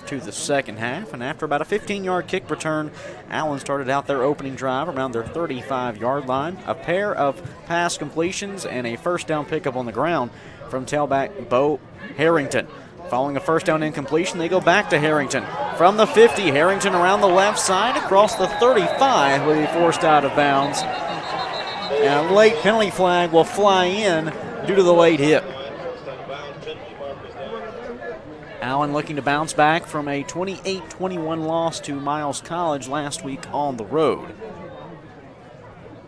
To the second half, and after about a 15-yard kick return, Allen started out their opening drive around their 35-yard line. A pair of pass completions and a first down pickup on the ground from tailback Bo Harrington. Following a first down incompletion, they go back to Harrington. From the 50, Harrington around the left side, across the 35, will be forced out of bounds. And a late penalty flag will fly in due to the late hit. Allen looking to bounce back from a 28-21 loss to Miles College last week on the road.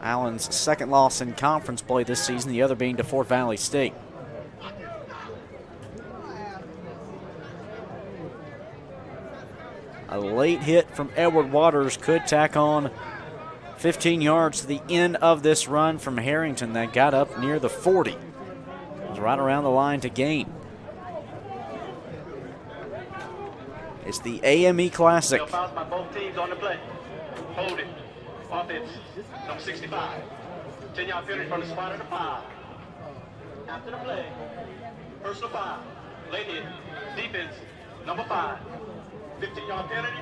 Allen's second loss in conference play this season, the other being to Fort Valley State. A late hit from Edward Waters could tack on 15 yards to the end of this run from Harrington that got up near the 40. It was right around the line to gain. It's the AME Classic. Fouls by both teams on the play. Hold it. Offense, number 65. 10-yard penalty from the spot of the 5. After the play, personal 5. Late hit. Defense, number 5. 15-yard penalty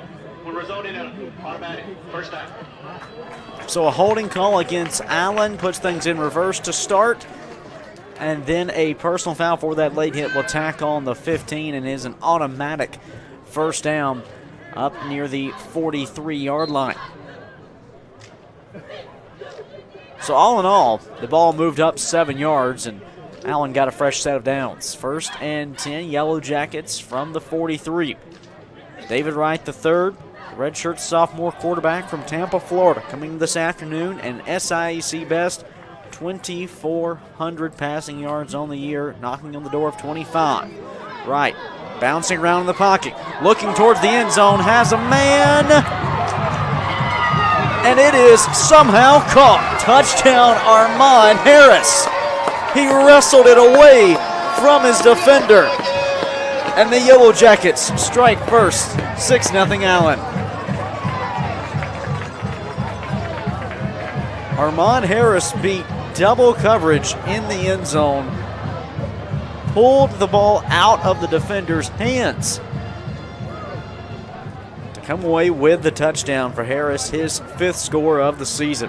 will result in an automatic first down. So a holding call against Allen puts things in reverse to start. And then a personal foul for that late hit will tack on the 15 and is an automatic first down up near the 43-yard line. So all in all, the ball moved up 7 yards, and Allen got a fresh set of downs. 1st and 10, Yellow Jackets from the 43. David Wright III, redshirt sophomore quarterback from Tampa, Florida, coming this afternoon, an SIAC best 2,400 passing yards on the year, knocking on the door of 25. Wright bouncing around in the pocket, looking towards the end zone, has a man, and it is somehow caught. Touchdown, Armand Harris. He wrestled it away from his defender, and the Yellow Jackets strike first, 6-0 Allen. Armand Harris beat double coverage in the end zone, pulled the ball out of the defender's hands to come away with the touchdown for Harris, his 5th score of the season.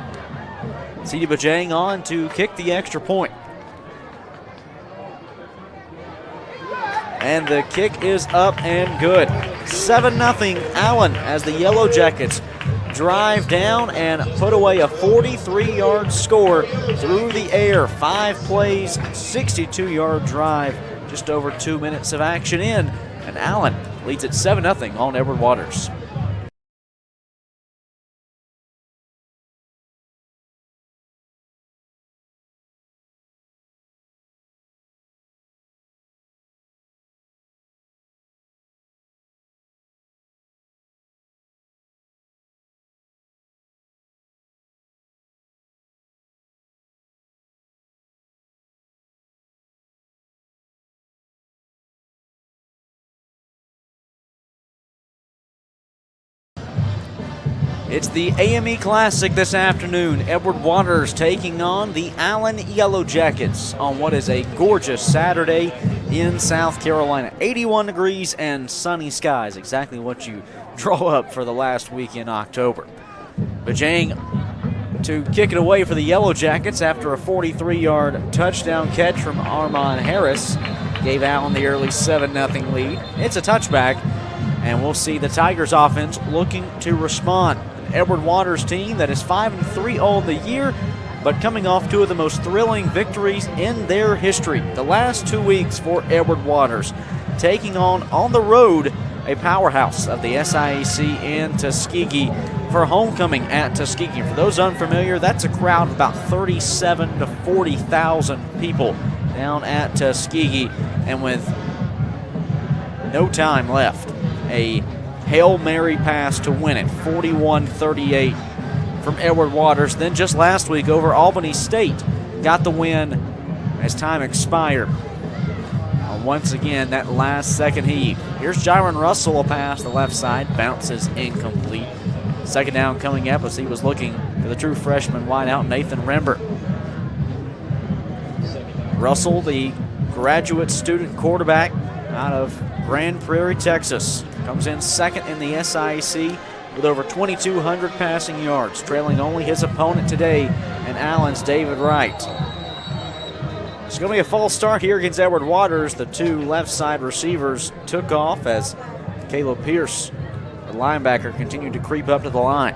Sidi Bajang on to kick the extra point. And the kick is up and good. 7-0 Allen as the Yellow Jackets drive down and put away a 43-yard score through the air. 5 plays, 62-yard drive, just over 2 minutes of action in, and Allen leads at 7-0 on Edward Waters. It's the AME Classic this afternoon. Edward Waters taking on the Allen Yellow Jackets on what is a gorgeous Saturday in South Carolina. 81 degrees and sunny skies, exactly what you draw up for the last week in October. Bajang to kick it away for the Yellow Jackets after a 43-yard touchdown catch from Armand Harris. Gave Allen the early 7-0 lead. It's a touchback, and we'll see the Tigers offense looking to respond. Edward Waters team that is 5-3 on the year, but coming off 2 of the most thrilling victories in their history. The last 2 weeks for Edward Waters, taking on the road a powerhouse of the SIAC in Tuskegee for homecoming at Tuskegee. For those unfamiliar, that's a crowd of about 37 to 40,000 people down at Tuskegee, and with no time left, a Hail Mary pass to win it, 41-38 from Edward Waters. Then just last week over Albany State, got the win as time expired. Once again, that last second heave. Here's Jiron Russell, a pass the left side, bounces incomplete. Second down coming up as he was looking for the true freshman wideout Nathan Rembert. Russell, the graduate student quarterback out of Grand Prairie, Texas, comes in second in the SIAC with over 2,200 passing yards, trailing only his opponent today and Allen's David Wright. It's going to be a false start here against Edward Waters. The two left side receivers took off as Caleb Pierce, the linebacker, continued to creep up to the line.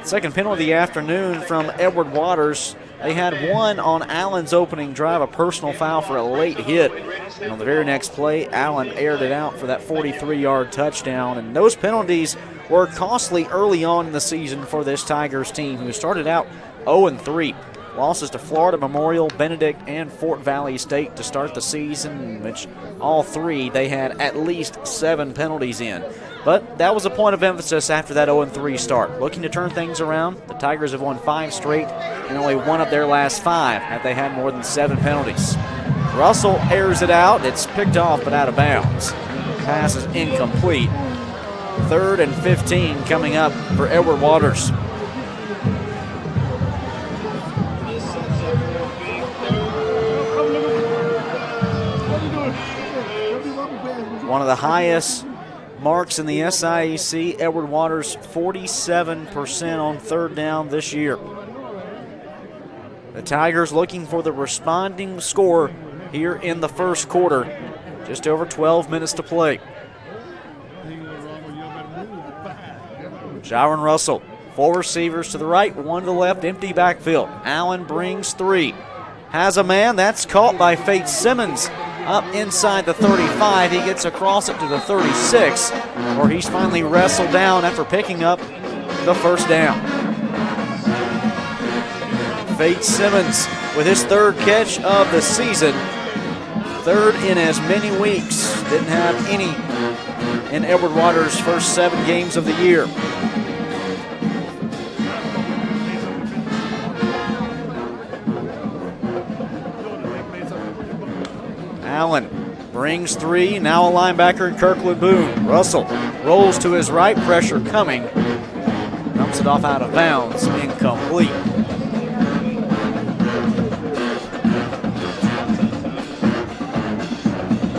Second penalty of the afternoon from Edward Waters. They had one on Allen's opening drive, a personal foul for a late hit. And on the very next play, Allen aired it out for that 43-yard touchdown. And those penalties were costly early on in the season for this Tigers team, who started out 0-3. Losses to Florida Memorial, Benedict, and Fort Valley State to start the season, which all three they had at least 7 penalties in. But that was a point of emphasis after that 0-3 start. Looking to turn things around, the Tigers have won 5 straight and only one of their last 5 have they had more than 7 penalties. Russell airs it out. It's picked off but out of bounds. Pass is incomplete. 3rd and 15 coming up for Edward Waters. One of the highest marks in the SIAC, Edward Waters, 47% on 3rd down this year. The Tigers looking for the responding score here in the first quarter. Just over 12 minutes to play. Jaron Russell, 4 receivers to the right, 1 to the left, empty backfield. Allen brings 3. Has a man, that's caught by Fate Simmons. Up inside the 35, he gets across it to the 36, where he's finally wrestled down after picking up the first down. Fate Simmons with his 3rd catch of the season, 3rd in as many weeks. Didn't have any in Edward Waters' first 7 games of the year. Allen brings 3, now a linebacker in Kirkland Boone. Russell rolls to his right, pressure coming. Dumps it off out of bounds, incomplete.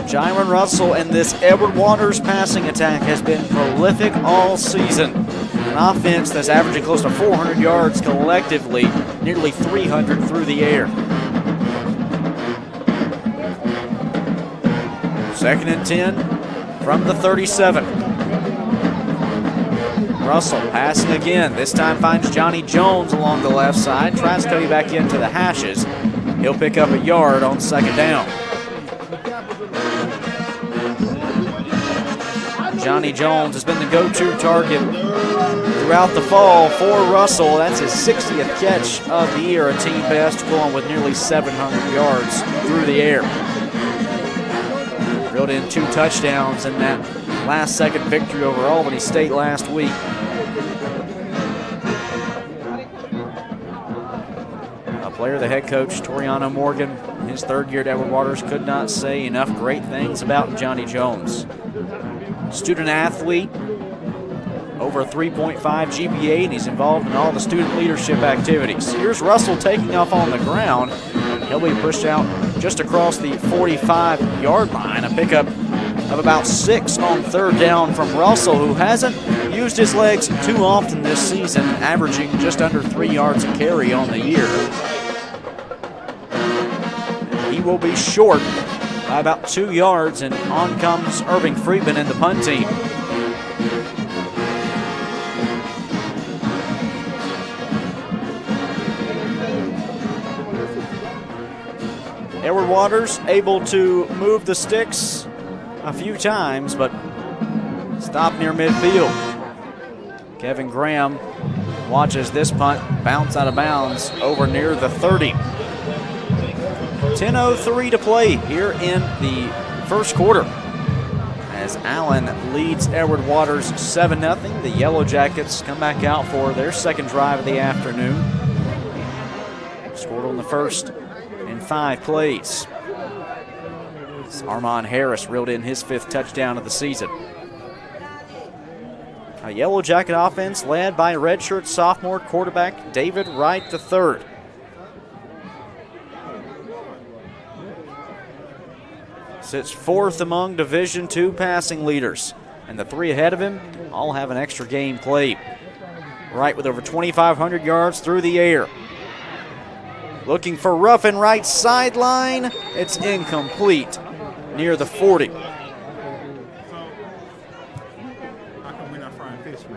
Jaron Russell and this Edward Waters passing attack has been prolific all season. An offense that's averaging close to 400 yards collectively, nearly 300 through the air. 2nd and 10 from the 37. Russell passing again. This time finds Johnny Jones along the left side. Tries to cut back into the hashes. He'll pick up a yard on 2nd down. Johnny Jones has been the go-to target throughout the fall for Russell. That's his 60th catch of the year, a team best, going with nearly 700 yards through the air. Reeled in 2 touchdowns in that last-second victory over Albany State last week. A player, the head coach, Toriano Morgan, his 3rd year at Edward Waters, could not say enough great things about Johnny Jones. Student athlete, over a 3.5 GPA, and he's involved in all the student leadership activities. Here's Russell taking off on the ground. He'll be pushed out just across the 45-yard line. A pickup of about 6 on 3rd down from Russell, who hasn't used his legs too often this season, averaging just under 3 yards a carry on the year. He will be short by about 2 yards, and on comes Irving Friedman and the punt team. Edward Waters able to move the sticks a few times, but stopped near midfield. Kevin Graham watches this punt bounce out of bounds over near the 30. 10:03 to play here in the first quarter, as Allen leads Edward Waters 7-0. The Yellow Jackets come back out for their 2nd drive of the afternoon. Scored on the first in 5 plays. Armand Harris reeled in his 5th touchdown of the season. A Yellow Jacket offense led by redshirt sophomore quarterback David Wright III. Sits 4th among Division II passing leaders, and the 3 ahead of him all have an extra game played. Wright with over 2,500 yards through the air. Looking for Ruffin, right sideline. It's incomplete near the 40.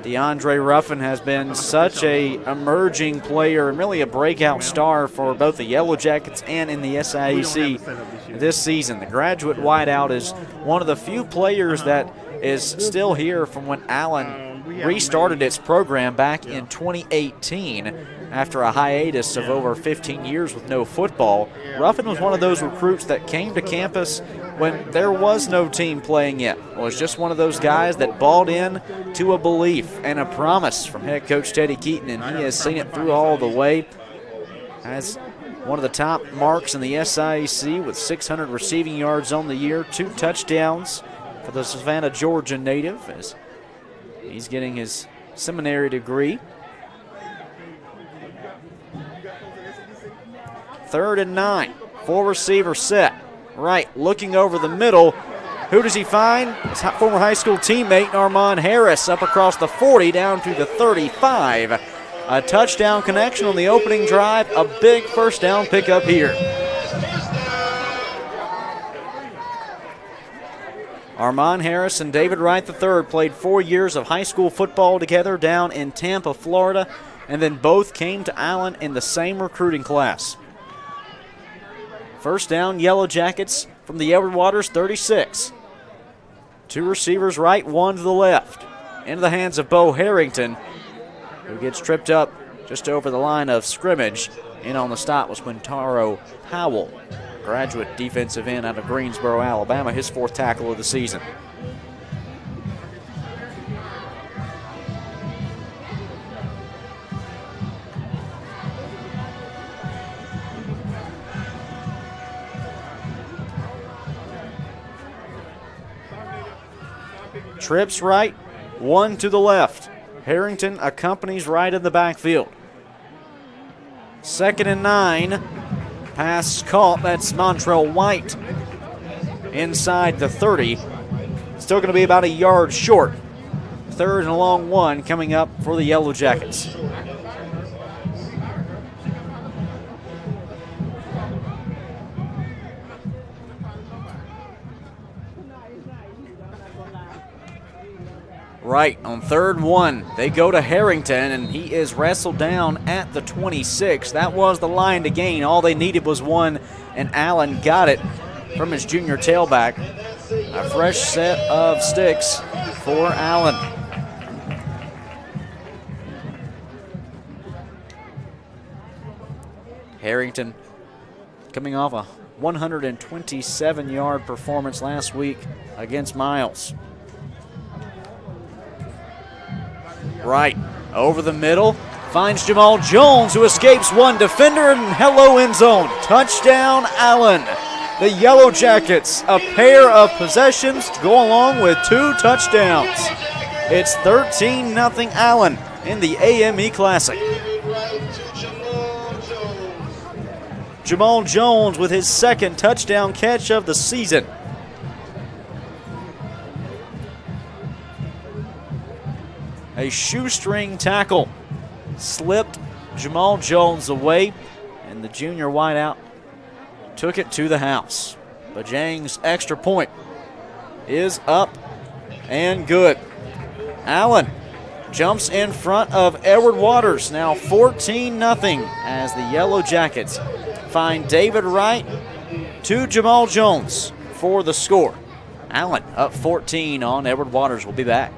DeAndre Ruffin has been such a emerging player and really a breakout star for both the Yellow Jackets and in the SIAC this season. The graduate wideout is one of the few players that is still here from when Allen restarted its program back in 2018 after a hiatus of over 15 years with no football. Ruffin was one of those recruits that came to campus when there was no team playing yet. Was just one of those guys that bought in to a belief and a promise from head coach Teddy Keaton, and he has seen it through all the way. Has one of the top marks in the SIAC with 600 receiving yards on the year, 2 touchdowns for the Savannah, Georgia native, as he's getting his seminary degree. 3rd and 9, 4 receiver set. Wright looking over the middle. Who does he find? His former high school teammate Armand Harris up across the 40 down to the 35. A touchdown connection on the opening drive. A big first down pickup here. Armand Harris and David Wright III played 4 years of high school football together down in Tampa, Florida, and then both came to Allen in the same recruiting class. First down, Yellow Jackets from the Edward Waters 36. 2 receivers right, 1 to the left. Into the hands of Bo Harrington, who gets tripped up just over the line of scrimmage. In on the stop was Quintaro Powell, graduate defensive end out of Greensboro, Alabama, his 4th tackle of the season. Trips right, 1 to the left. Harrington accompanies Wright in the backfield. 2nd and 9. Pass caught. That's Montrell White inside the 30. Still going to be about a yard short. 3rd and a long 1 coming up for the Yellow Jackets. Right, on 3rd and 1, they go to Harrington, and he is wrestled down at the 26. That was the line to gain. All they needed was 1, and Allen got it from his junior tailback. A fresh set of sticks for Allen. Harrington coming off a 127-yard performance last week against Miles. Right, over the middle, finds Jamal Jones, who escapes 1 defender, and hello end zone. Touchdown, Allen. The Yellow Jackets, a pair of possessions to go along with 2 touchdowns. It's 13-0 Allen in the AME Classic. Jamal Jones with his 2nd touchdown catch of the season. A shoestring tackle slipped Jamal Jones away, and the junior wideout took it to the house. Bajang's extra point is up and good. Allen jumps in front of Edward Waters, now 14-0 as the Yellow Jackets find David Wright to Jamal Jones for the score. Allen up 14 on Edward Waters. We'll be back.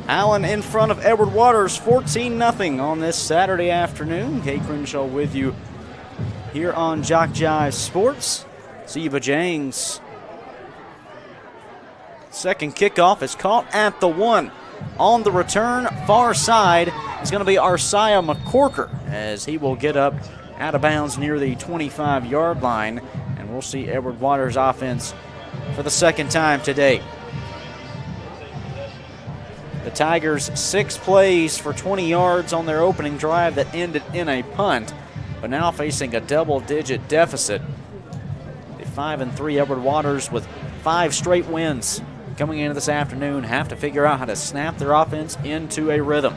Allen in front of Edward Waters, 14-0 on this Saturday afternoon. Kay Crenshaw with you here on JockJive Sports. See Bajangs. Second kickoff is caught at the 1. On the return, far side, is going to be Arsiah McCorker as he will get up out of bounds near the 25-yard line. And we'll see Edward Waters' offense for the second time today. The Tigers 6 plays for 20 yards on their opening drive that ended in a punt, but now facing a double-digit deficit. The 5-3 Edward Waters with 5 straight wins coming into this afternoon have to figure out how to snap their offense into a rhythm.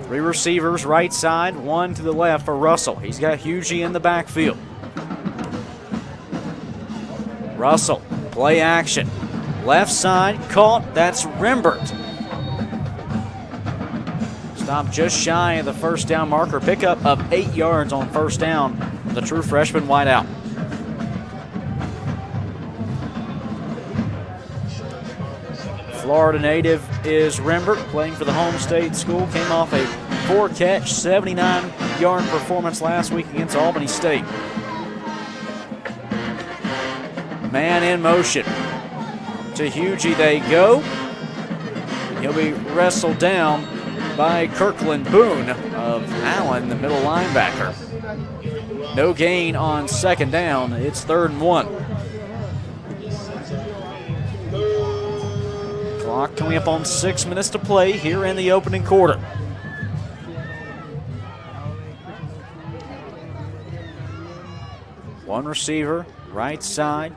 3 receivers right side, 1 to the left for Russell. He's got Hughie in the backfield. Russell, play action. Left side, caught. That's Rembert. Stop just shy of the first down marker. Pickup of 8 yards on first down. The true freshman wideout. Florida native is Rembert, playing for the home state school. Came off a 4-catch, 79-yard performance last week against Albany State. Man in motion. To Hughie they go. He'll be wrestled down by Kirkland Boone of Allen, the middle linebacker. No gain on second down. It's 3rd and 1. Clock coming up on 6 minutes to play here in the opening quarter. One receiver, right side.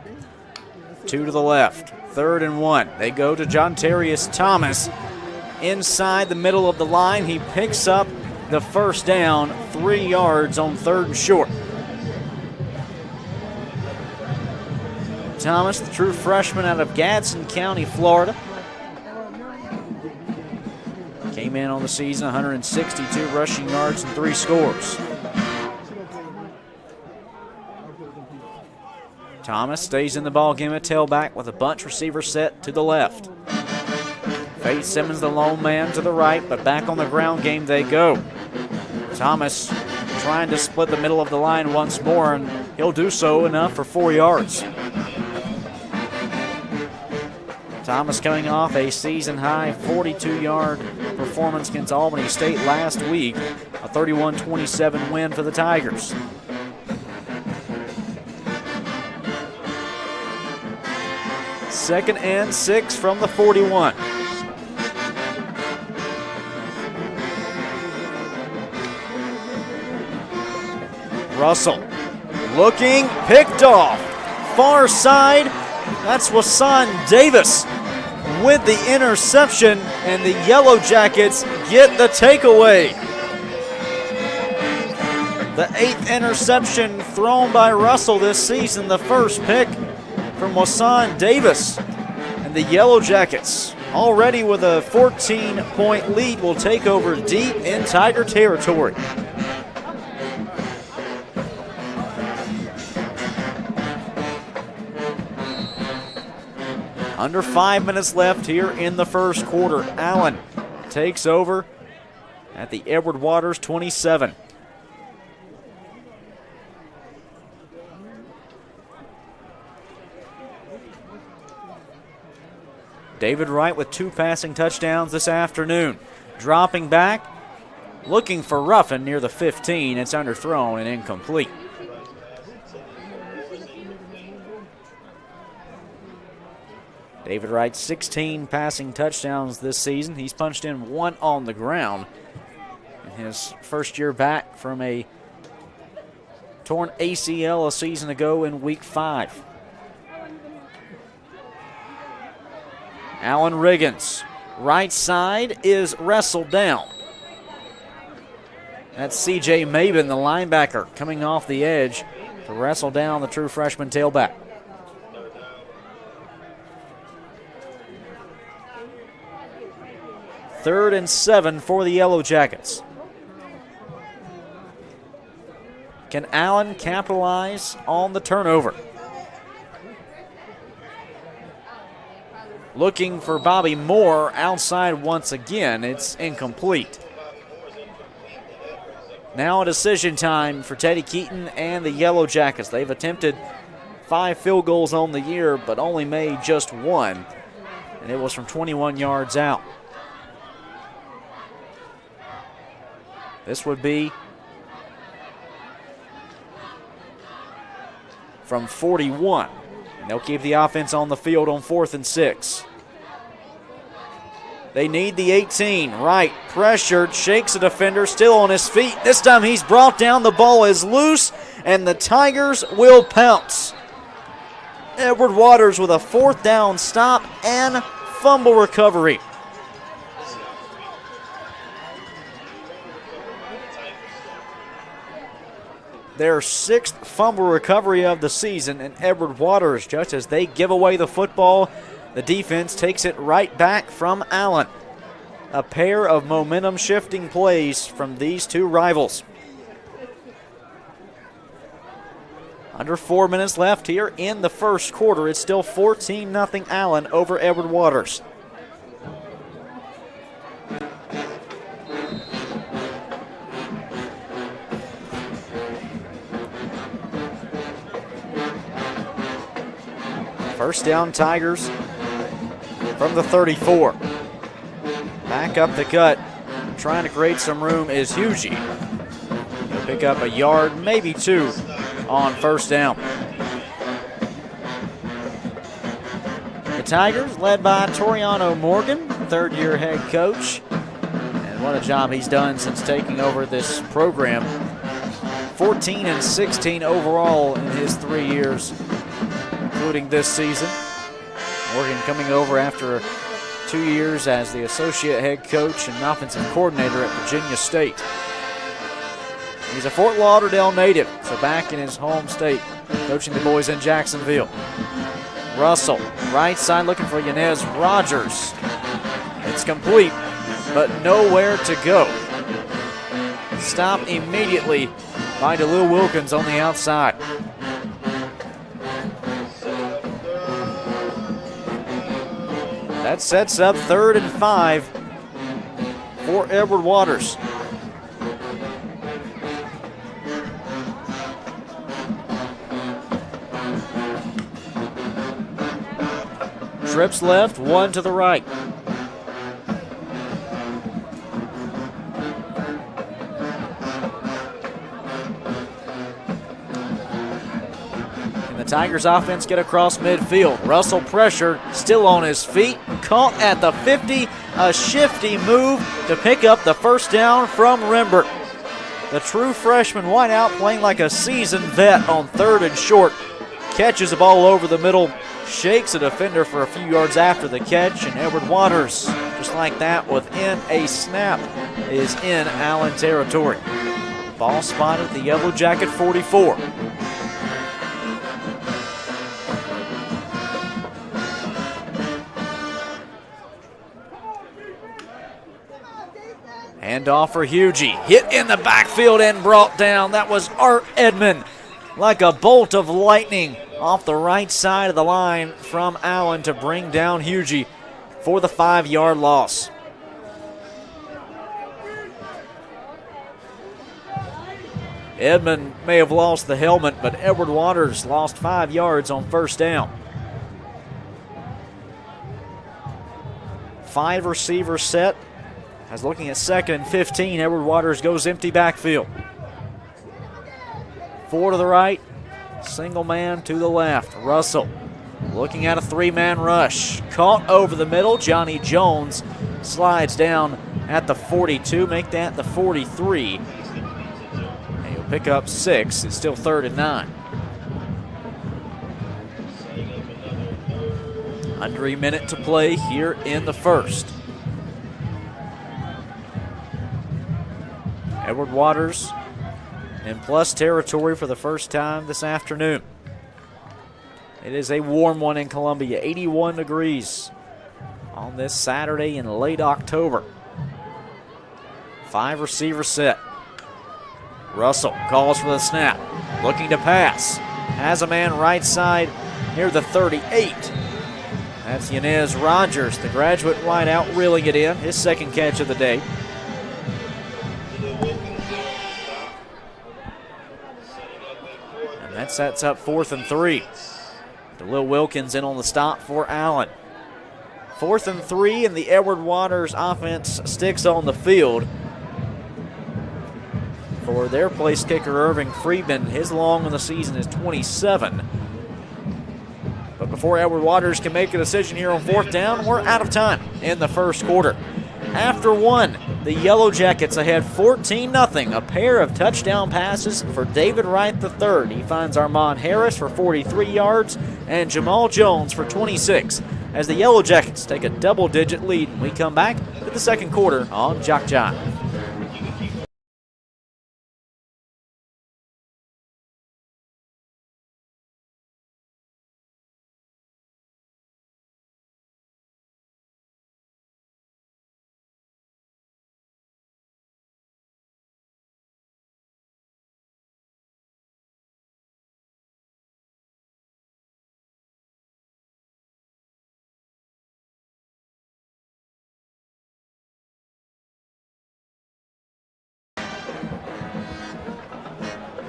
2 to the left. 3rd and 1. They go to John Terrius Thomas. Inside the middle of the line, he picks up the first down, 3 yards on 3rd and short. Thomas, the true freshman out of Gadsden County, Florida. Came in on the season, 162 rushing yards and 3 scores. Thomas stays in the ball game at tailback with a bunch receiver set to the left. Faith Simmons, the lone man, to the right, but back on the ground game they go. Thomas trying to split the middle of the line once more, and he'll do so enough for 4 yards. Thomas coming off a season-high 42-yard performance against Albany State last week, a 31-27 win for the Tigers. Second and 6 from the 41. Russell looking, picked off. Far side, that's Wasan Davis with the interception, and the Yellow Jackets get the takeaway. The 8th interception thrown by Russell this season, the first pick from Wasan Davis. And the Yellow Jackets, already with a 14-point lead, will take over deep in Tiger territory. Under 5 minutes left here in the first quarter. Allen takes over at the Edward Waters 27. David Wright with 2 passing touchdowns this afternoon. Dropping back, looking for Ruffin near the 15. It's underthrown and incomplete. David Wright, 16 passing touchdowns this season. He's punched in 1 on the ground in his first year back from a torn ACL a season ago in week 5. Allen Riggins, right side, is wrestled down. That's C.J. Maben, the linebacker, coming off the edge to wrestle down the true freshman tailback. Third and 7 for the Yellow Jackets. Can Allen capitalize on the turnover? Looking for Bobby Moore outside once again. It's incomplete. Now a decision time for Teddy Keaton and the Yellow Jackets. They've attempted 5 field goals on the year, but only made just 1, and it was from 21 yards out. This would be from 41. And they'll keep the offense on the field on 4th and 6. They need the 18. Wright pressured, shakes a defender, still on his feet. This time he's brought down. The ball is loose, and the Tigers will pounce. Edward Waters with a 4th down stop and fumble recovery. Their 6th fumble recovery of the season, and Edward Waters, just as they give away the football, the defense takes it right back from Allen. A pair of momentum-shifting plays from these two rivals. Under 4 minutes left here in the first quarter. It's still 14-0 Allen over Edward Waters. First down, Tigers from the 34. Back up the gut, trying to create some room is Hugie. He'll pick up a yard, maybe 2 on first down. The Tigers led by Toriano Morgan, 3rd-year head coach. And what a job he's done since taking over this program. 14-16 overall in his 3 years, including this season. Morgan coming over after 2 years as the associate head coach and offensive coordinator at Virginia State. He's a Fort Lauderdale native, so back in his home state, coaching the boys in Jacksonville. Russell, right side, looking for Yanez Rogers. It's complete, but nowhere to go. Stopped immediately by DeLu Wilkins on the outside. That sets up 3rd and 5 for Edward Waters. Trips left, 1 to the right. And the Tigers offense get across midfield. Russell pressure, still on his feet. Caught at the 50, a shifty move to pick up the first down from Rembert. The true freshman wideout playing like a seasoned vet on 3rd and short. Catches the ball over the middle, shakes a defender for a few yards after the catch, and Edward Waters, just like that, within a snap, is in Allen territory. Ball spotted at the Yellow Jacket 44. Handoff for Hugie. Hit in the backfield and brought down. That was Art Edmond. Like a bolt of lightning off the right side of the line from Allen to bring down Hugie for the 5-yard loss. Edmond may have lost the helmet, but Edward Waters lost 5 yards on first down. 5 receiver set. As looking at 2nd and 15, Edward Waters goes empty backfield. 4 to the right, single man to the left. Russell looking at a 3-man rush. Caught over the middle. Johnny Jones slides down at the 42, make that the 43. And he'll pick up 6. It's still 3rd and 9. Under a minute to play here in the first. Edward Waters in plus territory for the first time this afternoon. It is a warm one in Columbia, 81 degrees on this Saturday in late October. 5 receiver set. Russell calls for the snap, looking to pass. Has a man right side near the 38. That's Yanez Rogers, the graduate wideout, reeling it in, his second catch of the day. And that sets up 4th and 3. DeLil Wilkins in on the stop for Allen. 4th and 3, and the Edward Waters offense sticks on the field. For their place kicker, Irving Friedman, his long on the season is 27. But before Edward Waters can make a decision here on 4th down, we're out of time in the first quarter. After one, the Yellow Jackets ahead 14-0. A pair of touchdown passes for David Wright III. He finds Armand Harris for 43 yards and Jamal Jones for 26 as the Yellow Jackets take a double-digit lead. We come back to the second quarter on JockJive.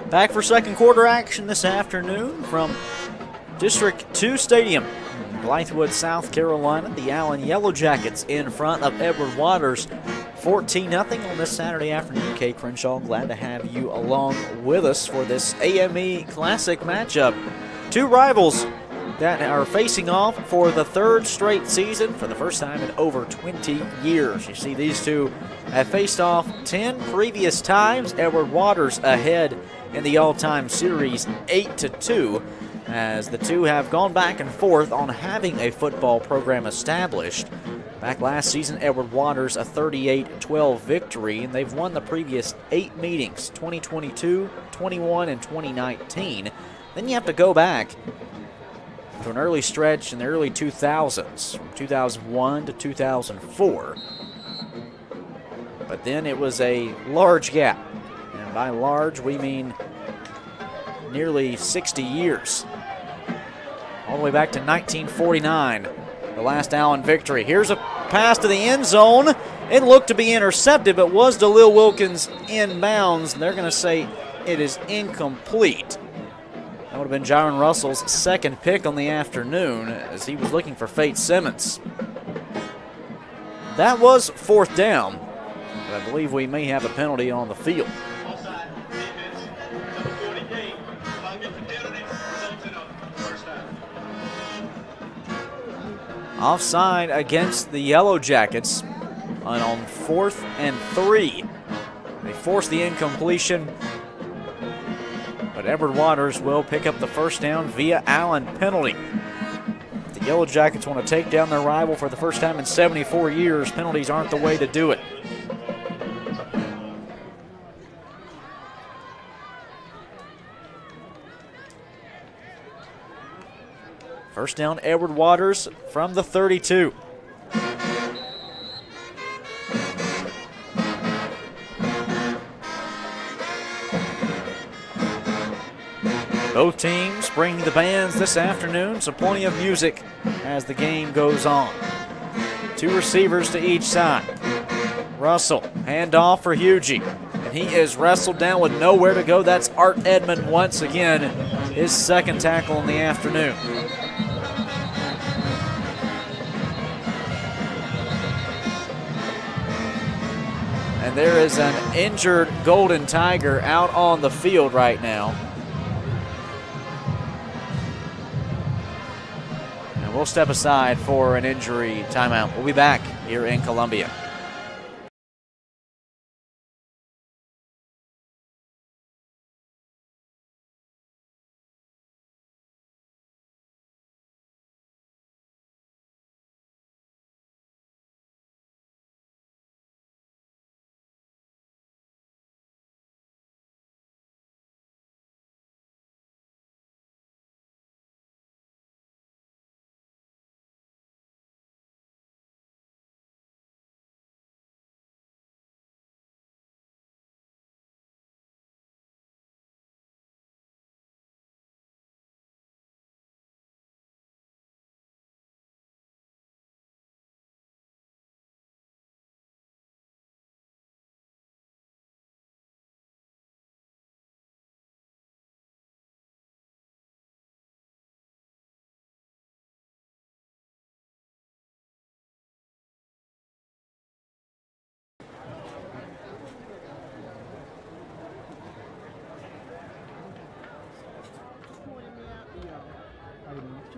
Back for second quarter action this afternoon from District 2 Stadium, Blythewood, South Carolina. The Allen Yellow Jackets in front of Edward Waters, 14-0 on this Saturday afternoon. Kay Crenshaw, glad to have you along with us for this AME Classic matchup. Two rivals that are facing off for the third straight season for the first time in over 20 years. You see these two have faced off 10 previous times. Edward Waters ahead in the all-time series 8-2, as the two have gone back and forth on having a football program established. Back last season, Edward Waters a 38-12 victory, and they've won the previous 8 meetings, 2022, 21, and 2019. Then you have to go back to an early stretch in the early 2000s, from 2001 to 2004. But then it was a large gap. And by large, we mean nearly 60 years. All the way back to 1949, the last Allen victory. Here's a pass to the end zone. It looked to be intercepted, but was DeLil Wilkins inbounds? They're going to say it is incomplete. That would have been Jaron Russell's second pick on the afternoon as he was looking for Fate Simmons. That was 4th down, but I believe we may have a penalty on the field. Offside against the Yellow Jackets, and on 4th and 3. They force the incompletion, but Edward Waters will pick up the first down via Allen penalty. The Yellow Jackets want to take down their rival for the first time in 74 years. Penalties aren't the way to do it. First down, Edward Waters from the 32. Both teams bring the bands this afternoon, so plenty of music as the game goes on. 2 receivers to each side. Russell, handoff for Hugie, and he is wrestled down with nowhere to go. That's Art Edmond once again, his second tackle in the afternoon. And there is an injured Golden Tiger out on the field right now. And we'll step aside for an injury timeout. We'll be back here in Columbia.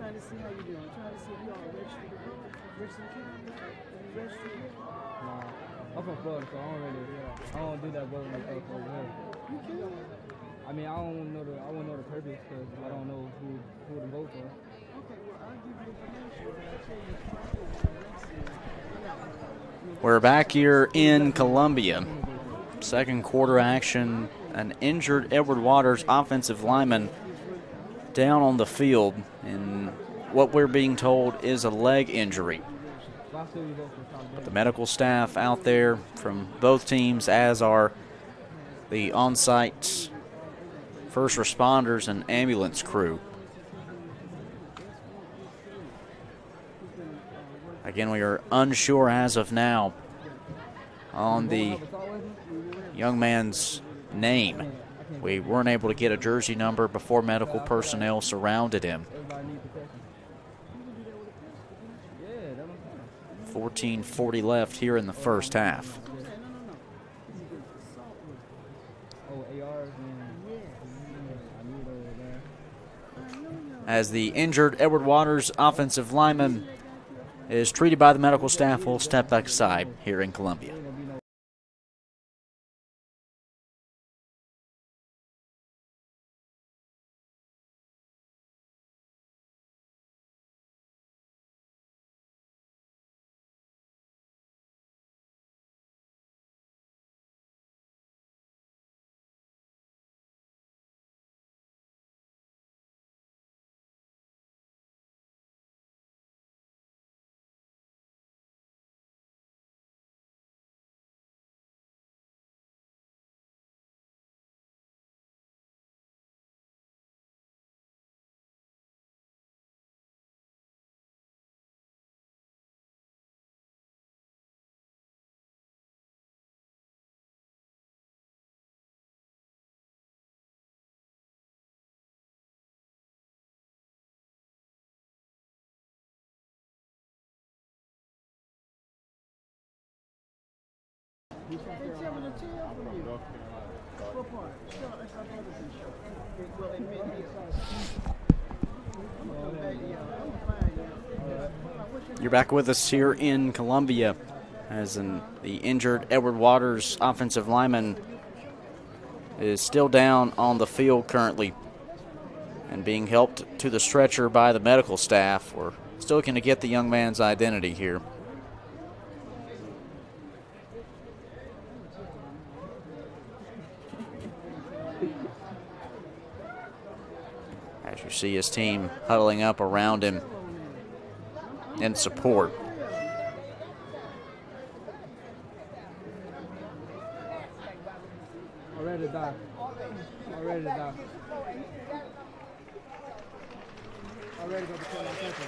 trying to see how you doing. I'm trying to see if you all registered to vote. Registered to vote. You registered yet? Nah, I'm from Florida, so I don't do that voting like that over here. You can. I mean, I wouldn't know the purpose because I don't know who to vote for. Okay, well, I'll give you information, but I'll tell you probably We're back here in Columbia. Second quarter action. An injured Edward Waters offensive lineman down on the field, and what we're being told is a leg injury. But the medical staff out there from both teams, as are the on-site first responders and ambulance crew. Again, we are unsure as of now on the young man's name. We weren't able to get a jersey number before medical personnel surrounded him. 14:40 left here in the first half. As the injured Edward Waters offensive lineman is treated by the medical staff, we'll step back aside here in Columbia. They tell me to tell from you. What part? Sure, that's our brothers in short. Well, admit here. I'm going to come back to y'all. I'm going to find y'all. You're back with us here in Columbia as the injured Edward Waters offensive lineman is still down on the field currently and being helped to the stretcher by the medical staff. We're still looking to get the young man's identity here. As you see his team huddling up around him in support. I'm ready to die. I'm ready to die. I'm ready to go between my country.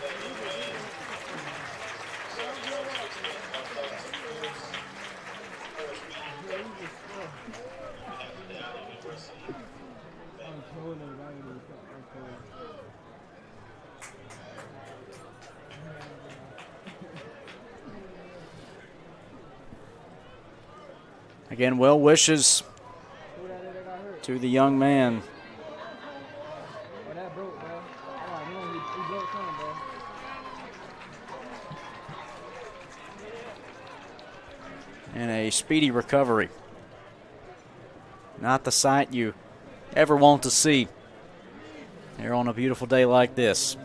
Again, well wishes to the young man. And a speedy recovery. Not the sight you ever want to see here on a beautiful day like this.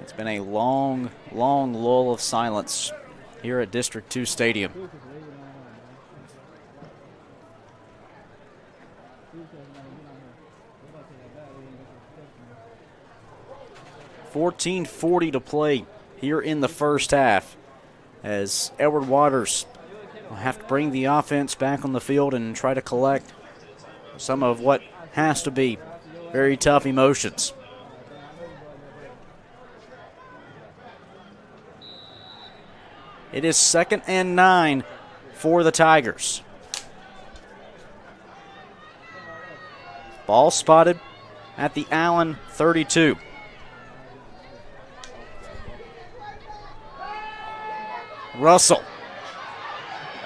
It's been a long, long lull of silence here at District 2 Stadium. .14:40 to play here in the first half as Edward Waters will have to bring the offense back on the field and try to collect some of what has to be very tough emotions. It is 2nd and 9 for the Tigers. Ball spotted at the Allen 32. Russell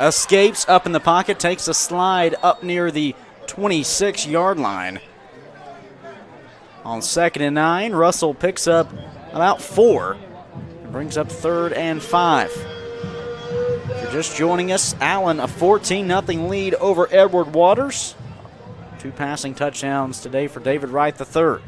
escapes up in the pocket, takes a slide up near the 26-yard line. On 2nd and 9, Russell picks up about 4 and brings up 3rd and 5. If you're just joining us, Allen a 14-0 lead over Edward Waters. 2 passing touchdowns today for David Wright III.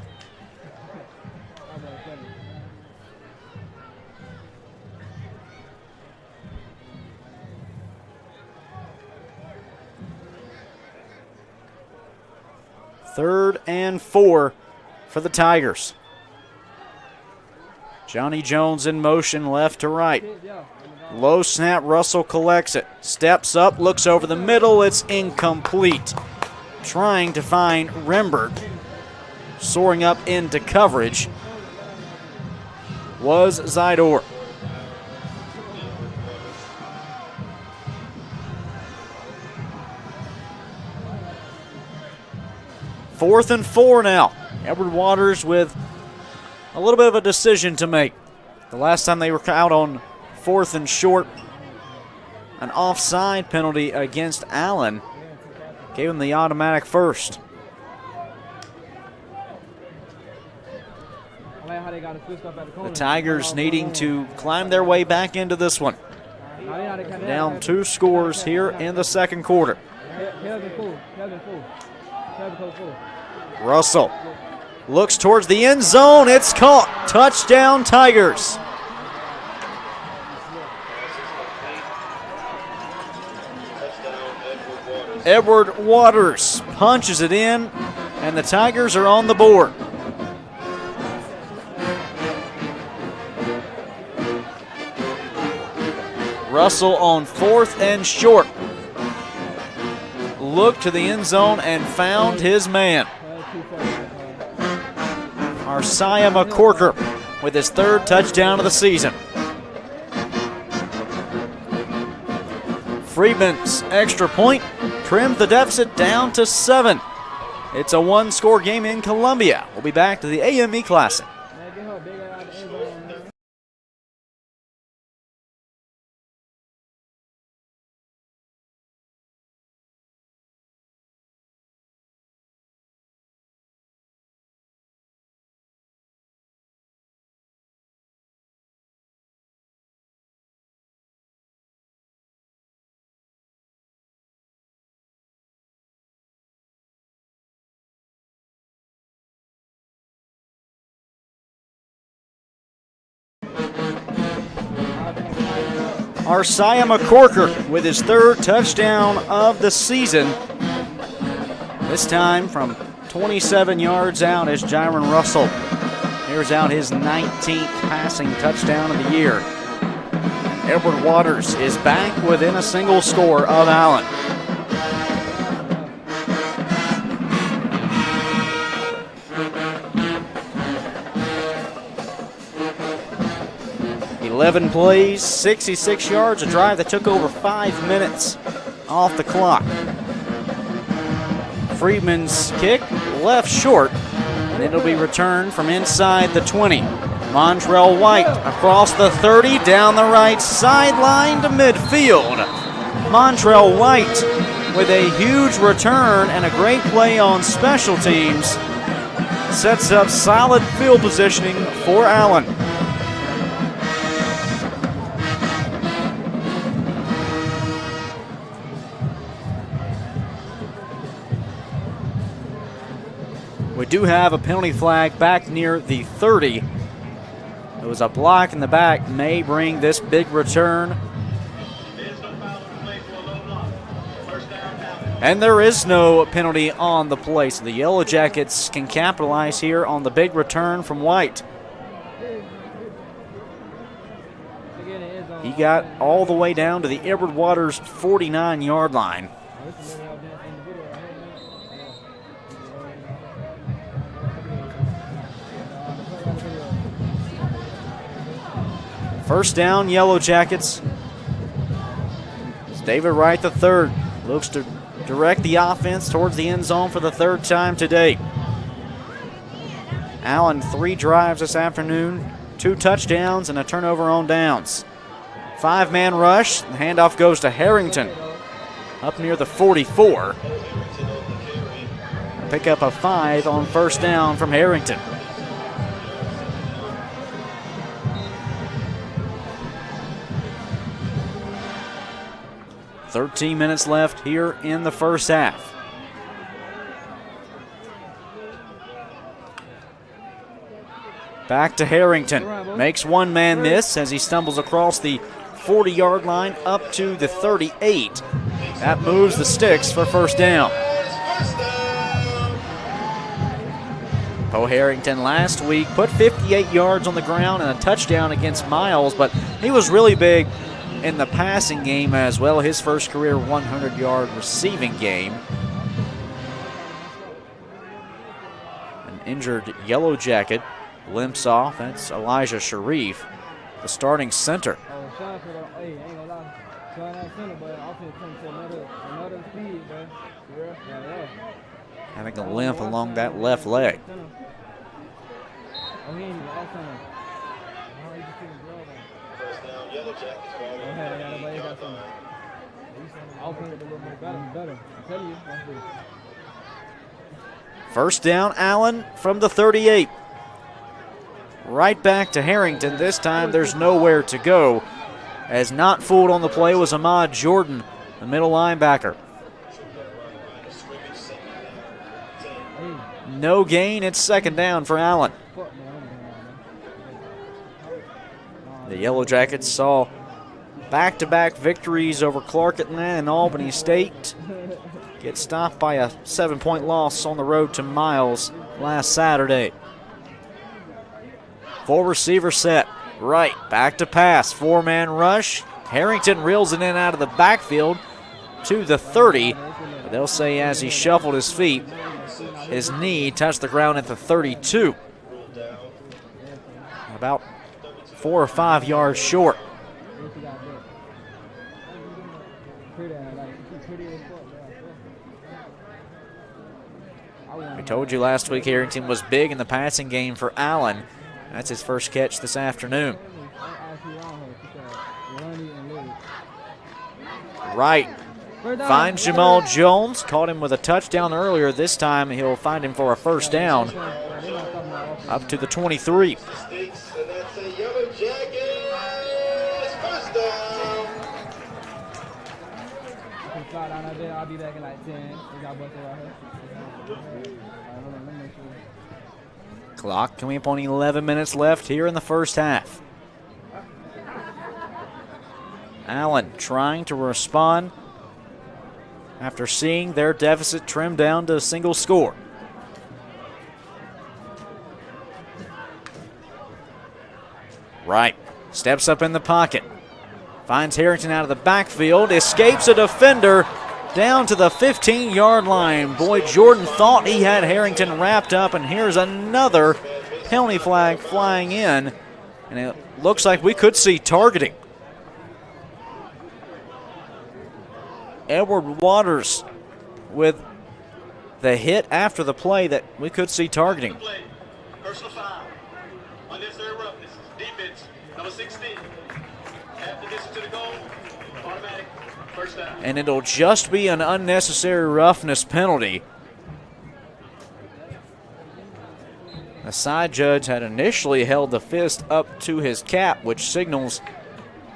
Third and 4 for the Tigers. Johnny Jones in motion left to right. Low snap, Russell collects it. Steps up, looks over the middle, it's incomplete. Trying to find Rembert. Soaring up into coverage was Zidor. Fourth and 4 now. Edward Waters with a little bit of a decision to make. The last time they were out on 4th and short, an offside penalty against Allen gave him the automatic first. The Tigers needing to climb their way back into this one. Down 2 scores here in the second quarter. Russell looks towards the end zone. It's caught. Touchdown, Tigers. Edward Waters punches it in, and the Tigers are on the board. Russell on 4th and short. Looked to the end zone and found his man. Arsiah McCorker with his 3rd touchdown of the season. Friedman's extra point trimmed the deficit down to 7. It's a 1-score game in Columbia. We'll be back to the AME Classic. Arsiah McCorker with his 3rd touchdown of the season. This time from 27 yards out as Jaron Russell airs out his 19th passing touchdown of the year. Edward Waters is back within a single score of Allen. Eleven plays, 66 yards, a drive that took over 5 minutes off the clock. Friedman's kick left short, and it'll be returned from inside the 20. Montrell White across the 30, down the right sideline to midfield. Montrell White with a huge return and a great play on special teams sets up solid field positioning for Allen. We do have a penalty flag back near the 30. It was a block in the back, may bring this big return. And there is no penalty on the play, so the Yellow Jackets can capitalize here on the big return from White. He got all the way down to the Edward Waters 49-yard line. First down, Yellow Jackets. It's David Wright III looks to direct the offense towards the end zone for the 3rd time today. Allen, 3 drives this afternoon, 2 touchdowns and a turnover on downs. 5-man rush, the handoff goes to Harrington up near the 44. Pick up a 5 on first down from Harrington. "13 minutes left here in the first half. Back to Harrington. Makes one man miss as he stumbles across the 40-yard line up to the 38. That moves the sticks for first down. Poe Harrington last week put 58 yards on the ground and a touchdown against Miles, but he was really big in the passing game as well. His first career 100-yard receiving game. An injured Yellow Jacket limps off. That's Elijah Sharif, the starting center. Having a limp along that left leg. First down, Allen from the 38. Right back to Harrington. This time there's nowhere to go, as not fooled on the play was Ahmad Jordan, the middle linebacker. No gain. It's second down for Allen. The Yellow Jackets saw back-to-back victories over Clark Atlanta and Albany State. Get stopped by a 7-point loss on the road to Miles last Saturday. Full receiver set. Right, back to pass. 4-man rush. Harrington reels it in out of the backfield to the 30. But they'll say as he shuffled his feet, his knee touched the ground at the 32. About 4 or 5 yards short. We told you last week Harrington was big in the passing game for Allen. That's his first catch this afternoon. Right. Finds Jamal Jones. Caught him with a touchdown earlier. This time he'll find him for a first down. Up to the 23. I'll be back in like 10. Clock coming up on 11 minutes left here in the first half. Allen trying to respond after seeing their deficit trimmed down to a single score. Right, steps up in the pocket. Finds Harrington out of the backfield, escapes a defender down to the 15-yard line. Boy, Jordan thought he had Harrington wrapped up, and here's another penalty flag flying in, and it looks like we could see targeting. Edward Waters with the hit after the play that we could see targeting. Personal foul. Unnecessary roughness. Defense, number 16. Half the distance to the goal. Automatic. First down. And it'll just be an unnecessary roughness penalty. The side judge had initially held the fist up to his cap, which signals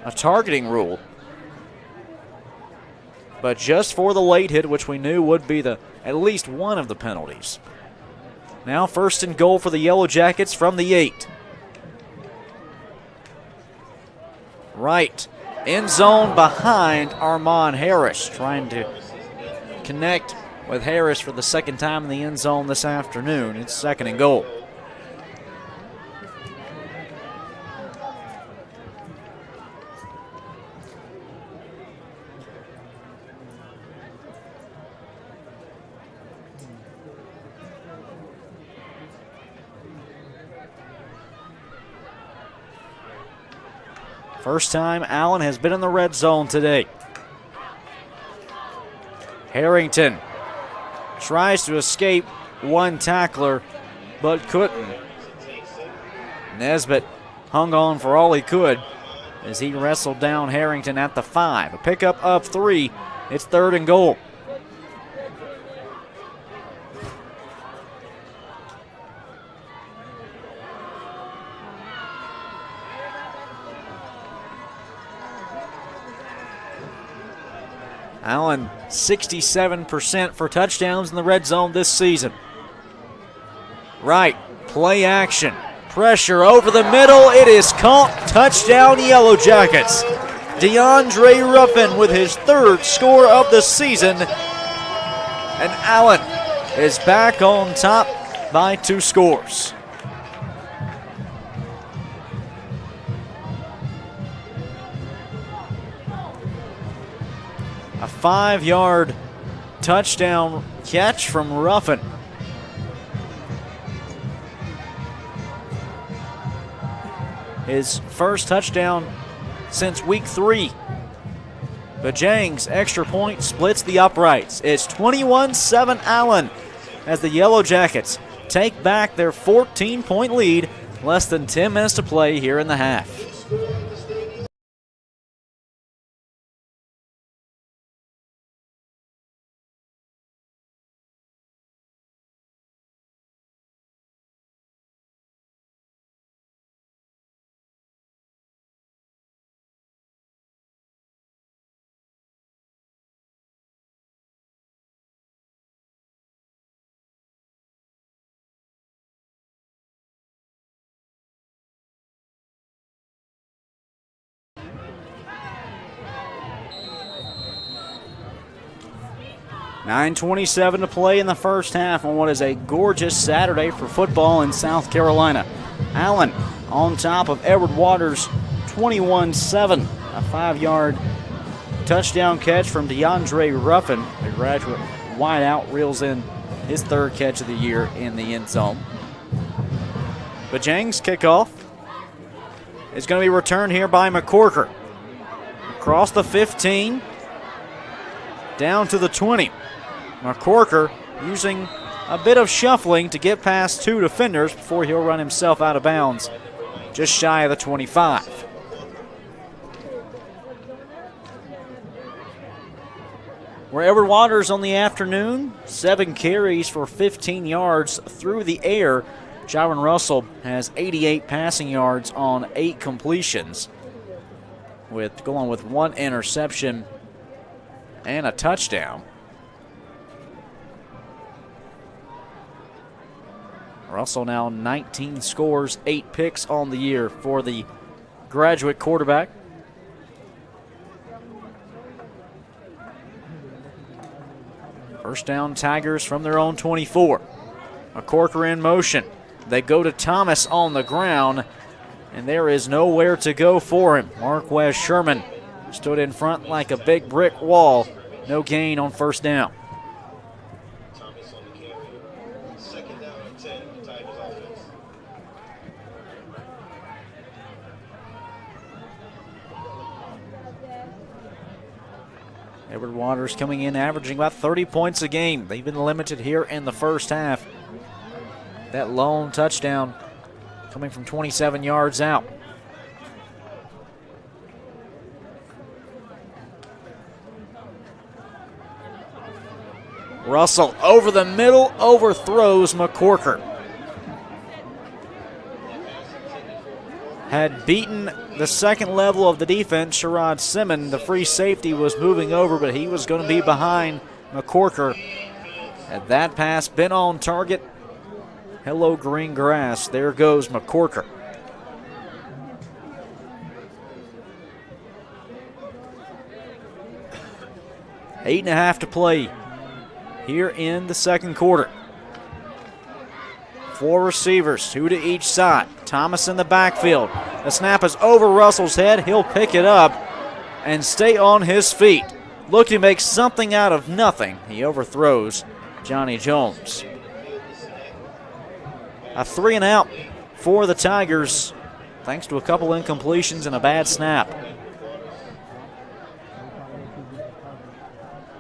a targeting rule. But just for the late hit, which we knew would be at least one of the penalties. Now first and goal for the Yellow Jackets from the 8. Right, end zone behind Armand Harris, trying to connect with Harris for the second time in the end zone this afternoon. It's second and goal. First time Allen has been in the red zone today. Harrington tries to escape one tackler, but couldn't. Nesbitt hung on for all he could as he wrestled down Harrington at the 5. A pickup of 3. It's third and goal. Allen 67% for touchdowns in the red zone this season. Right, play action. Pressure over the middle. It is caught. Touchdown, Yellow Jackets. DeAndre Ruffin with his 3rd score of the season. And Allen is back on top by 2 scores. A 5-yard touchdown catch from Ruffin. His first touchdown since week 3. Bajang's extra point splits the uprights. It's 21-7 Allen as the Yellow Jackets take back their 14-point lead. Less than 10 minutes to play here in the half. .9:27 to play in the first half on what is a gorgeous Saturday for football in South Carolina. Allen on top of Edward Waters, 21-7. A 5-yard touchdown catch from DeAndre Ruffin. The graduate wideout reels in his 3rd catch of the year in the end zone. Bajang's kickoff is going to be returned here by McCorker. Across the 15, down to the 20. McCorker using a bit of shuffling to get past 2 defenders before he'll run himself out of bounds just shy of the 25. Where Edward Waters on the afternoon, 7 carries for 15 yards through the air. Jaron Russell has 88 passing yards on 8 completions, with going with 1 interception and a touchdown. Russell now 19 scores, 8 picks on the year for the graduate quarterback. First down, Tigers from their own 24. McCorker in motion. They go to Thomas on the ground, and there is nowhere to go for him. Marquez Sherman stood in front like a big brick wall. No gain on first down. Thomas on the carry. 2nd down and 10, Tigers offense. Edward Waters coming in averaging about 30 points a game. They've been limited here in the first half. That lone touchdown coming from 27 yards out. Russell over the middle, overthrows McCorker. Had beaten the second level of the defense, Sherrod Simmons. The free safety was moving over, but he was going to be behind McCorker. Had that pass been on target, hello green grass. There goes McCorker. Eight and a half to play here in the second quarter. 4 receivers, 2 to each side. Thomas in the backfield. The snap is over Russell's head. He'll pick it up and stay on his feet. Looking to make something out of nothing. He overthrows Johnny Jones. A 3 and out for the Tigers, thanks to a couple incompletions and a bad snap.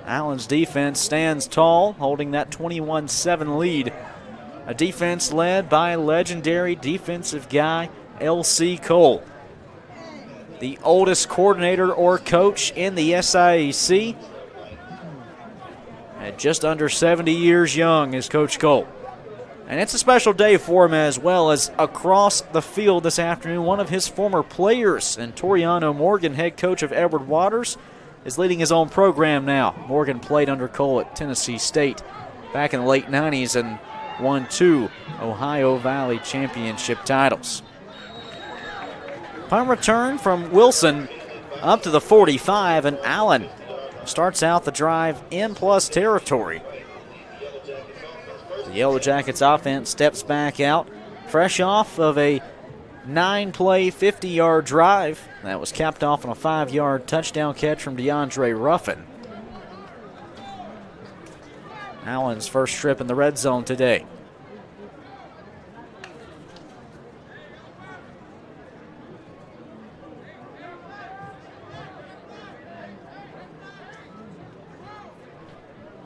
Allen's defense stands tall, holding that 21-7 lead. A defense led by legendary defensive guy L.C. Cole, the oldest coordinator or coach in the SIAC. At just under 70 years young is Coach Cole. And it's a special day for him, as well as across the field this afternoon, one of his former players and Toriano Morgan, head coach of Edward Waters, is leading his own program now. Morgan played under Cole at Tennessee State back in the late 90s and won 2 Ohio Valley championship titles. Punt return from Wilson up to the 45, and Allen starts out the drive in plus territory. The Yellow Jackets offense steps back out, fresh off of a 9-play, 50-yard drive that was capped off on a 5-yard touchdown catch from DeAndre Ruffin. Allen's first trip in the red zone today.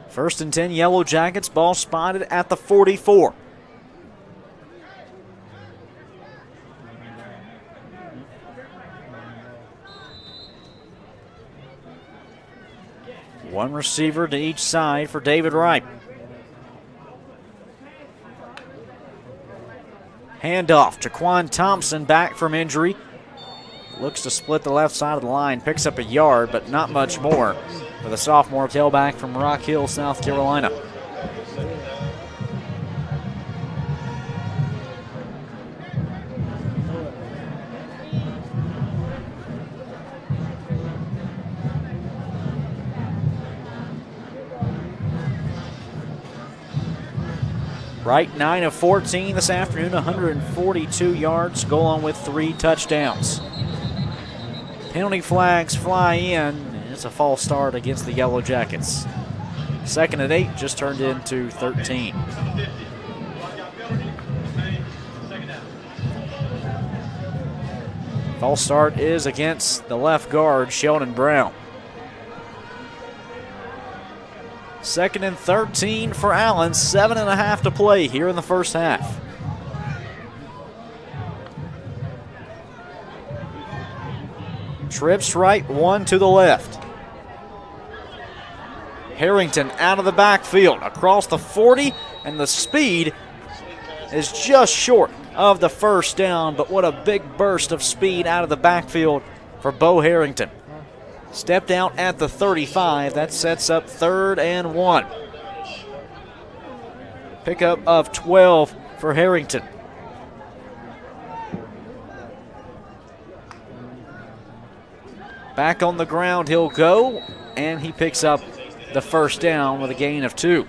First and 10, Yellow Jackets, ball spotted at the 44. One receiver to each side for David Wright. Handoff to Quan Thompson, back from injury. Looks to split the left side of the line, picks up a yard, but not much more for the sophomore tailback from Rock Hill, South Carolina. Wright 9 of 14 this afternoon, 142 yards, go on with 3 touchdowns. Penalty flags fly in. It's a false start against the Yellow Jackets. Second and 8 just turned into 13. False start is against the left guard, Sheldon Brown. Second and 13 for Allen, 7.5 to play here in the first half. Trips right, 1 to the left. Harrington out of the backfield, across the 40, and the speed is just short of the first down, but what a big burst of speed out of the backfield for Bo Harrington. Stepped out at the 35, that sets up 3rd and 1. Pickup of 12 for Harrington. Back on the ground he'll go, and he picks up the first down with a gain of 2.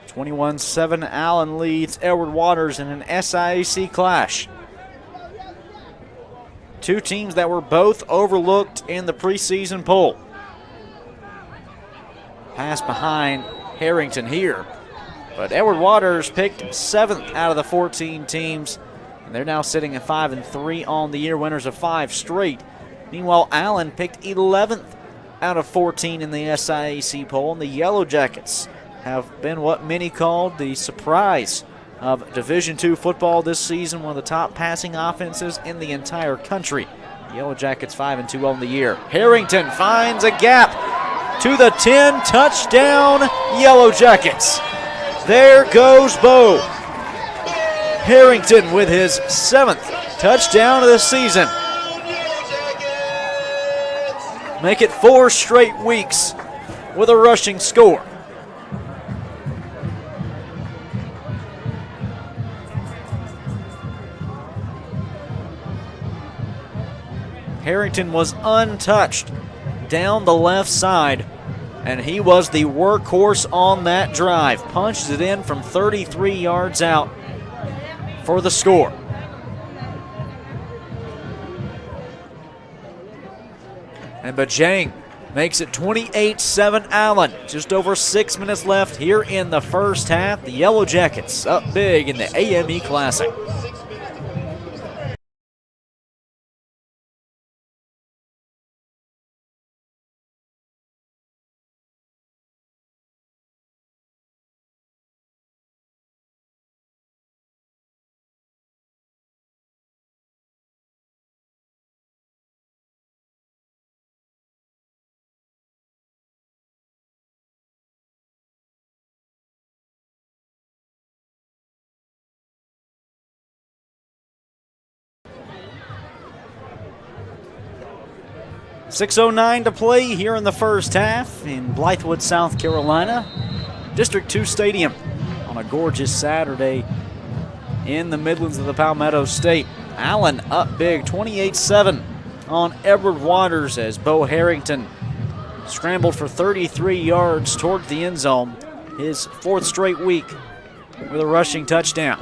(21-7) Allen leads Edward Waters in an SIAC clash. Two teams that were both overlooked in the preseason poll. Pass behind Harrington here. But Edward Waters picked 7th out of the 14 teams, and they're now sitting at 5-3 on the year, winners of 5 straight. Meanwhile, Allen picked 11th out of 14 in the SIAC poll, and the Yellow Jackets have been what many called the surprise of Division II football this season, one of the top passing offenses in the entire country. The Yellow Jackets 5-2 on the year. Harrington finds a gap to the 10, touchdown Yellow Jackets. There goes Bo Harrington with his 7th touchdown of the season. Make it 4 straight weeks with a rushing score. Harrington was untouched down the left side, and he was the workhorse on that drive. Punched it in from 33 yards out for the score. And Bajang makes it 28-7 Allen. Just over 6 minutes left here in the first half. The Yellow Jackets up big in the AME Classic. 6:09 to play here in the first half in Blythewood, South Carolina. District 2 Stadium on a gorgeous Saturday in the Midlands of the Palmetto State. Allen up big, 28-7 on Edward Waters as Bo Harrington scrambled for 33 yards toward the end zone, his 4th straight week with a rushing touchdown.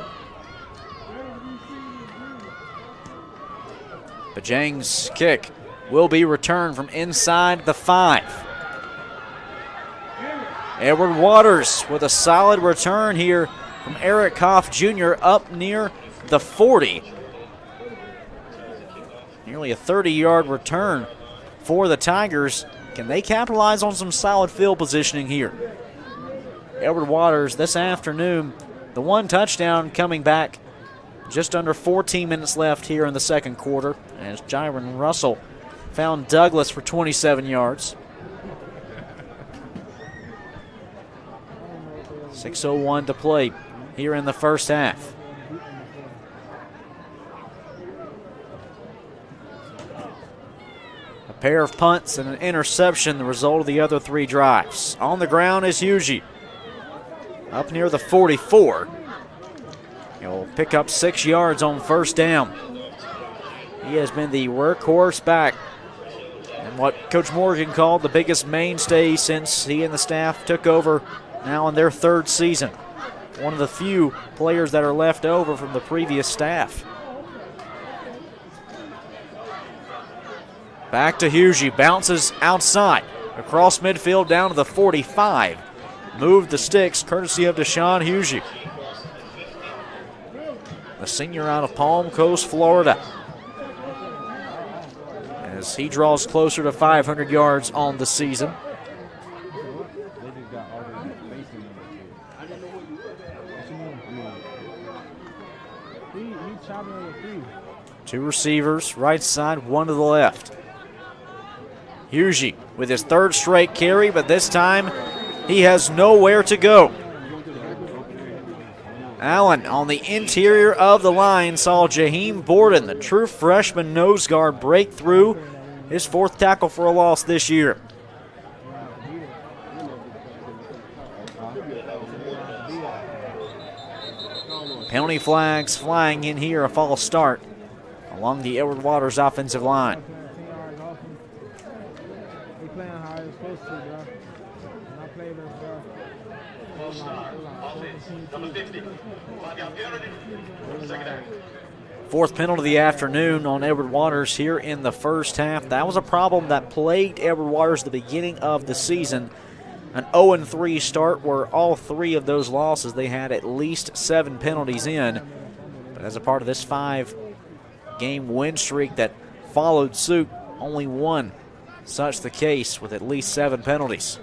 Bajang's kick will be returned from inside the 5. Edward Waters with a solid return here from Eric Koff Jr. up near the 40. Nearly a 30-yard return for the Tigers. Can they capitalize on some solid field positioning here? Edward Waters this afternoon, the 1 touchdown coming back just under 14 minutes left here in the second quarter as Jiron Russell found Douglas for 27 yards. 6:01 to play here in the first half. A pair of punts and an interception, the result of the other 3 drives. On the ground is Hughie. Up near the 44. He'll pick up 6 yards on first down. He has been the workhorse back and what Coach Morgan called the biggest mainstay since he and the staff took over now in their 3rd season. One of the few players that are left over from the previous staff. Back to Hughie, bounces outside, across midfield down to the 45. Moved the sticks, courtesy of Deshaun Hughie. The senior out of Palm Coast, Florida, as he draws closer to 500 yards on the season. Two receivers, right side, 1 to the left. Hughie with his 3rd straight carry, but this time he has nowhere to go. Allen on the interior of the line saw Jaheim Borden, the true freshman nose guard, break through, his 4th tackle for a loss this year. Penalty flags flying in here, a false start along the Edward Waters offensive line. Fourth penalty of the afternoon on Edward Waters here in the first half. That was a problem that plagued Edward Waters at the beginning of the season. An 0-3 start where all 3 of those losses they had at least 7 penalties in. But as a part of this 5-game win streak that followed suit, only 1 such the case with at least 7 penalties.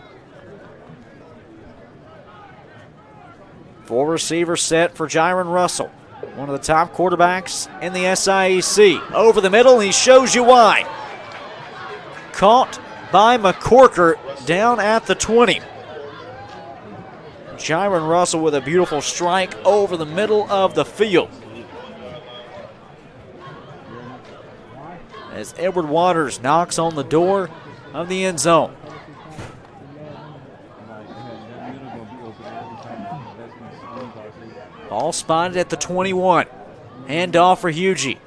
4 receivers set for Jiron Russell, one of the top quarterbacks in the SIAC. Over the middle, he shows you why. Caught by McCorker down at the 20. Jiron Russell with a beautiful strike over the middle of the field. As Edward Waters knocks on the door of the end zone. Ball spotted at the 21. Handoff for Hughie.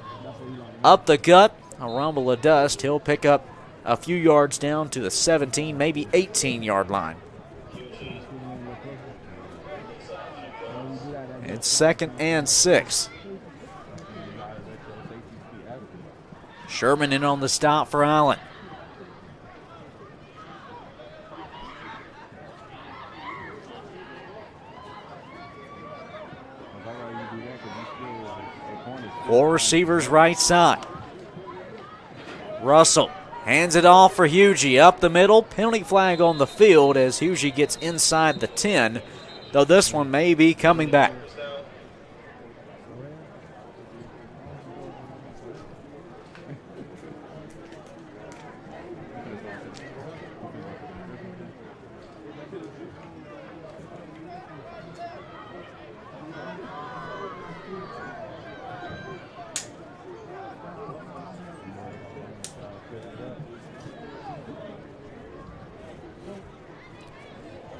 Up the gut, a rumble of dust. He'll pick up a few yards down to the 17, maybe 18-yard line. It's 2nd and 6. Sherman in on the stop for Allen. Four receivers right side. Russell hands it off for Hughie up the middle. Penalty flag on the field as Hughie gets inside the 10, though this one may be coming back.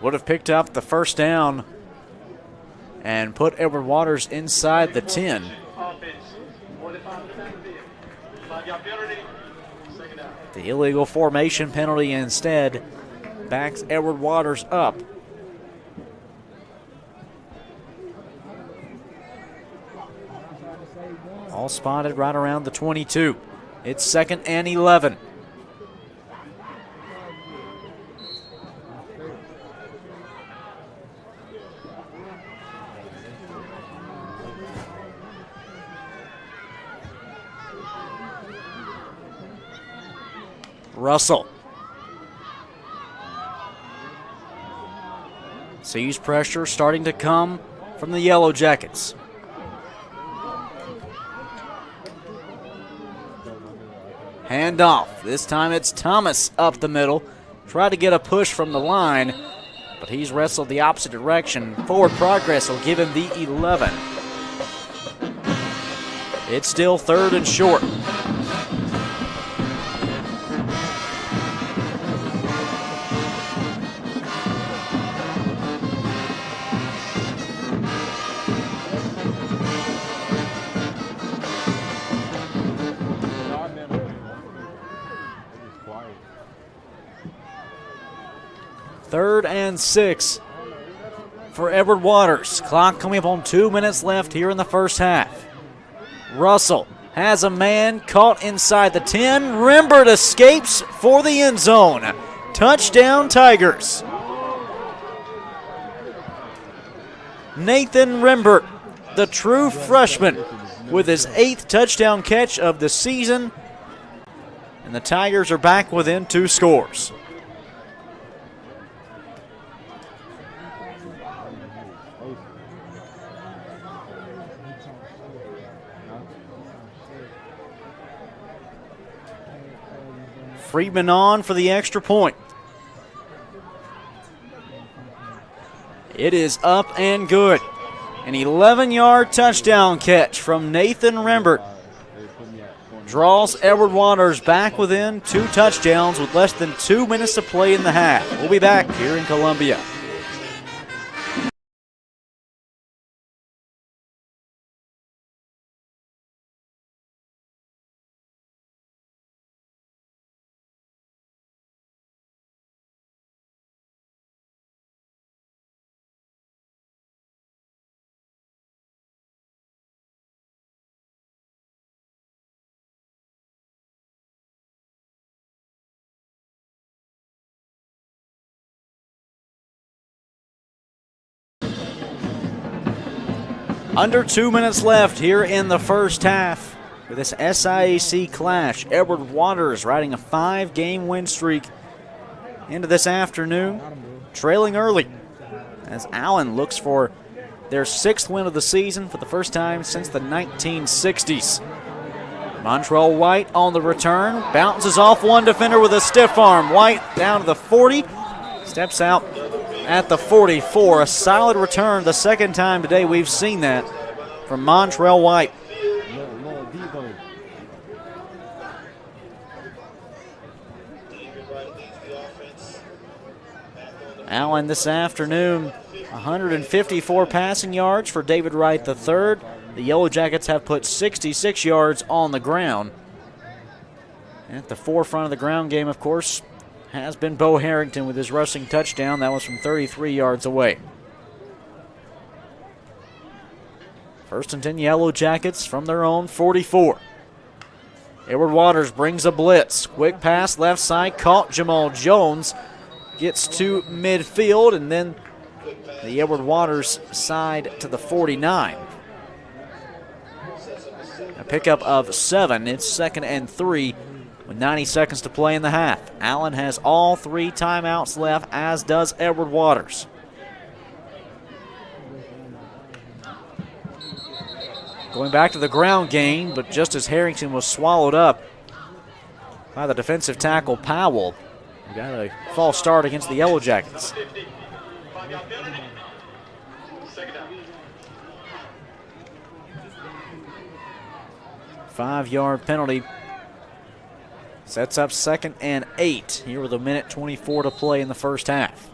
would have picked up the first down and put Edward Waters inside the 10. The illegal formation penalty instead backs Edward Waters up. All spotted right around the 22. It's 2nd and 11. Russell sees pressure starting to come from the Yellow Jackets. Handoff. This time it's Thomas up the middle. Tried to get a push from the line, but he's wrestled the opposite direction. Forward progress will give him the 11. It's still 3rd and short. Third and 6 for Edward Waters. Clock coming up on 2 minutes left here in the first half. Russell has a man caught inside the 10. Rembert escapes for the end zone. Touchdown, Tigers. Nathan Rembert, the true freshman, with his 8th touchdown catch of the season. And the Tigers are back within 2 scores. Friedman on for the extra point. It is up and good. An 11-yard touchdown catch from Nathan Rembert draws Edward Waters back within 2 touchdowns with less than 2 minutes to play in the half. We'll be back here in Columbia. Under 2 minutes left here in the first half with this SIAC clash. Edward Waters riding a 5-game win streak into this afternoon, trailing early as Allen looks for their 6th win of the season for the first time since the 1960s. Montrell White on the return, bounces off one defender with a stiff arm. White down to the 40, steps out at the 44. A solid return, the second time today we've seen that from Montrell White. Allen this afternoon, 154 passing yards for David Wright III. The Yellow Jackets have put 66 yards on the ground. And at the forefront of the ground game, of course, has been Bo Harrington with his rushing touchdown. That was from 33 yards away. 1st and 10 Yellow Jackets from their own 44. Edward Waters brings a blitz. Quick pass left side, caught Jamal Jones. Gets to midfield, and then the Edward Waters side to the 49. A pickup of 7. It's 2nd and 3. With 90 seconds to play in the half. Allen has all 3 timeouts left, as does Edward Waters. Going back to the ground game, but just as Harrington was swallowed up by the defensive tackle Powell, we got a false start against the Yellow Jackets. 5-yard penalty. Sets up 2nd and 8 here with 1:24 to play in the first half.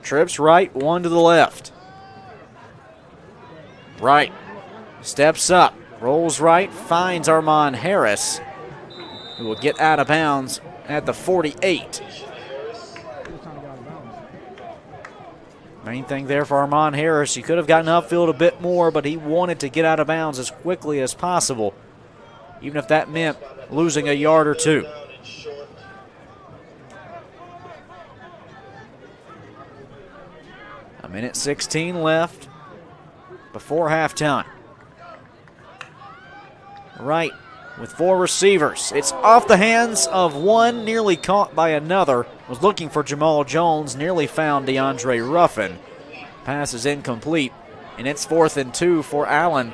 Trips right, one to the left. Right. Steps up. Rolls right. Finds Armand Harris, who will get out of bounds at the 48. Main thing there for Armand Harris, he could have gotten upfield a bit more, but he wanted to get out of bounds as quickly as possible, even if that meant losing a yard or two. A minute 16 left before halftime. Right with 4 receivers. It's off the hands of one, nearly caught by another. Was looking for Jamal Jones, nearly found DeAndre Ruffin. Pass is incomplete, and it's 4th and 2 for Allen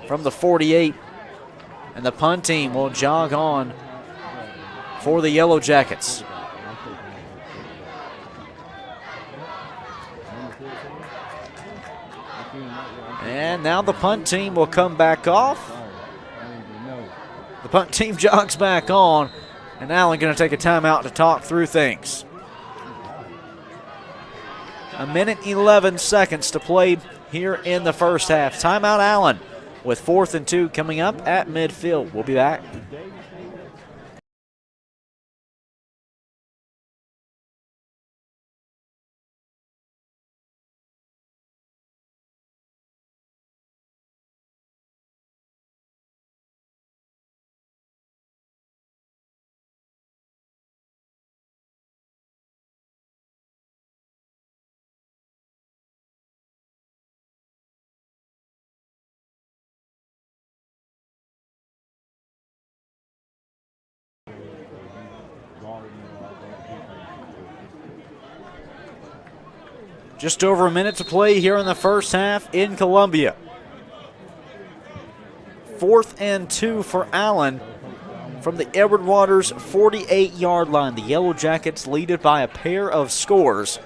from the 48. And the punt team will jog on for the Yellow Jackets. And now the punt team will come back off. The punt team jogs back on, and Allen going to take a timeout to talk through things. A minute 11 seconds to play here in the first half. Timeout Allen with 4th and 2 coming up at midfield. We'll be back. Just over a minute to play here in the first half in Columbia. 4th and 2 for Allen from the Edward Waters 48-yard line. The Yellow Jackets lead it by a pair of scores.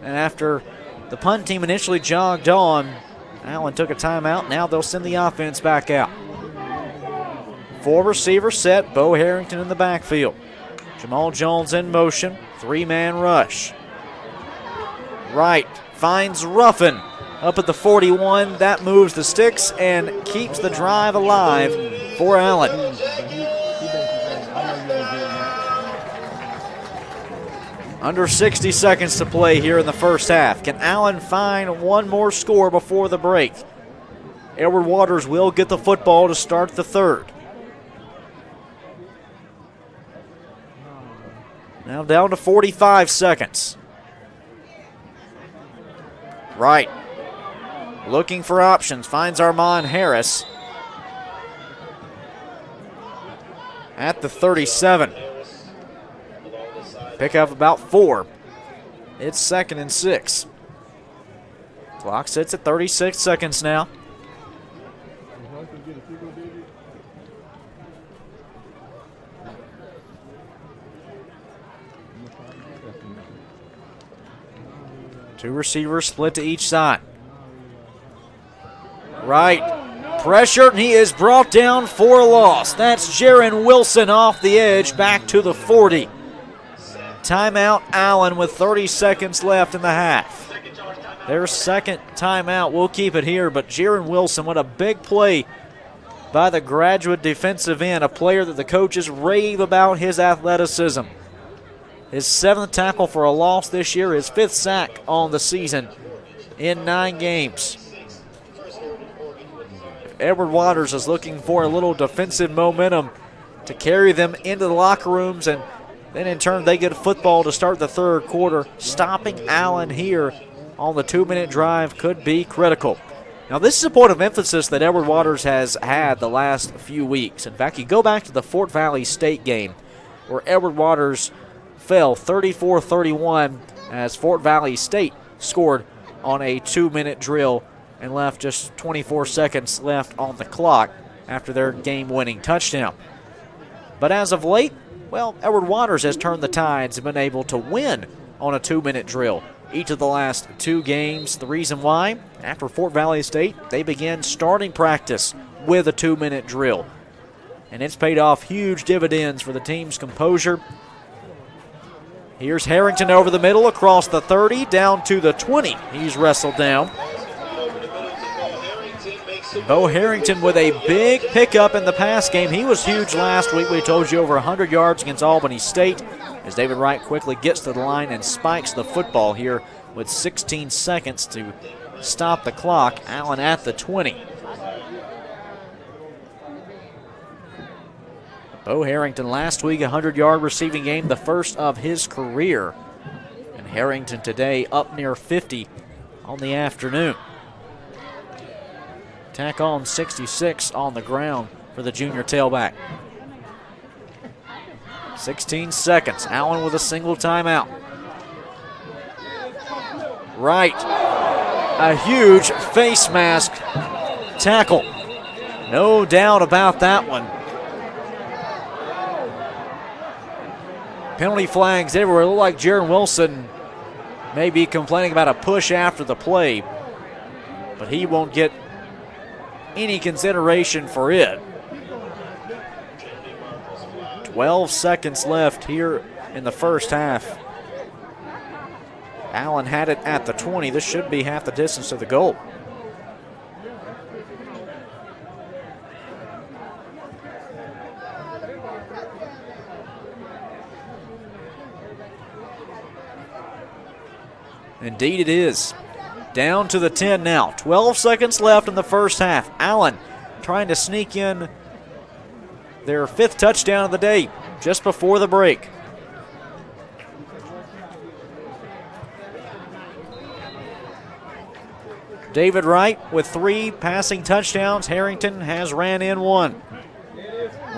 And after the punt team initially jogged on, Allen took a timeout. Now they'll send the offense back out. 4 receivers set. Bo Harrington in the backfield. Jamal Jones in motion. 3-man rush. Right, finds Ruffin up at the 41. That moves the sticks and keeps the drive alive for Allen. Under 60 seconds to play here in the first half. Can Allen find one more score before the break? Edward Waters will get the football to start the third. Now down to 45 seconds. Right. Looking for options. Finds Armand Harris at the 37. Pick up about 4. It's 2nd and 6. Clock sits at 36 seconds now. Two receivers split to each side. Right. Pressured, and he is brought down for a loss. That's Jaron Wilson off the edge back to the 40. Timeout Allen with 30 seconds left in the half. Their second timeout. We'll keep it here, but Jaron Wilson, what a big play by the graduate defensive end, a player that the coaches rave about his athleticism. His 7th tackle for a loss this year, his 5th sack on the season in 9 games. Edward Waters is looking for a little defensive momentum to carry them into the locker rooms, and then in turn they get football to start the third quarter. Stopping Allen here on the 2-minute drive could be critical. Now this is a point of emphasis that Edward Waters has had the last few weeks. In fact, you go back to the Fort Valley State game where Edward Waters fell 34-31 as Fort Valley State scored on a 2-minute drill and left just 24 seconds left on the clock after their game-winning touchdown. But as of late, well, Edward Waters has turned the tides and been able to win on a 2-minute drill each of the last 2 games. The reason why, after Fort Valley State, they began starting practice with a 2-minute drill. And it's paid off huge dividends for the team's composure. Here's Harrington over the middle, across the 30, down to the 20. He's wrestled down. Bo Harrington with a big pickup in the pass game. He was huge last week. We told you over 100 yards against Albany State, as David Wright quickly gets to the line and spikes the football here with 16 seconds to stop the clock. Allen at the 20. Bo Harrington last week, 100-yard receiving game, the first of his career. And Harrington today up near 50 on the afternoon. Tack on 66 on the ground for the junior tailback. 16 seconds. Allen with a single timeout. Right. A huge face mask tackle. No doubt about that one. Penalty flags everywhere. It looked like Jaron Wilson may be complaining about a push after the play, but he won't get any consideration for it. 12 seconds left here in the first half. Allen had it at the 20. This should be half the distance to the goal. Indeed it is. Down to the 10 now. 12 seconds left in the first half. Allen trying to sneak in their 5th touchdown of the day just before the break. David Wright with 3 passing touchdowns. Harrington has ran in 1.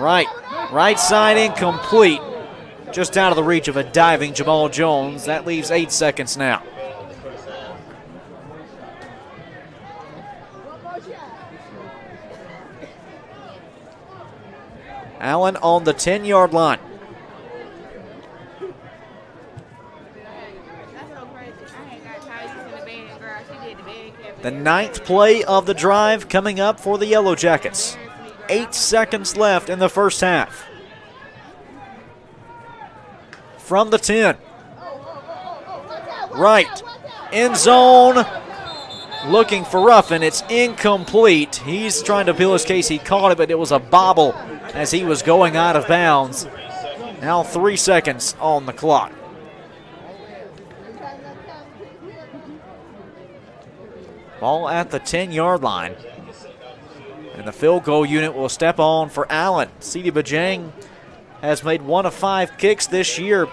Right side incomplete. Just out of the reach of a diving Jamal Jones. That leaves 8 seconds now. Allen on the 10-yard line. The 9th play of the drive coming up for the Yellow Jackets. 8 seconds left in the first half. From the 10. Right. End zone. Looking for Ruffin. It's incomplete. He's trying to appeal his case. He caught it, but it was a bobble as he was going out of bounds. Now 3 seconds on the clock. Ball at the 10-yard line. And the field goal unit will step on for Allen. Sidi Bajang has made 1 of 5 kicks this year.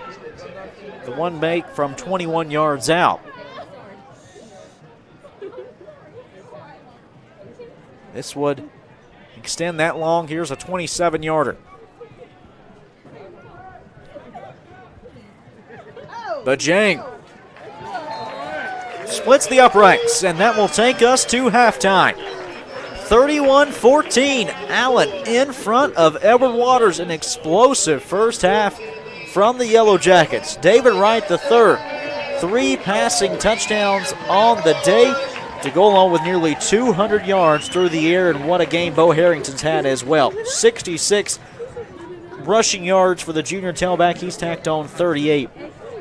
The one made from 21 yards out. This would extend that long. Here's a 27-yarder. Bajang splits the uprights, and that will take us to halftime. 31-14, Allen in front of Edward Waters. An explosive first half from the Yellow Jackets. David Wright III, 3 passing touchdowns on the day to go along with nearly 200 yards through the air, and what a game Bo Harrington's had as well. 66 rushing yards for the junior tailback. He's tacked on 38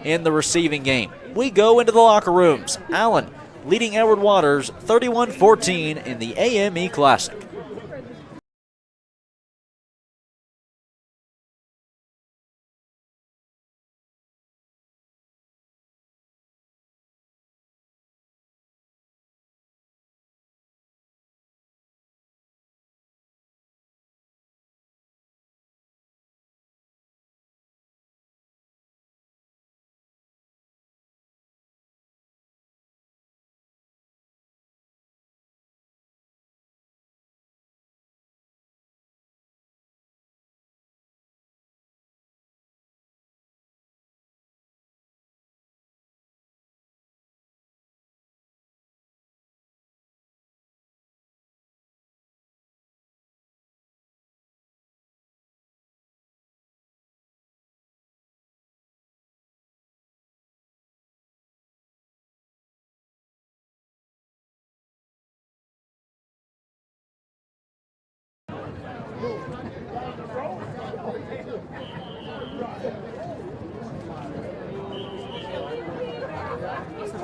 in the receiving game. We go into the locker rooms. Allen leading Edward Waters 31-14 in the AME Classic.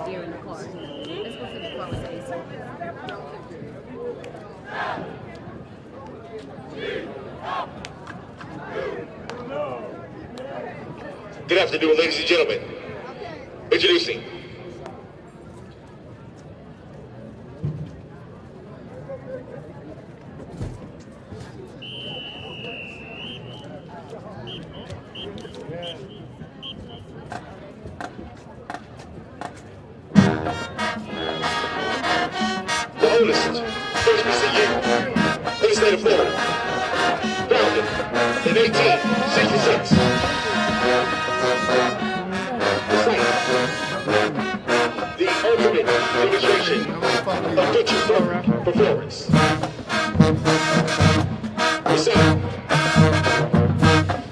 deer in the car. Let's go to the car with Stacy. Good afternoon, ladies and gentlemen. Introducing the oldest HBCU in the state of Florida, founded in 1866. The ultimate demonstration of picture sport performance. The South,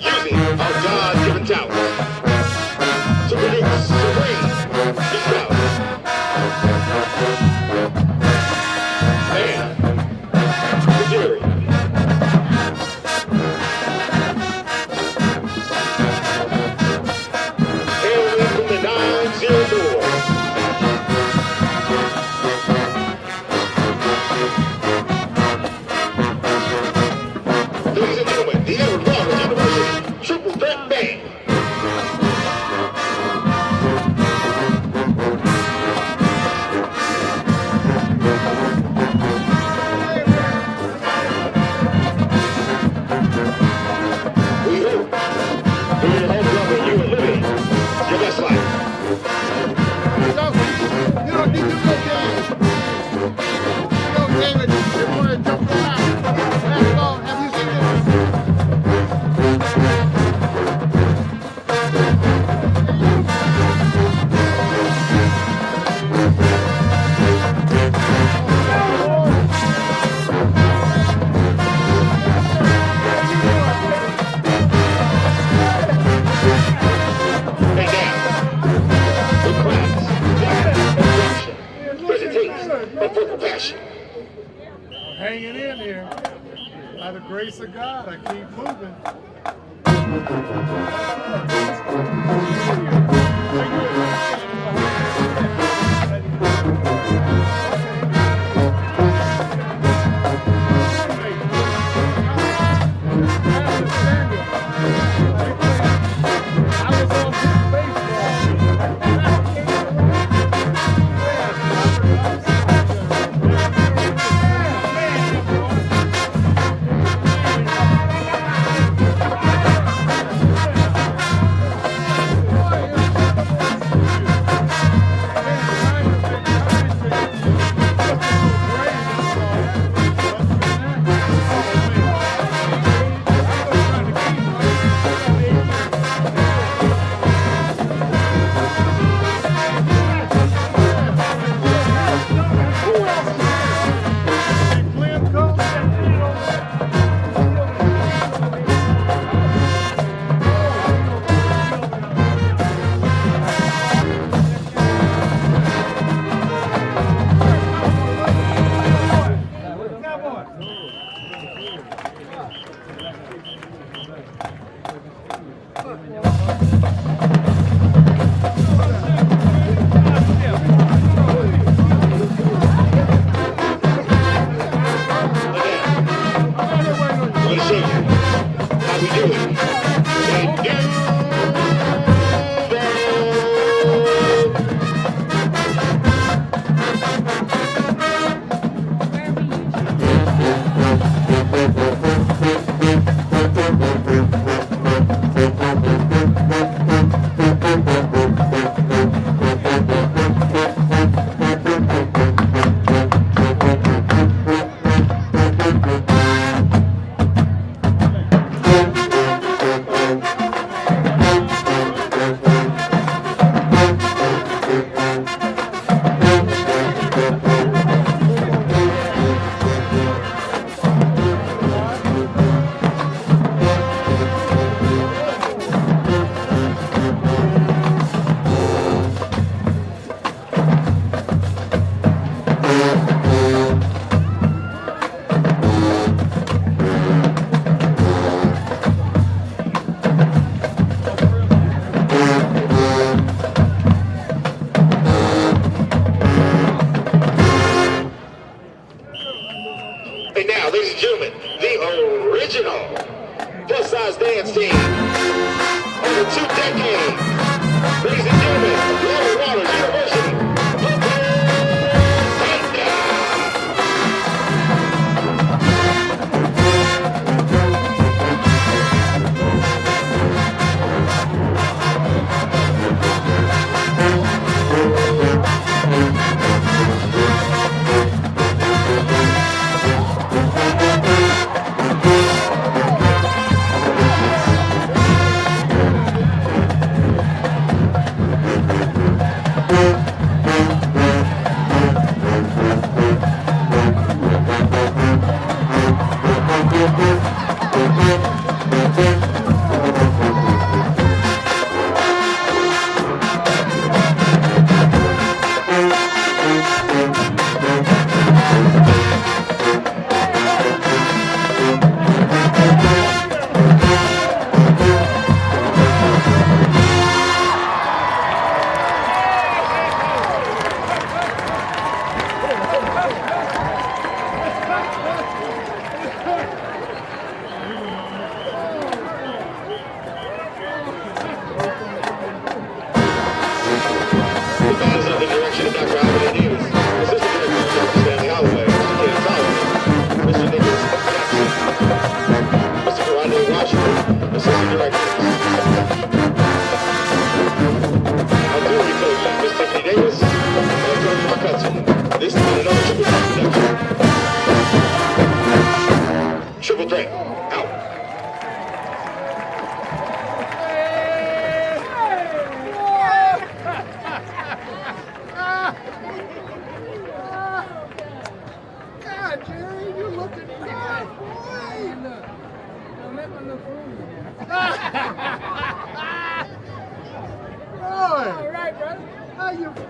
using our God-given talent to produce supreme equality and security. Hailing from the 904. Ladies and gentlemen, the Edward Waters University Triple Threat Band. We hope here at home club you are living your best life. You don't need to go down. You know, David, you want to jump around. Basketball, have you seen this? And now, with class, instruction, presentation of football passion. Hanging in here. By the grace of God, I keep moving.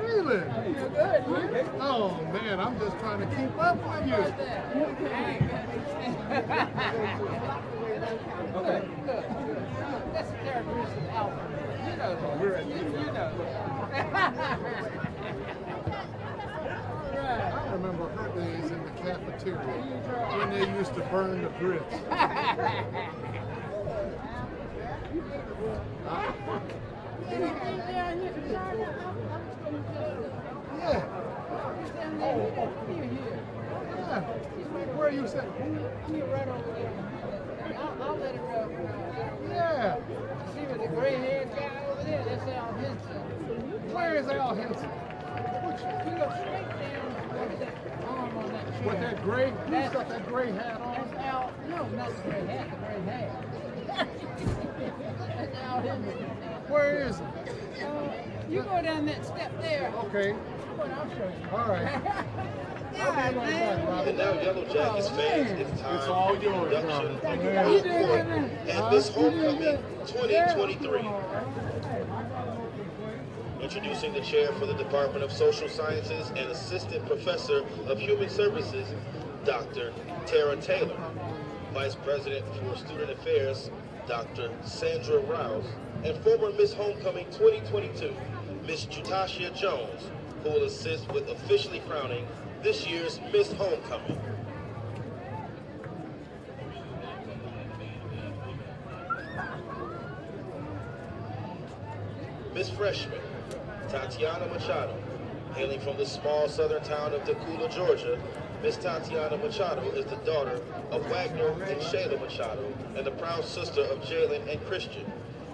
Really? Oh man, I'm just trying to keep up with you. Okay. That's a characteristic of Alpha. You know. I remember her days in the cafeteria when they used to burn the grits. Yeah. Where are you sitting? Right over there. I'll let it go. Yeah. See with the gray haired guy over there? That's Al Henson. Where is Al Henson? You go straight down with that arm on that chair. With that gray, he's got that gray hat on. That's Al. No, not the gray hat, the gray hair. That's Al Henson. Where is he? You go down that step there. Okay. But I'll show you. All right. Yeah, man. And now Yellow Jackets fans, it's time It's all for the yours, introduction brother. of the court and this homecoming 2023. Introducing the chair for the Department of Social Sciences and Assistant Professor of Human Services, Dr. Tara Taylor. Vice President for Student Affairs, Dr. Sandra Rouse, and former Miss Homecoming 2022, Miss Jutasha Jones, who will assist with officially crowning this year's Miss Homecoming. Miss Freshman, Tatiana Machado. Hailing from the small southern town of Tacula, Georgia, Miss Tatiana Machado is the daughter of Wagner and Shayla Machado and the proud sister of Jalen and Christian.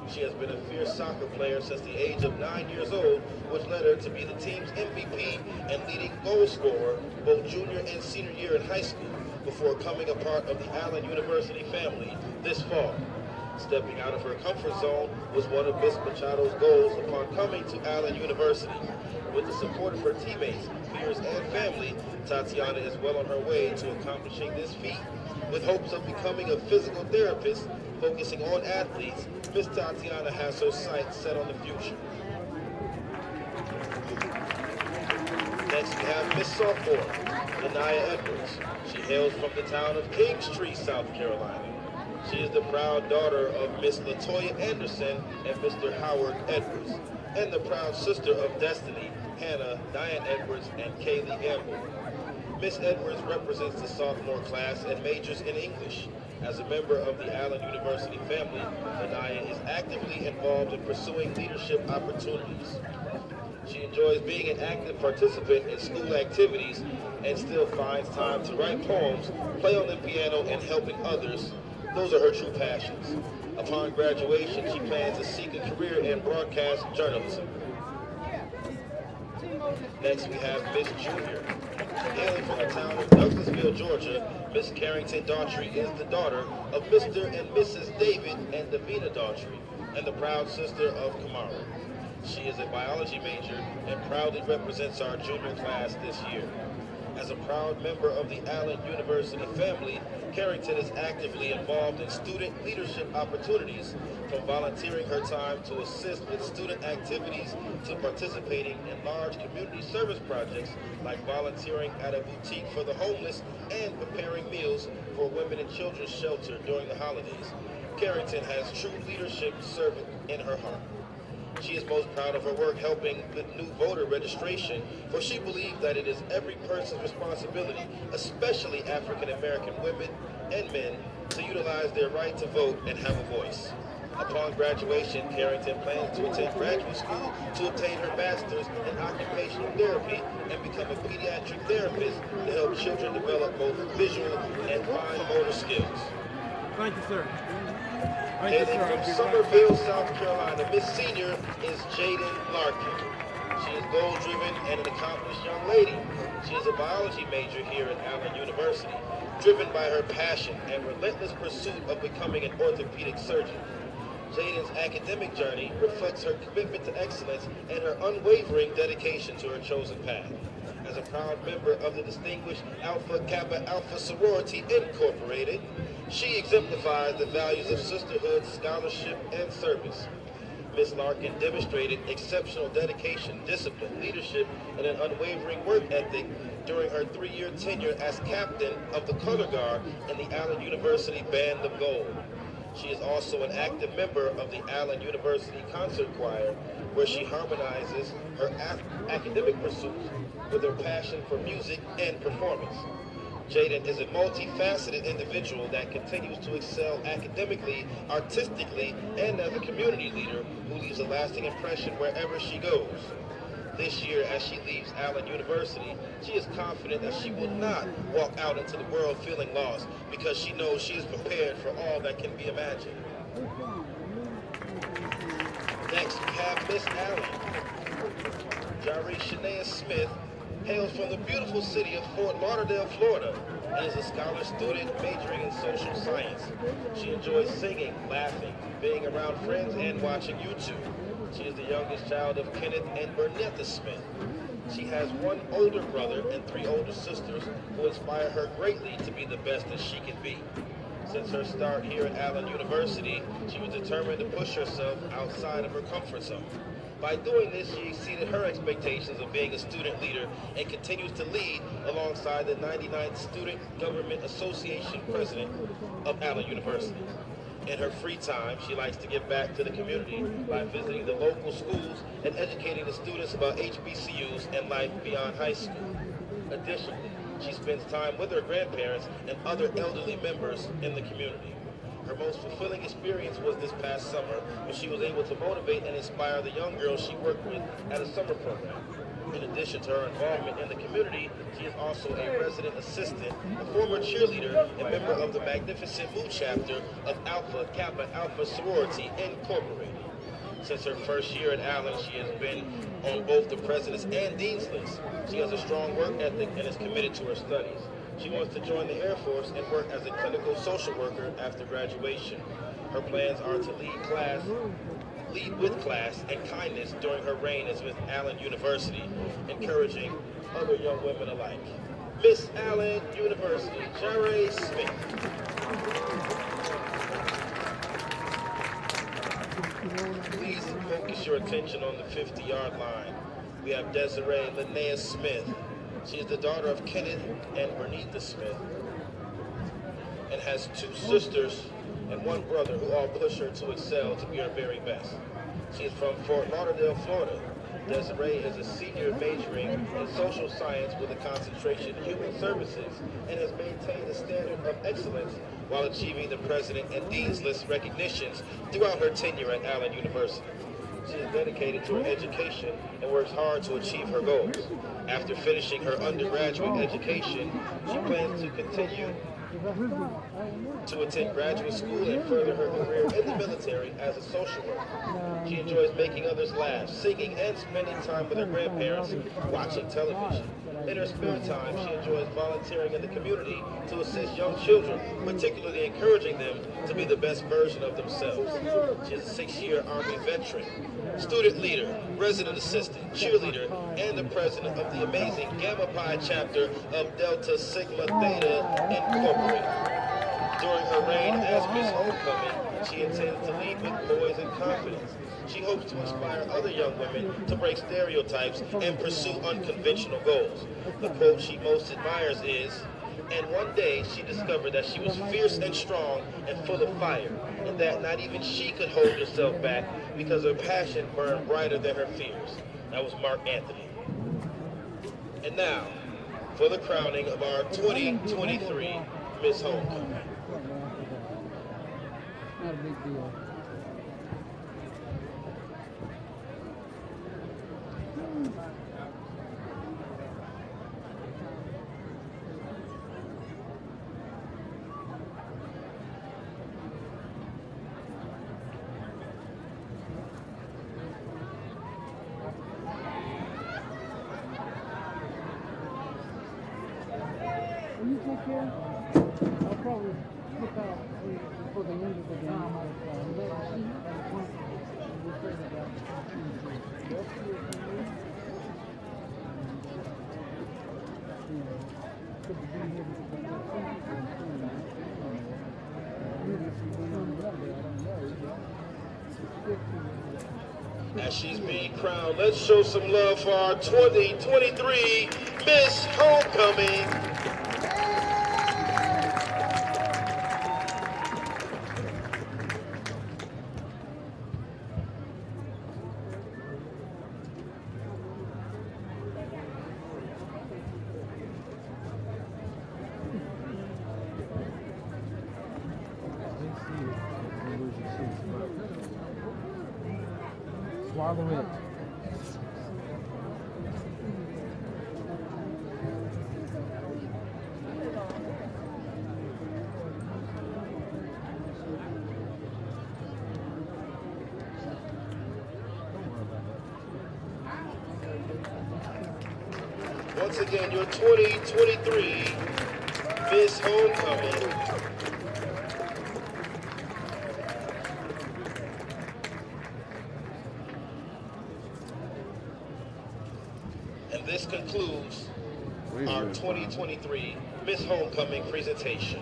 She has been a fierce soccer player since the age of 9 years old, which led her to be the team's MVP and leading goal scorer both junior and senior year in high school before coming a part of the Allen University family this fall. Stepping out of her comfort zone was one of Miss Machado's goals upon coming to Allen University. With the support of her teammates, peers, and family, Tatiana is well on her way to accomplishing this feat. With hopes of becoming a physical therapist, focusing on athletes, Miss Tatiana has her sights set on the future. Next we have Miss Sophomore, Lanaya Edwards. She hails from the town of Kingstree, South Carolina. She is the proud daughter of Miss Latoya Anderson and Mr. Howard Edwards, and the proud sister of Destiny, Hannah, Diane Edwards, and Kaylee Gamble. Miss Edwards represents the sophomore class and majors in English. As a member of the Allen University family, Lanaya is actively involved in pursuing leadership opportunities. She enjoys being an active participant in school activities and still finds time to write poems, play on the piano, and helping others. Those are her true passions. Upon graduation, she plans to seek a career in broadcast journalism. Next, we have Miss Junior. Hailing from the town of Douglasville, Georgia, Miss Carrington Daughtry is the daughter of Mr. and Mrs. David and Davina Daughtry, and the proud sister of Kamara. She is a biology major and proudly represents our junior class this year. As a proud member of the Allen University family, Carrington is actively involved in student leadership opportunities, from volunteering her time to assist with student activities to participating in large community service projects like volunteering at a boutique for the homeless and preparing meals for women and children's shelter during the holidays. Carrington has true leadership servant in her heart. She is most proud of her work helping with new voter registration, for she believes that it is every person's responsibility, especially African American women and men, to utilize their right to vote and have a voice. Upon graduation, Carrington plans to attend graduate school to obtain her master's in occupational therapy and become a pediatric therapist to help children develop both visual and fine motor skills. Thank you, sir. Hailing from Summerville, South Carolina, Miss Senior is Jaden Larkin. She is goal-driven and an accomplished young lady. She is a biology major here at Allen University, driven by her passion and relentless pursuit of becoming an orthopedic surgeon. Jaden's academic journey reflects her commitment to excellence and her unwavering dedication to her chosen path. As a proud member of the distinguished Alpha Kappa Alpha Sorority Incorporated, she exemplifies the values of sisterhood, scholarship, and service. Miss Larkin demonstrated exceptional dedication, discipline, leadership, and an unwavering work ethic during her 3-year tenure as captain of the color guard in the Allen University Band of Gold. She is also an active member of the Allen University Concert Choir, where she harmonizes her academic pursuits with her passion for music and performance. Jaden is a multifaceted individual that continues to excel academically, artistically, and as a community leader who leaves a lasting impression wherever she goes. This year, as she leaves Allen University, she is confident that she will not walk out into the world feeling lost because she knows she is prepared for all that can be imagined. Next, we have Miss Allen. Jari Shania Smith hails from the beautiful city of Fort Lauderdale, Florida, and is a scholar student majoring in social science. She enjoys singing, laughing, being around friends, and watching YouTube. She is the youngest child of Kenneth and Bernetta Smith. She has one older brother and 3 older sisters who inspire her greatly to be the best that she can be. Since her start here at Allen University, she was determined to push herself outside of her comfort zone. By doing this, she exceeded her expectations of being a student leader and continues to lead alongside the 99th Student Government Association president of Allen University. In her free time, she likes to give back to the community by visiting the local schools and educating the students about HBCUs and life beyond high school. Additionally, she spends time with her grandparents and other elderly members in the community. Her most fulfilling experience was this past summer when she was able to motivate and inspire the young girls she worked with at a summer program. In addition to her involvement in the community, she is also a resident assistant, a former cheerleader, and member of the Magnificent Mu chapter of Alpha Kappa Alpha Sorority Incorporated. Since her first year at Allen, she has been on both the president's and dean's list. She has a strong work ethic and is committed to her studies. She wants to join the Air Force and work as a clinical social worker after graduation. Her plans are to lead with class and kindness during her reign as with Allen University, encouraging other young women alike. Miss Allen University, Jari Smith. Please focus your attention on the 50-yard line. We have Desiree Linnea Smith. She is the daughter of Kenneth and Bernetta Smith and has 2 sisters and 1 brother who all push her to excel to be her very best. She is from Fort Lauderdale, Florida. Desiree is a senior majoring in social science with a concentration in human services and has maintained a standard of excellence while achieving the President and Dean's List recognitions throughout her tenure at Allen University. She is dedicated to her education and works hard to achieve her goals. After finishing her undergraduate education, she plans to continue to attend graduate school and further her career in the military as a social worker. She enjoys making others laugh, singing, and spending time with her grandparents, watching television. In her spare time, she enjoys volunteering in the community to assist young children, particularly encouraging them to be the best version of themselves. She is a 6-year Army veteran, student leader, resident assistant, cheerleader, and the president of the amazing Gamma Pi chapter of Delta Sigma Theta Incorporated. During her reign as Miss Homecoming, she intends to lead with poise and confidence. She hopes to inspire other young women to break stereotypes and pursue unconventional goals. The quote she most admires is, "And one day she discovered that she was fierce and strong and full of fire, and that not even she could hold herself back because her passion burned brighter than her fears." That was Mark Anthony. And now, for the crowning of our 2023 Miss Homecoming. Not a big deal. Will you take care? I'll probably flip out before the end of the game. As she's being crowned, let's show some love for our 2023 Miss Homecoming. Swallow it. Once again, your 2023 Miss Homecoming. And this concludes our 2023 Miss Homecoming presentation.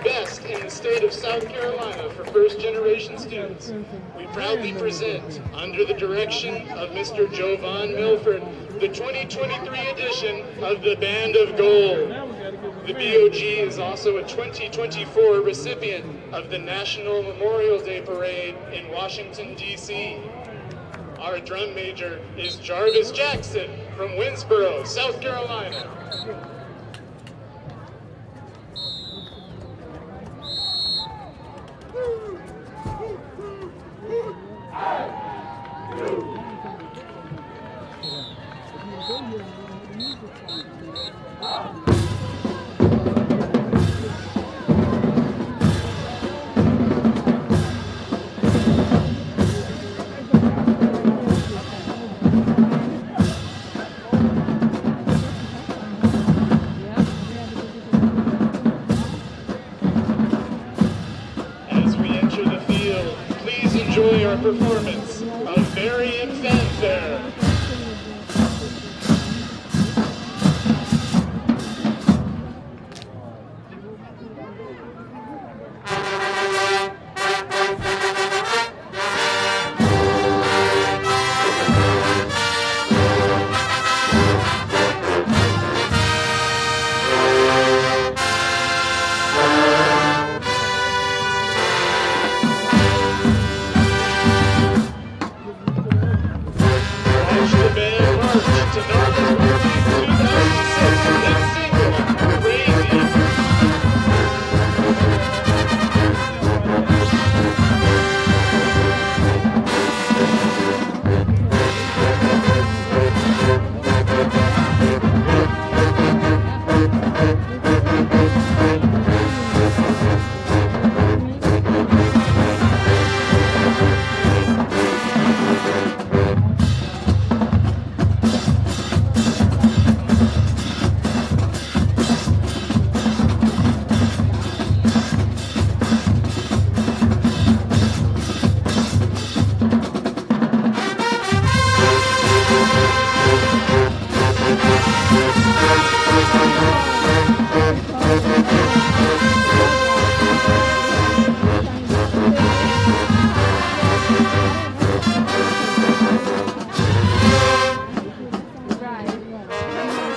Best in the state of South Carolina for first-generation students. We proudly present, under the direction of Mr. Jovan Milford, the 2023 edition of the Band of Gold. The BOG is also a 2024 recipient of the National Memorial Day Parade in Washington, D.C. Our drum major is Jarvis Jackson from Winsboro, South Carolina. As we enter the field, please enjoy our performance of Variant Fanfare. Watch the band march to Northern Rugby 2006 hit single, Crazy.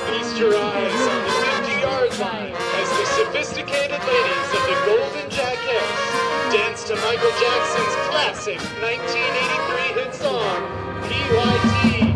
Feast your eyes on the 50-yard line as the sophisticated ladies of the Golden Jackettes dance to Michael Jackson's classic classic 1983 hit song, PYT.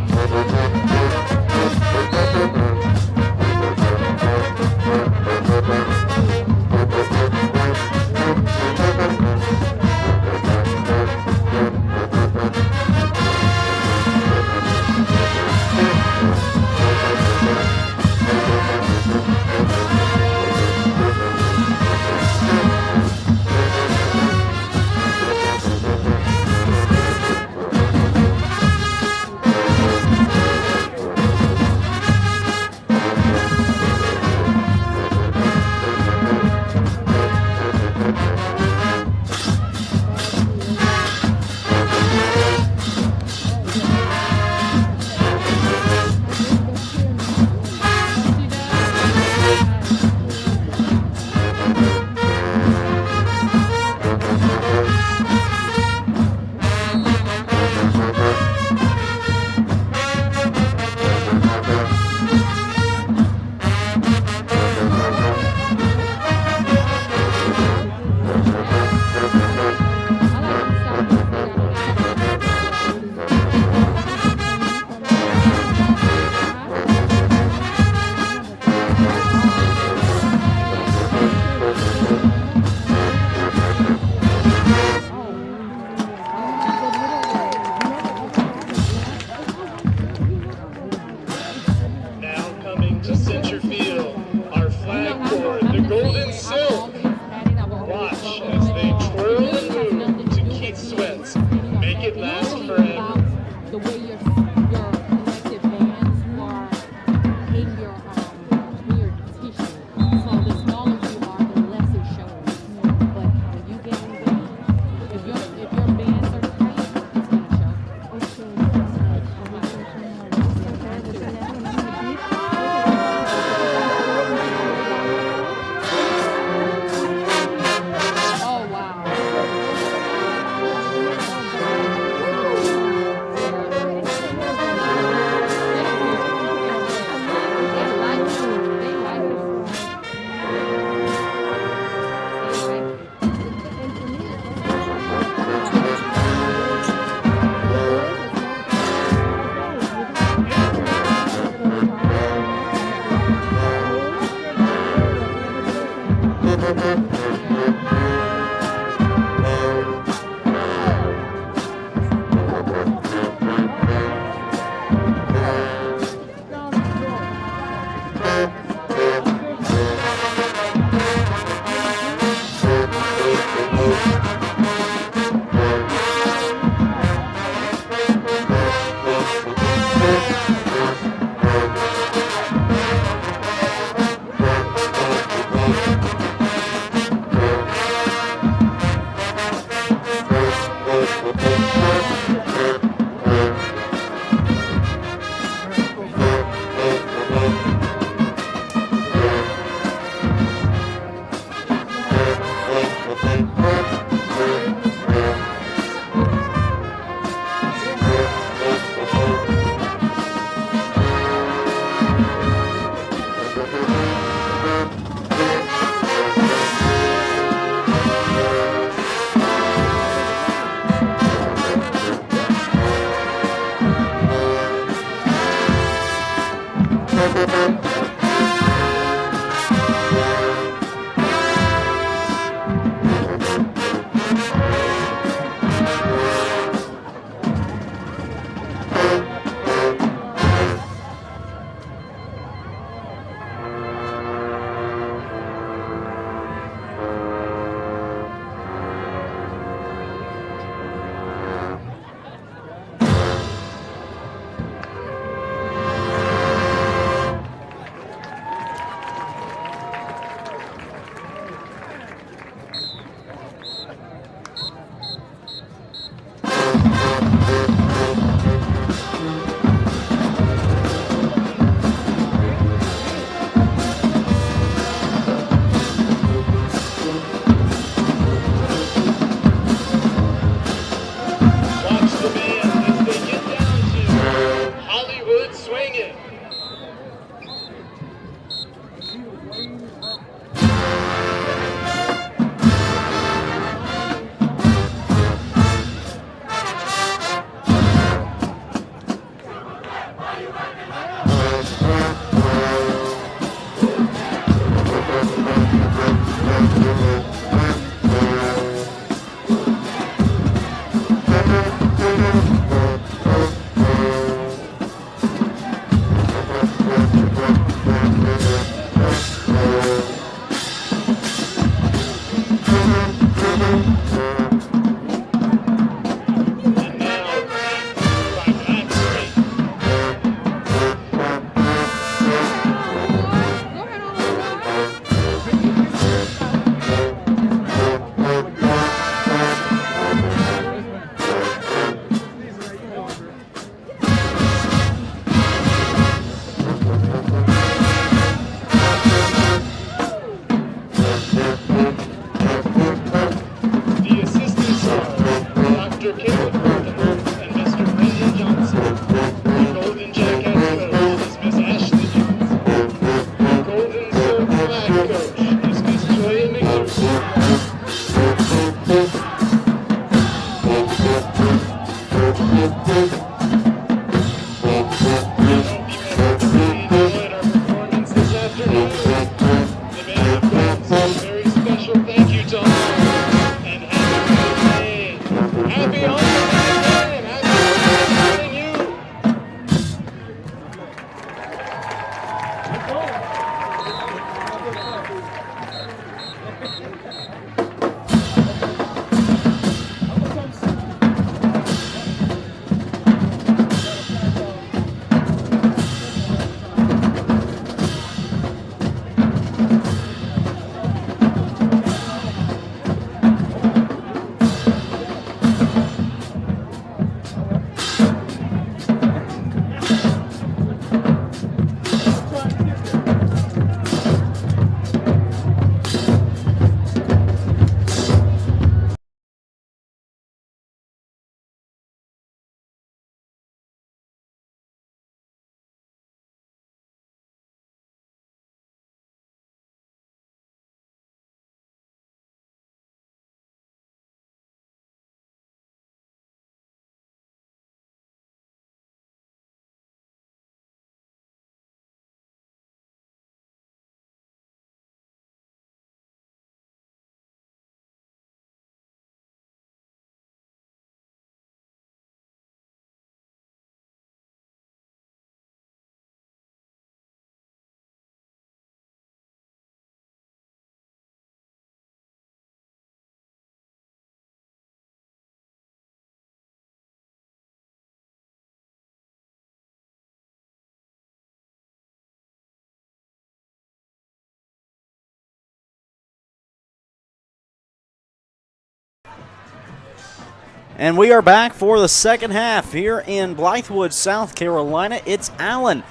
And we are back for the second half here in Blythewood, South Carolina. It's Allen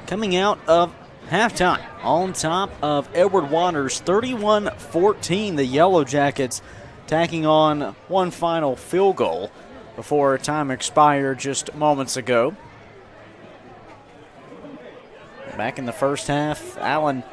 coming out of halftime on top of Edward Waters, 31-14. The Yellow Jackets tacking on one final field goal before time expired just moments ago. Back in the first half, Allen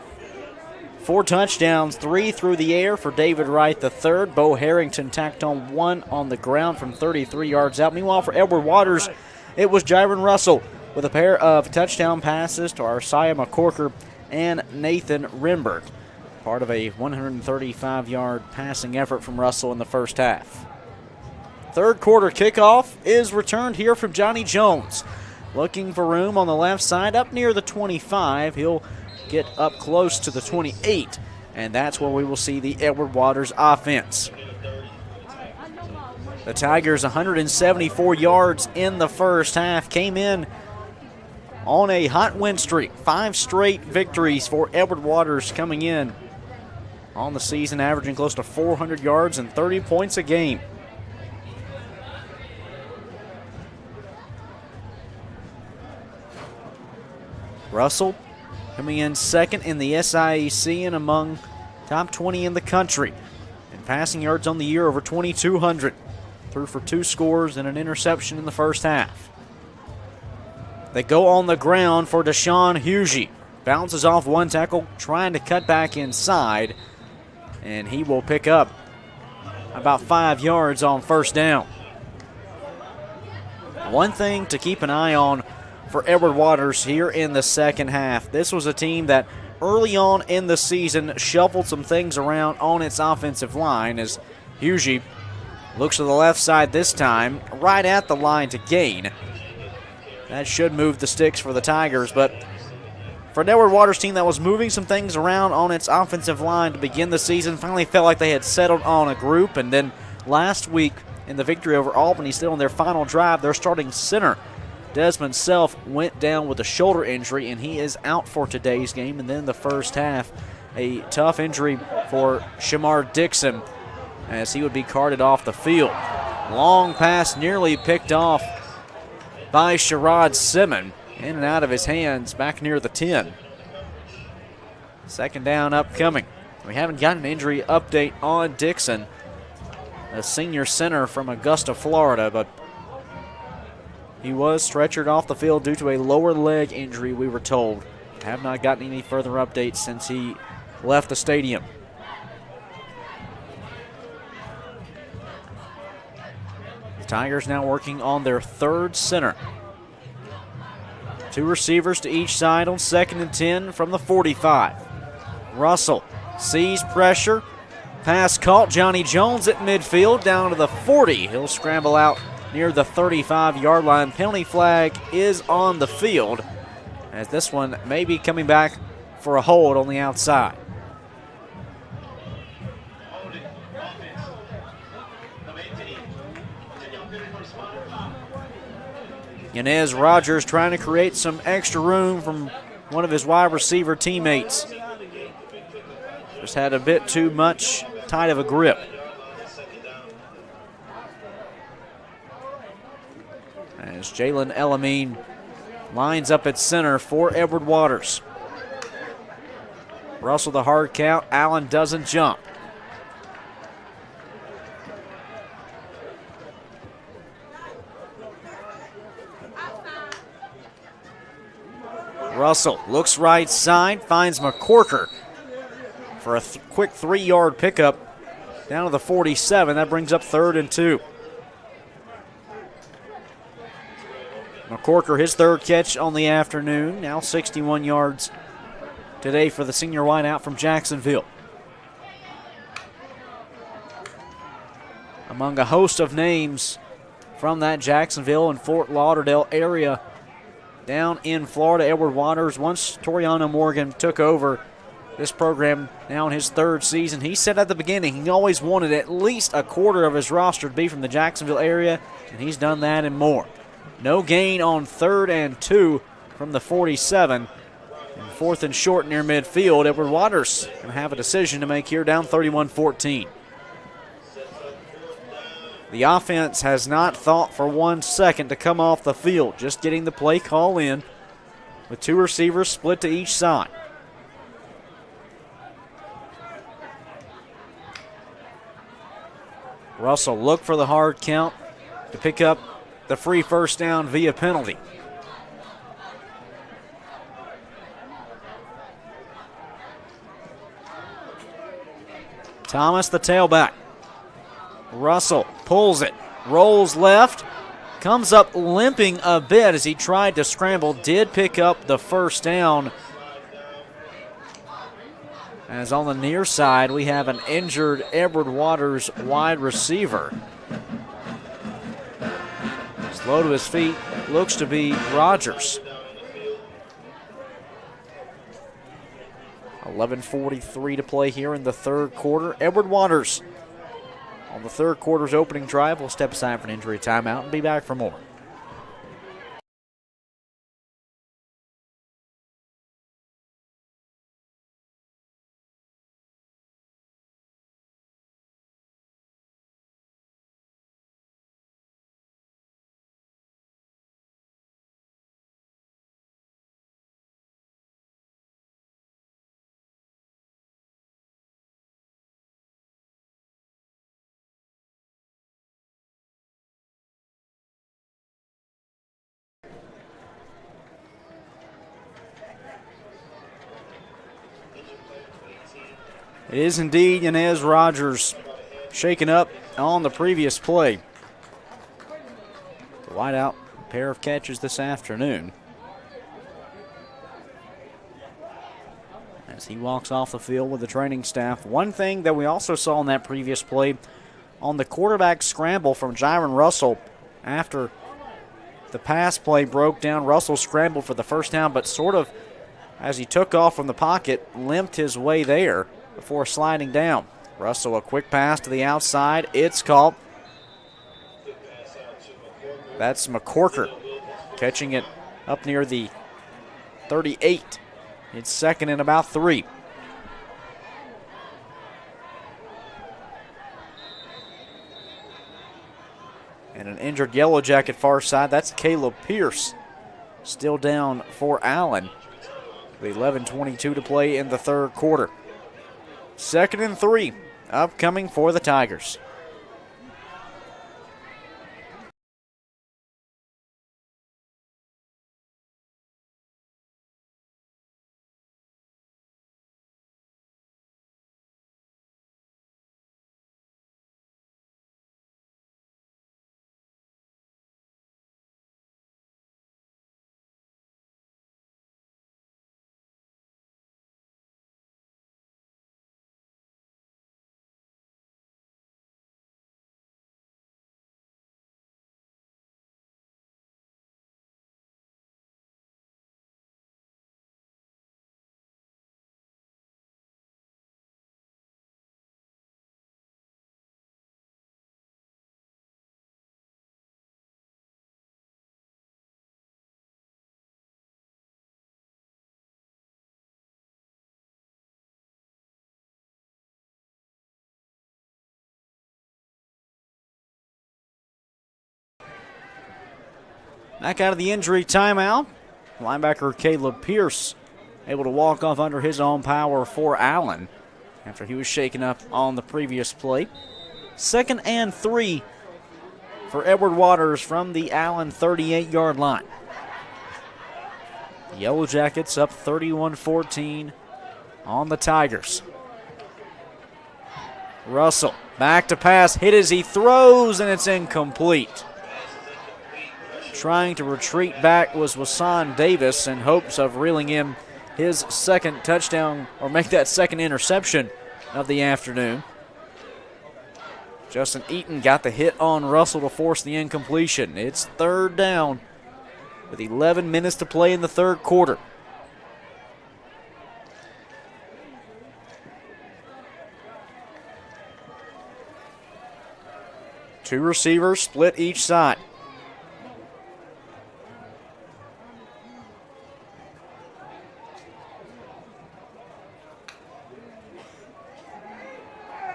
4 touchdowns, 3 through the air for David Wright III. Bo Harrington tacked on 1 on the ground from 33 yards out. Meanwhile, for Edward Waters, it was Jiron Russell with a pair of touchdown passes to Arsiah McCorker and Nathan Rimbert. Part of a 135-yard passing effort from Russell in the first half. Third quarter kickoff is returned here from Johnny Jones. Looking for room on the left side up near the 25. He'll get up close to the 28, and that's where we will see the Edward Waters offense. The Tigers 174 yards in the first half, came in on a hot win streak. 5 straight victories for Edward Waters coming in on the season, averaging close to 400 yards and 30 points a game. Russell coming in second in the SIAC and among top 20 in the country. And passing yards on the year over 2,200. Threw for 2 scores and an interception in the first half. They go on the ground for Deshaun Hughey. Bounces off one tackle, trying to cut back inside. And he will pick up about 5 yards on first down. One thing to keep an eye on for Edward Waters here in the second half. This was a team that early on in the season shuffled some things around on its offensive line as Hughey looks to the left side this time, right at the line to gain. That should move the sticks for the Tigers, but for an Edward Waters team that was moving some things around on its offensive line to begin the season, finally felt like they had settled on a group, and then last week in the victory over Albany, still on their final drive, their starting center Desmond Self went down with a shoulder injury, and he is out for today's game. And then the first half, a tough injury for Shamar Dixon as he would be carted off the field. Long pass nearly picked off by Sherrod Simmon. In and out of his hands back near the 10. Second down upcoming. We haven't got an injury update on Dixon, a senior center from Augusta, Florida, but he was stretchered off the field due to a lower leg injury, we were told. Have not gotten any further updates since he left the stadium. The Tigers now working on their third center. 2 receivers to each side on 2nd and 10 from the 45. Russell sees pressure. Pass caught. Johnny Jones at midfield down to the 40. He'll scramble out near the 35-yard line. Penalty flag is on the field as this one may be coming back for a hold on the outside. Hold it. Offense. Number 18. 10-yard penalty for the spot at 5. Yanez Rogers trying to create some extra room from one of his wide receiver teammates. Just had a bit too much tight of a grip. As Jalen Elamine lines up at center for Edward Waters. Russell the hard count. Allen doesn't jump. Russell looks right side, finds McCorker for a quick 3-yard pickup down to the 47. That brings up 3rd and 2. McCorker, his 3rd catch on the afternoon, now 61 yards today for the senior wideout from Jacksonville. Among a host of names from that Jacksonville and Fort Lauderdale area down in Florida, Edward Waters, once Toriano Morgan took over this program now in his 3rd season, he said at the beginning he always wanted at least a quarter of his roster to be from the Jacksonville area, and he's done that and more. No gain on 3rd and 2 from the 47. And 4th and short near midfield. Edward Waters going to have a decision to make here, down 31-14. The offense has not thought for 1 second to come off the field, just getting the play call in with 2 receivers split to each side. Russell looked for the hard count to pick up the free first down via penalty. Thomas, the tailback. Russell pulls it, rolls left, comes up limping a bit as he tried to scramble, did pick up the first down. As on the near side, we have an injured Edward Waters wide receiver. Slow to his feet, looks to be Rogers. 11:43 to play here in the 3rd quarter. Edward Waters on the 3rd quarter's opening drive will step aside for an injury timeout and be back for more. It is indeed Yanez Rogers shaken up on the previous play. The wideout pair of catches this afternoon. As he walks off the field with the training staff. One thing that we also saw in that previous play, on the quarterback scramble from Jiron Russell, after the pass play broke down, Russell scrambled for the first down, but sort of as he took off from the pocket, limped his way there before sliding down. Russell, a quick pass to the outside. It's caught. That's McCorker catching it up near the 38. It's 2nd and about 3. And an injured Yellow Jacket far side. That's Caleb Pierce. Still down for Allen. With 11:22 to play in the 3rd quarter. 2nd and 3 upcoming for the Tigers. Back out of the injury timeout. Linebacker Caleb Pierce able to walk off under his own power for Allen after he was shaken up on the previous play. 2nd and 3 for Edward Waters from the Allen 38-yard line. The Yellow Jackets up 31-14 on the Tigers. Russell back to pass, hit as he throws, and it's incomplete. Trying to retreat back was Wasan Davis in hopes of reeling in his second touchdown or make that second interception of the afternoon. Justin Eaton got the hit on Russell to force the incompletion. It's 3rd down with 11 minutes to play in the 3rd quarter. Two receivers split each side.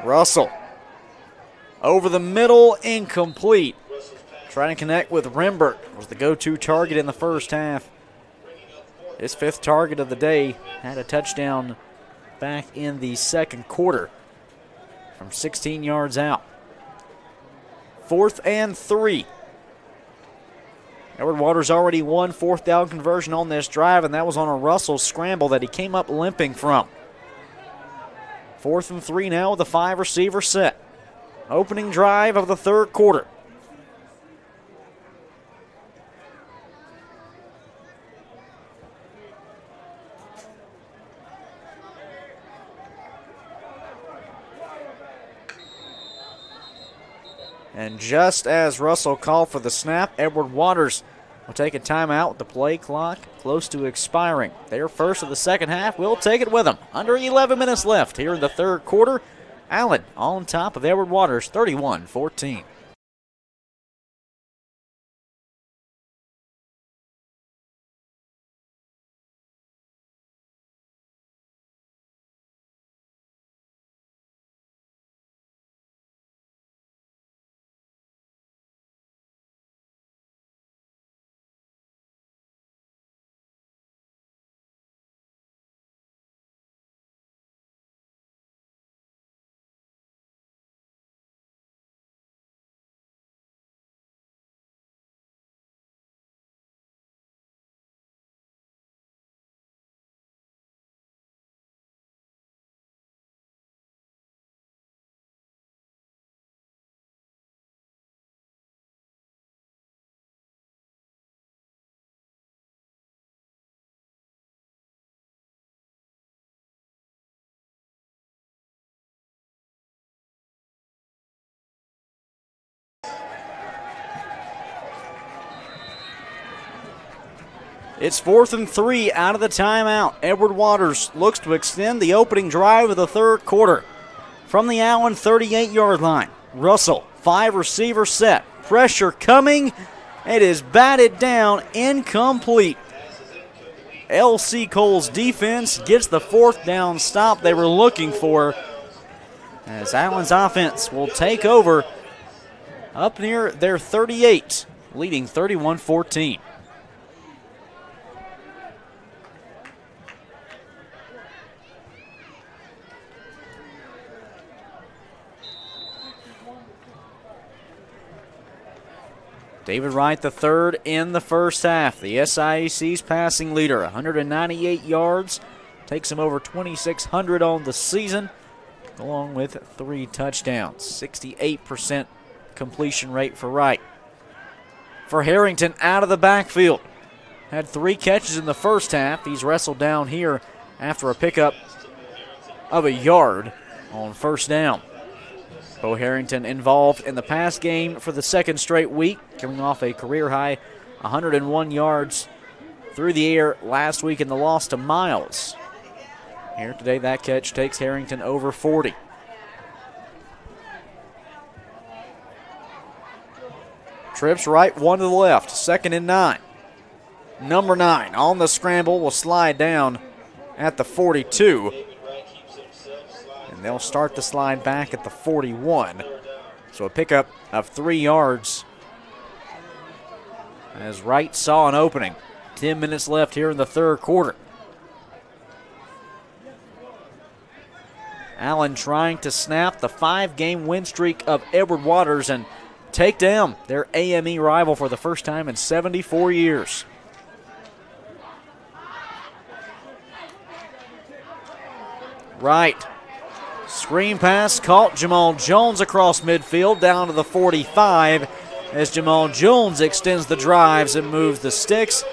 Russell over the middle, incomplete. Trying to connect with Rembert was the go-to target in the first half. His 5th target of the day, had a touchdown back in the 2nd quarter from 16 yards out. 4th and 3. Edward Waters already won 4th down conversion on this drive, and that was on a Russell scramble that he came up limping from. 4th and 3 now with a 5-receiver set. Opening drive of the 3rd quarter. And just as Russell called for the snap, Edward Waters will take a timeout with the play clock close to expiring. Their first of the 2nd half. We'll take it with them. Under 11 minutes left here in the 3rd quarter. Allen on top of Edward Waters, 31-14. It's 4th and 3 out of the timeout. Edward Waters looks to extend the opening drive of the 3rd quarter. From the Allen 38-yard line, Russell, 5-receiver set. Pressure coming. It is batted down, incomplete. L.C. Cole's defense gets the 4th down stop they were looking for, as Allen's offense will take over up near their 38, leading 31-14. David Wright III in the first half. The SIAC's passing leader, 198 yards. Takes him over 2,600 on the season, along with 3 touchdowns. 68% completion rate for Wright. For Harrington, out of the backfield. Had 3 catches in the first half. He's wrestled down here after a pickup of a yard on first down. Bo Harrington involved in the pass game for the 2nd straight week, coming off a career-high 101 yards through the air last week in the loss to Miles. Here today, that catch takes Harrington over 40. Trips right, 1 to the left, 2nd and 9. Number 9 on the scramble will slide down at the 42. And they'll start the slide back at the 41. So a pickup of 3 yards as Wright saw an opening. 10 minutes left here in the third quarter. Allen trying to snap the 5-game win streak of Edward Waters and take down their AME rival for the first time in 74 years. Wright. Screen pass caught Jamal Jones across midfield down to the 45 as Jamal Jones extends the drives and moves the sticks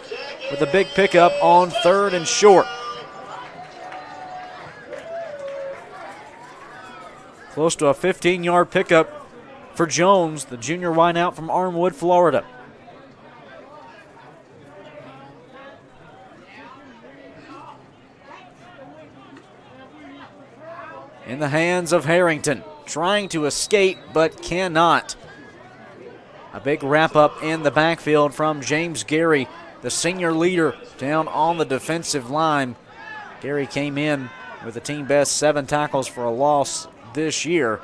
with a big pickup on 3rd and short. Close to a 15-yard pickup for Jones, the junior wideout from Armwood, Florida. In the hands of Harrington, trying to escape but cannot. A big wrap-up in the backfield from James Gary, the senior leader down on the defensive line. Gary came in with the team best 7 tackles for a loss this year,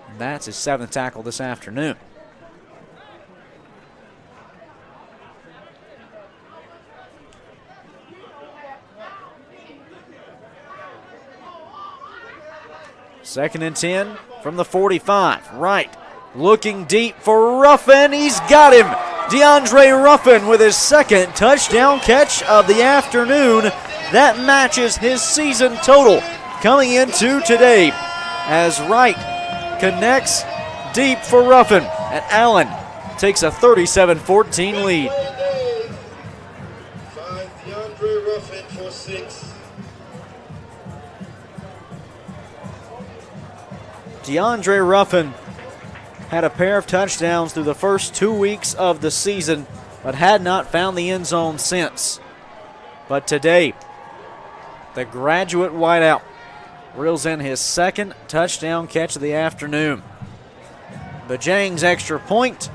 and that's his 7th tackle this afternoon. Second and 10 from the 45. Wright looking deep for Ruffin. He's got him. DeAndre Ruffin with his 2nd touchdown catch of the afternoon. That matches his season total coming into today as Wright connects deep for Ruffin, and Allen takes a 37-14 lead. Find DeAndre Ruffin for 6. DeAndre Ruffin had a pair of touchdowns through the first 2 weeks of the season, but had not found the end zone since. But today, the graduate wideout reels in his 2nd touchdown catch of the afternoon. Bajang's extra point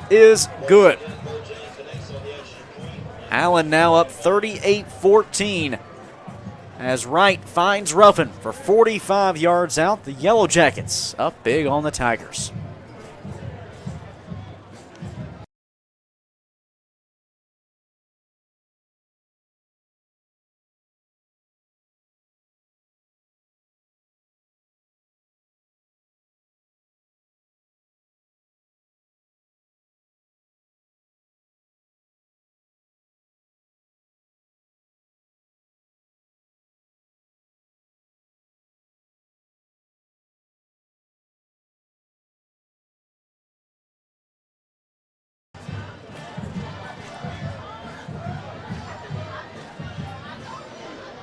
is good. Allen now up 38-14 as Wright finds Ruffin for 45 yards out. The Yellow Jackets up big on the Tigers.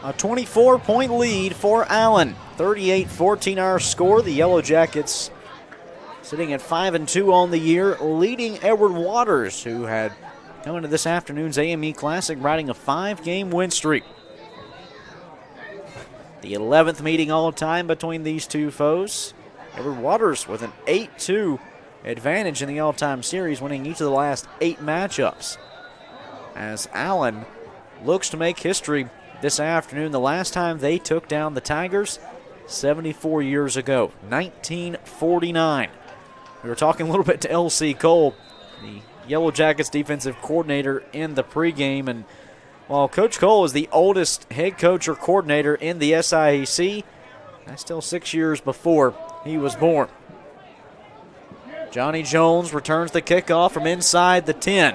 A 24-point lead for Allen. 38-14 our score. The Yellow Jackets sitting at 5-2 on the year, leading Edward Waters, who had come into this afternoon's AME Classic riding a 5-game win streak. The 11th meeting all time between these two foes. Edward Waters with an 8-2 advantage in the all-time series, winning each of the last 8 matchups. As Allen looks to make history this afternoon. The last time they took down the Tigers, 74 years ago, 1949. We were talking a little bit to L.C. Cole, the Yellow Jackets defensive coordinator, in the pregame. And while Coach Cole is the oldest head coach or coordinator in the SIAC, that's still 6 years before he was born. Johnny Jones returns the kickoff from inside the 10.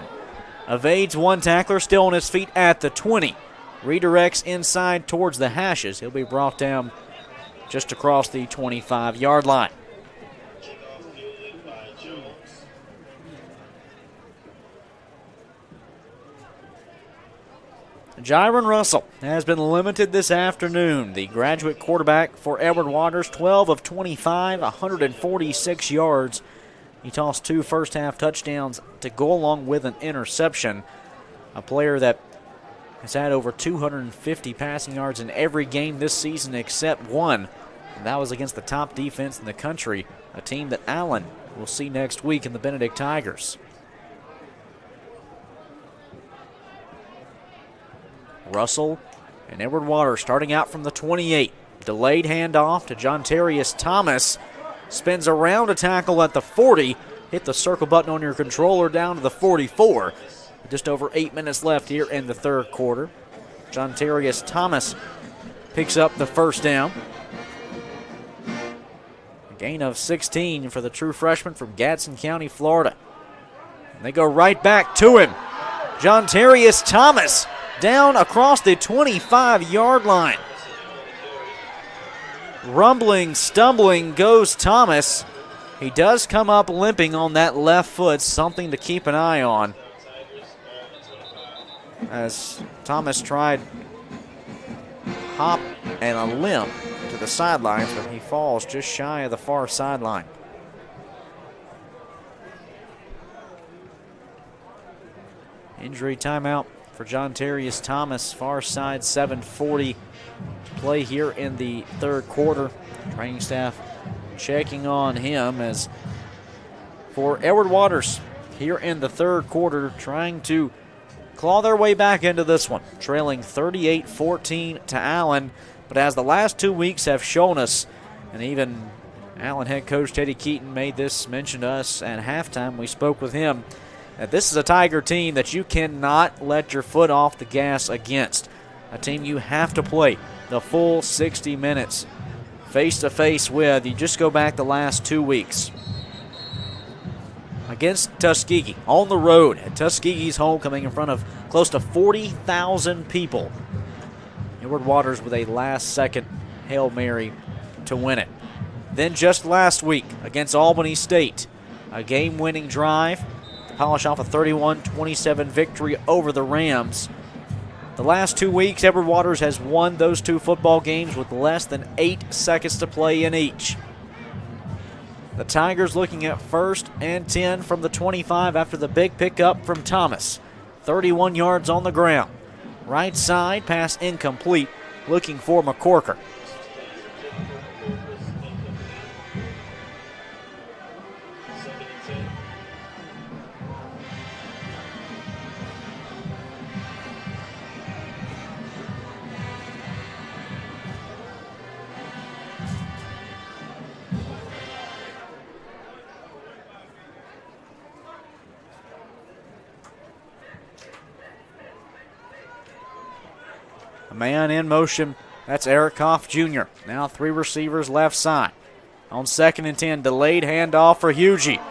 Evades one tackler, still on his feet at the 20. Redirects inside towards the hashes. He'll be brought down just across the 25-yard line. Jiron Russell has been limited this afternoon. The graduate quarterback for Edward Waters, 12 of 25, 146 yards. He tossed 2 first-half touchdowns to go along with an interception. A player that has had over 250 passing yards in every game this season except one, and that was against the top defense in the country, a team that Allen will see next week in the Benedict Tigers. Russell and Edward Waters starting out from the 28. Delayed handoff to Jontarius Thomas. Spins around a tackle at the 40. Hit the circle button on your controller down to the 44. Just over 8 minutes left here in the third quarter. Jontarius Thomas picks up the first down. A gain of 16 for the true freshman from Gadsden County, Florida. And they go right back to him. Jontarius Thomas down across the 25-yard line. Rumbling, stumbling goes Thomas. He does come up limping on that left foot, something to keep an eye on, as Thomas tried hop and a limp to the sidelines, but he falls just shy of the far sideline. Injury timeout for Jontarius Thomas, far side, 7:40 to play here in the third quarter. Training staff checking on him, as for Edward Waters here in the third quarter, trying to claw their way back into this one, trailing 38-14 to Allen. But as the last 2 weeks have shown us, and even Allen head coach Teddy Keaton made this mention to us at halftime, we spoke with him, that this is a Tiger team that you cannot let your foot off the gas against. A team you have to play the full 60 minutes face-to-face with. You just go back the last 2 weeks. Against Tuskegee, on the road at Tuskegee's homecoming in front of close to 40,000 people. Edward Waters with a last-second Hail Mary to win it. Then just last week against Albany State, a game-winning drive to polish off a 31-27 victory over the Rams. The last 2 weeks, Edward Waters has won those two football games with less than 8 seconds to play in each. The Tigers looking at 1st and 10 from the 25 after the big pickup from Thomas. 31 yards on the ground. Right side, pass incomplete, looking for McCorker. A man in motion, that's Eric Hoff Jr. Now 3 receivers left side. On 2nd and 10, delayed handoff for Hugie.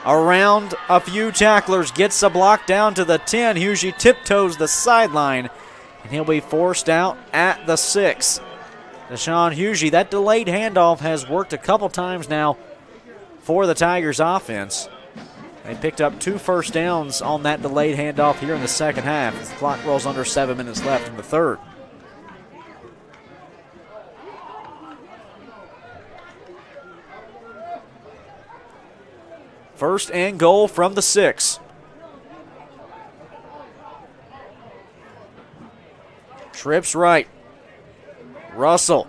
Around a few tacklers, gets the block down to the 10. Hugie tiptoes the sideline, and he'll be forced out at the 6. Deshaun Hugie, that delayed handoff has worked a couple times now for the Tigers offense. They picked up 2 first downs on that delayed handoff here in the second half. The clock rolls under 7 minutes left in the third. First and goal from the 6. Trips right. Russell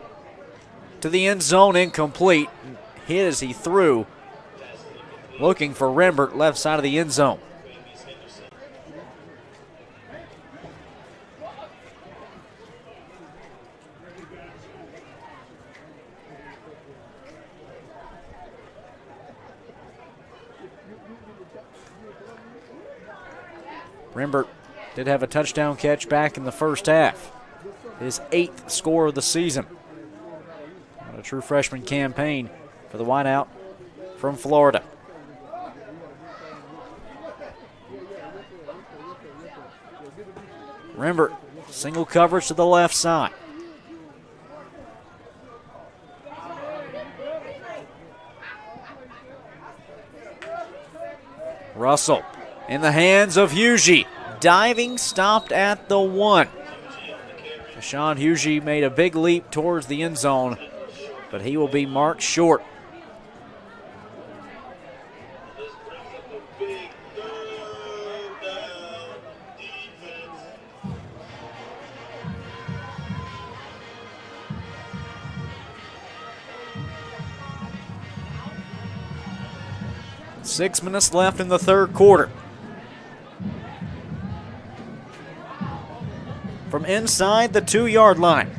to the end zone, incomplete. Hit as he threw. Looking for Rembert, left side of the end zone. Rembert did have a touchdown catch back in the first half. His 8th score of the season. A true freshman campaign for the wideout from Florida. Rembert, single coverage to the left side. Russell in the hands of Hugie. Diving, stopped at the 1. Deshaun Hugie made a big leap towards the end zone, but he will be marked short. Six minutes left in the third quarter. From inside the 2-yard line,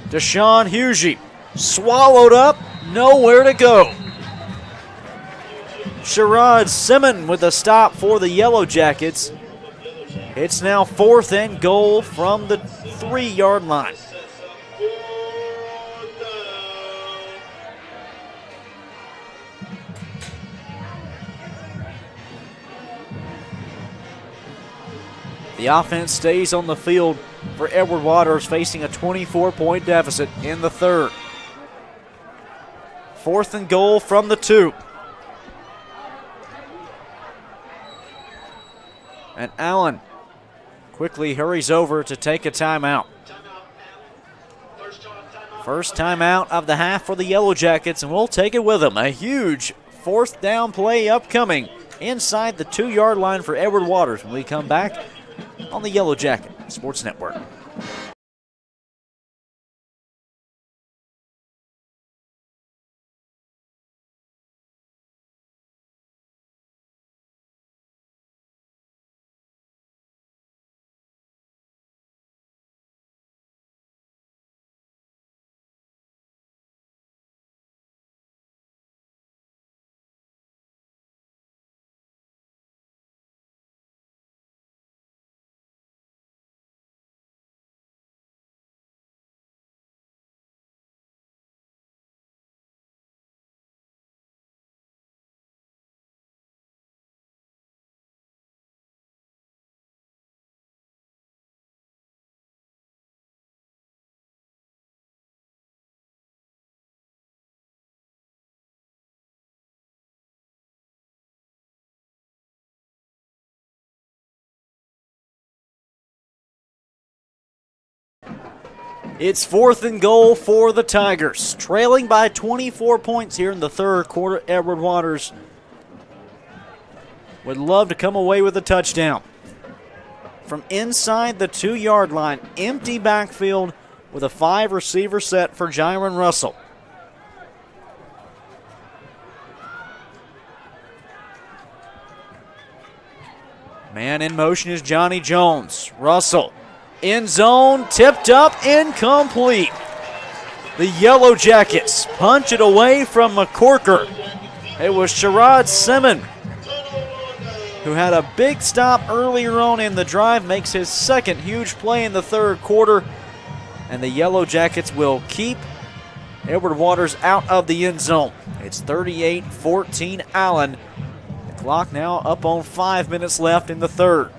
Deshaun Hugie swallowed up, nowhere to go. Sherrod Simmons with a stop for the Yellow Jackets. It's now 4th and goal from the 3-yard line. The offense stays on the field for Edward Waters, facing a 24-point deficit in the 3rd. 4th and goal from the 2. And Allen quickly hurries over to take a timeout. First timeout of the half for the Yellow Jackets, and we'll take it with them. A huge 4th down play upcoming inside the 2-yard line for Edward Waters when we come back on the Yellow Jacket Sports Network. It's 4th and goal for the Tigers. Trailing by 24 points here in the 3rd quarter. Edward Waters would love to come away with a touchdown. From inside the 2-yard line, empty backfield with a 5-receiver set for Jaron Russell. Man in motion is Johnny Jones. Russell. End zone, tipped up, incomplete. The Yellow Jackets punch it away from McCorker. It was Sherrod Simmons who had a big stop earlier on in the drive, makes his 2nd huge play in the 3rd quarter, and the Yellow Jackets will keep Edward Waters out of the end zone. It's 38-14 Allen. The clock now up on 5 minutes left in the 3rd.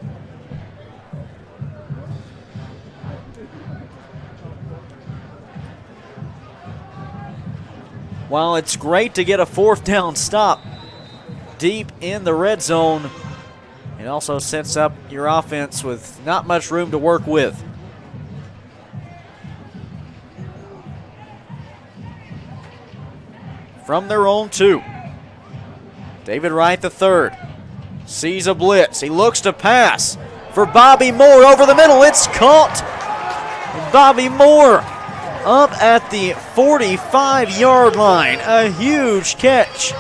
While it's great to get a 4th down stop deep in the red zone, it also sets up your offense with not much room to work with. From their own 2, David Wright III sees a blitz. He looks to pass for Bobby Moore over the middle. It's caught. Bobby Moore up at the 45-yard line. A huge catch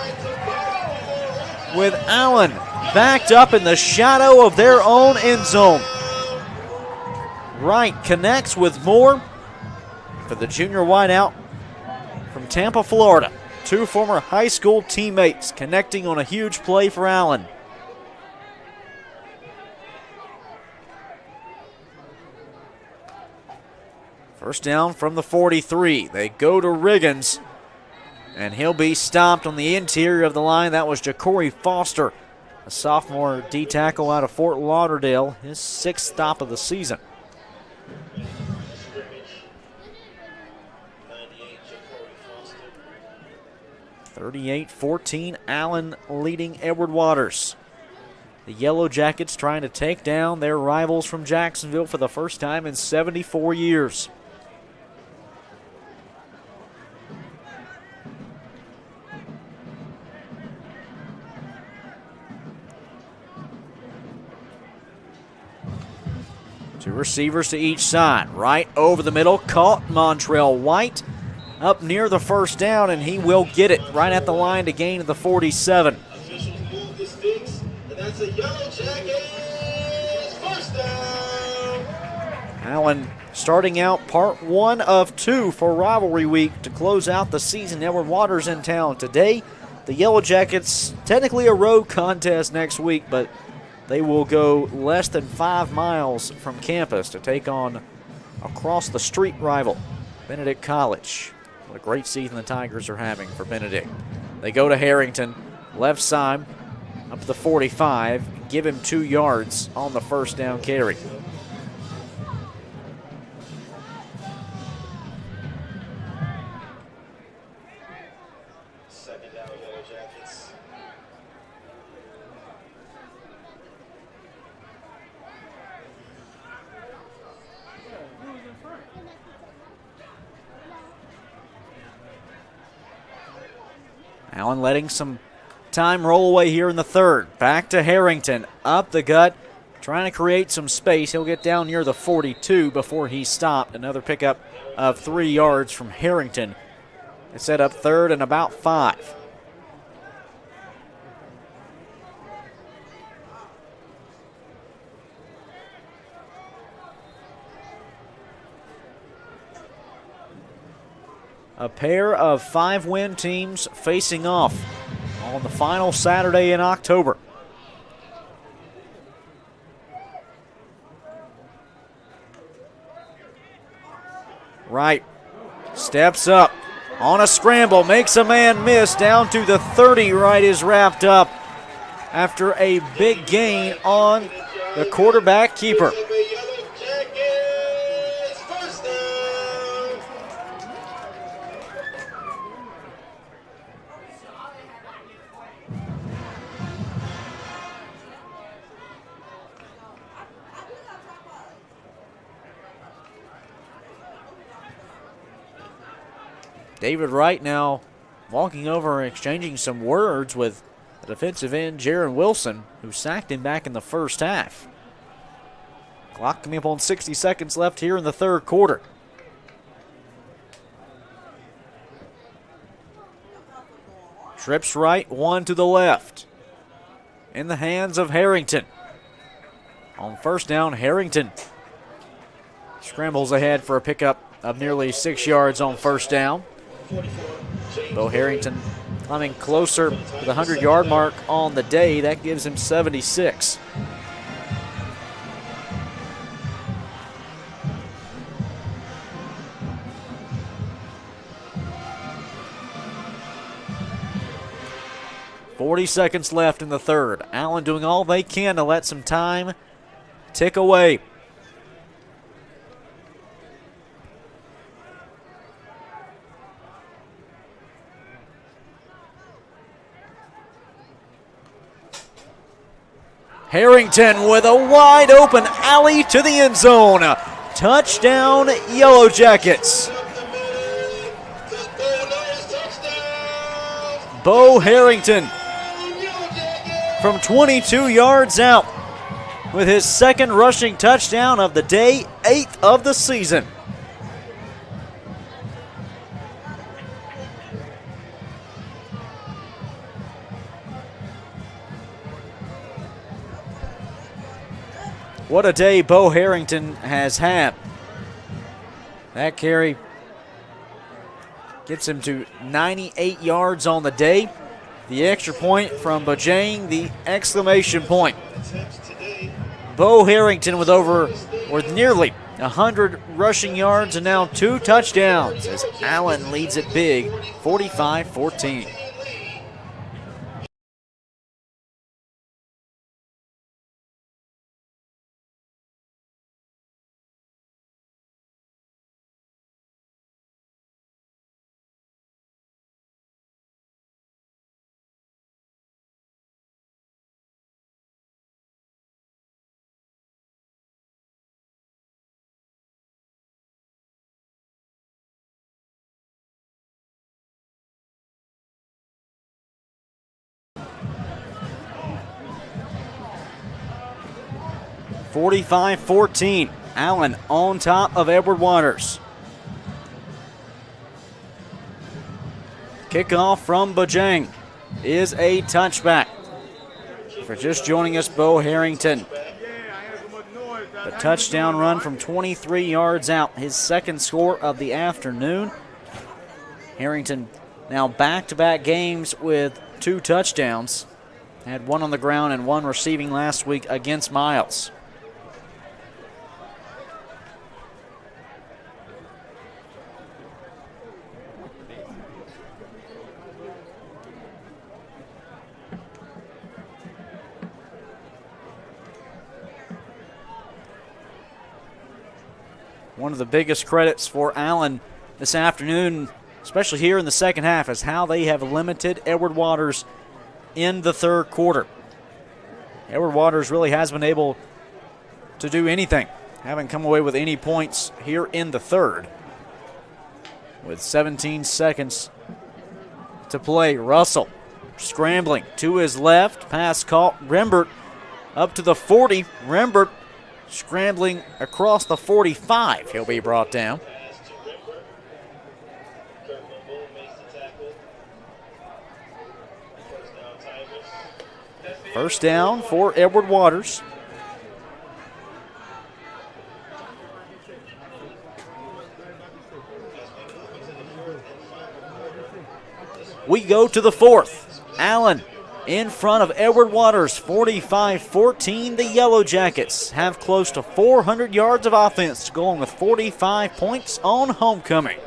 with Allen backed up in the shadow of their own end zone. Wright connects with Moore for the junior wideout from Tampa, Florida. 2 former high school teammates connecting on a huge play for Allen. First down from the 43. They go to Riggins, and he'll be stopped on the interior of the line. That was Ja'Cory Foster, a sophomore D-tackle out of Fort Lauderdale, his 6th stop of the season. 38-14, Allen leading Edward Waters. The Yellow Jackets trying to take down their rivals from Jacksonville for the first time in 74 years. Two receivers to each side. Right over the middle, caught Montrell White up near the first down, and he will get it right at the line to gain of the 47. Officials move the sticks, and that's a Yellow Jackets first down. Allen starting out part 1 of 2 for rivalry week to close out the season. Edward Waters in town today the Yellow Jackets, technically a road contest next week, but they will go less than 5 miles from campus to take on across the street rival, Benedict College. What a great season the Tigers are having for Benedict. They go to Harrington, left side, up to the 45, give him 2 yards on the first down carry. Second down, Yellow Jackets. Allen letting some time roll away here in the third. Back to Harrington, up the gut, trying to create some space. He'll get down near the 42 before he's stopped. Another pickup of 3 yards from Harrington. They set up third and about 5. A pair of 5-win teams facing off on the final Saturday in October. Wright steps up on a scramble, makes a man miss down to the 30. Wright is wrapped up after a big gain on the quarterback keeper. David Wright now walking over and exchanging some words with the defensive end, Jaron Wilson, who sacked him back in the first half. Clock coming up on 60 seconds left here in the third quarter. Trips right, one to the left. In the hands of Harrington. On first down, Harrington scrambles ahead for a pickup of nearly 6 yards on first down. Bo Harrington climbing closer to the 100-yard mark on the day. That gives him 76. .40 seconds left in the third. Allen doing all they can to let some time tick away. Harrington with a wide open alley to the end zone. Touchdown, Yellow Jackets. Bo Harrington from 22 yards out with his second rushing touchdown of the day, 8th of the season. What a day Bo Harrington has had. That carry gets him to 98 yards on the day. The extra point from Bajang, the exclamation point. Bo Harrington with nearly 100 rushing yards and now 2 touchdowns as Allen leads it big, 45-14. .45-14. Allen on top of Edward Waters. Kickoff from Bajang is a touchback. For just joining us, Bo Harrington. A touchdown run from 23 yards out, his second score of the afternoon. Harrington now back-to-back games with 2 touchdowns. Had 1 on the ground and 1 receiving last week against Miles. One of the biggest credits for Allen this afternoon, especially here in the second half, is how they have limited Edward Waters in the third quarter. Edward Waters really has been able to do anything. Haven't come away with any points here in the third. With 17 seconds to play, Russell scrambling to his left. Pass caught. Rembert up to the 40. Rembert scrambling across the 45. He'll be brought down. First down for Edward Waters. We go to the fourth. Allen in front of Edward Waters, 45-14. The Yellow Jackets have close to 400 yards of offense, going with 45 points on homecoming.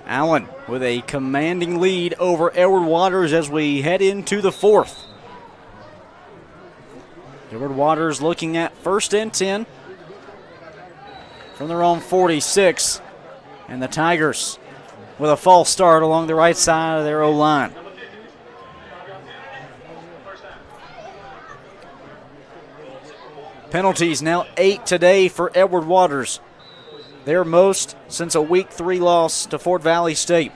Allen with a commanding lead over Edward Waters as we head into the fourth. Edward Waters looking at 1st and 10 from their own 46. And the Tigers with a false start along the right side of their O-line. Penalties now 8 today for Edward Waters. Their most since a Week 3 loss to Fort Valley State.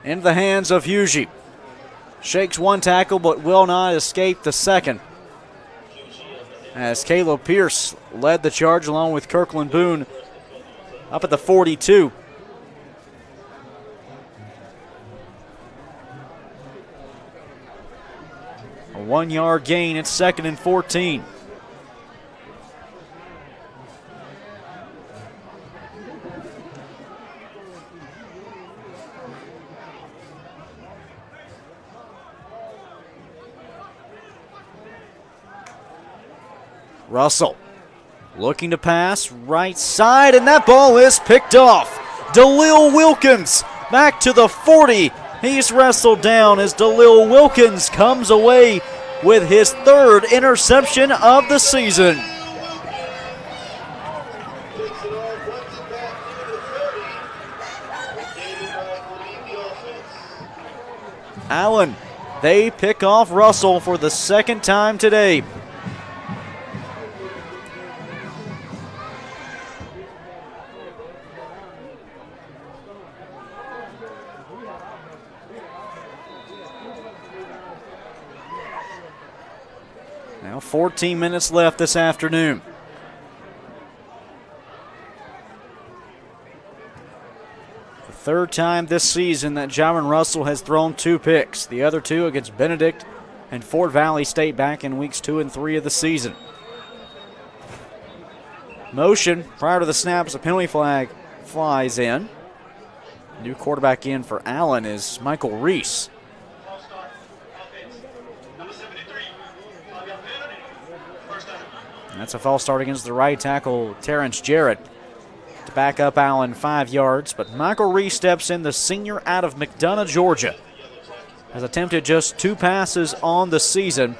Into the hands of Hughie. Shakes one tackle but will not escape the second. As Caleb Pierce led the charge along with Kirkland Boone up at the 42. A 1-yard gain. It's 2nd and 14. Russell looking to pass right side, and that ball is picked off. DeLille Wilkins back to the 40. He's wrestled down as DeLille Wilkins comes away with his 3rd interception of the season. Allen, they pick off Russell for the 2nd time today. Now 14 minutes left this afternoon. The 3rd time this season that Jaron Russell has thrown 2 picks. The other 2 against Benedict and Fort Valley State back in weeks 2 and 3 of the season. Motion prior to the snap as a penalty flag flies in. New quarterback in for Allen is Michael Reese. False start. Offense. Number 73. 5-yard penalty. First down. That's a false start against the right tackle, Terrence Jarrett, to back up Allen 5 yards. But Michael Reese steps in, the senior out of McDonough, Georgia. Has attempted just 2 passes on the season.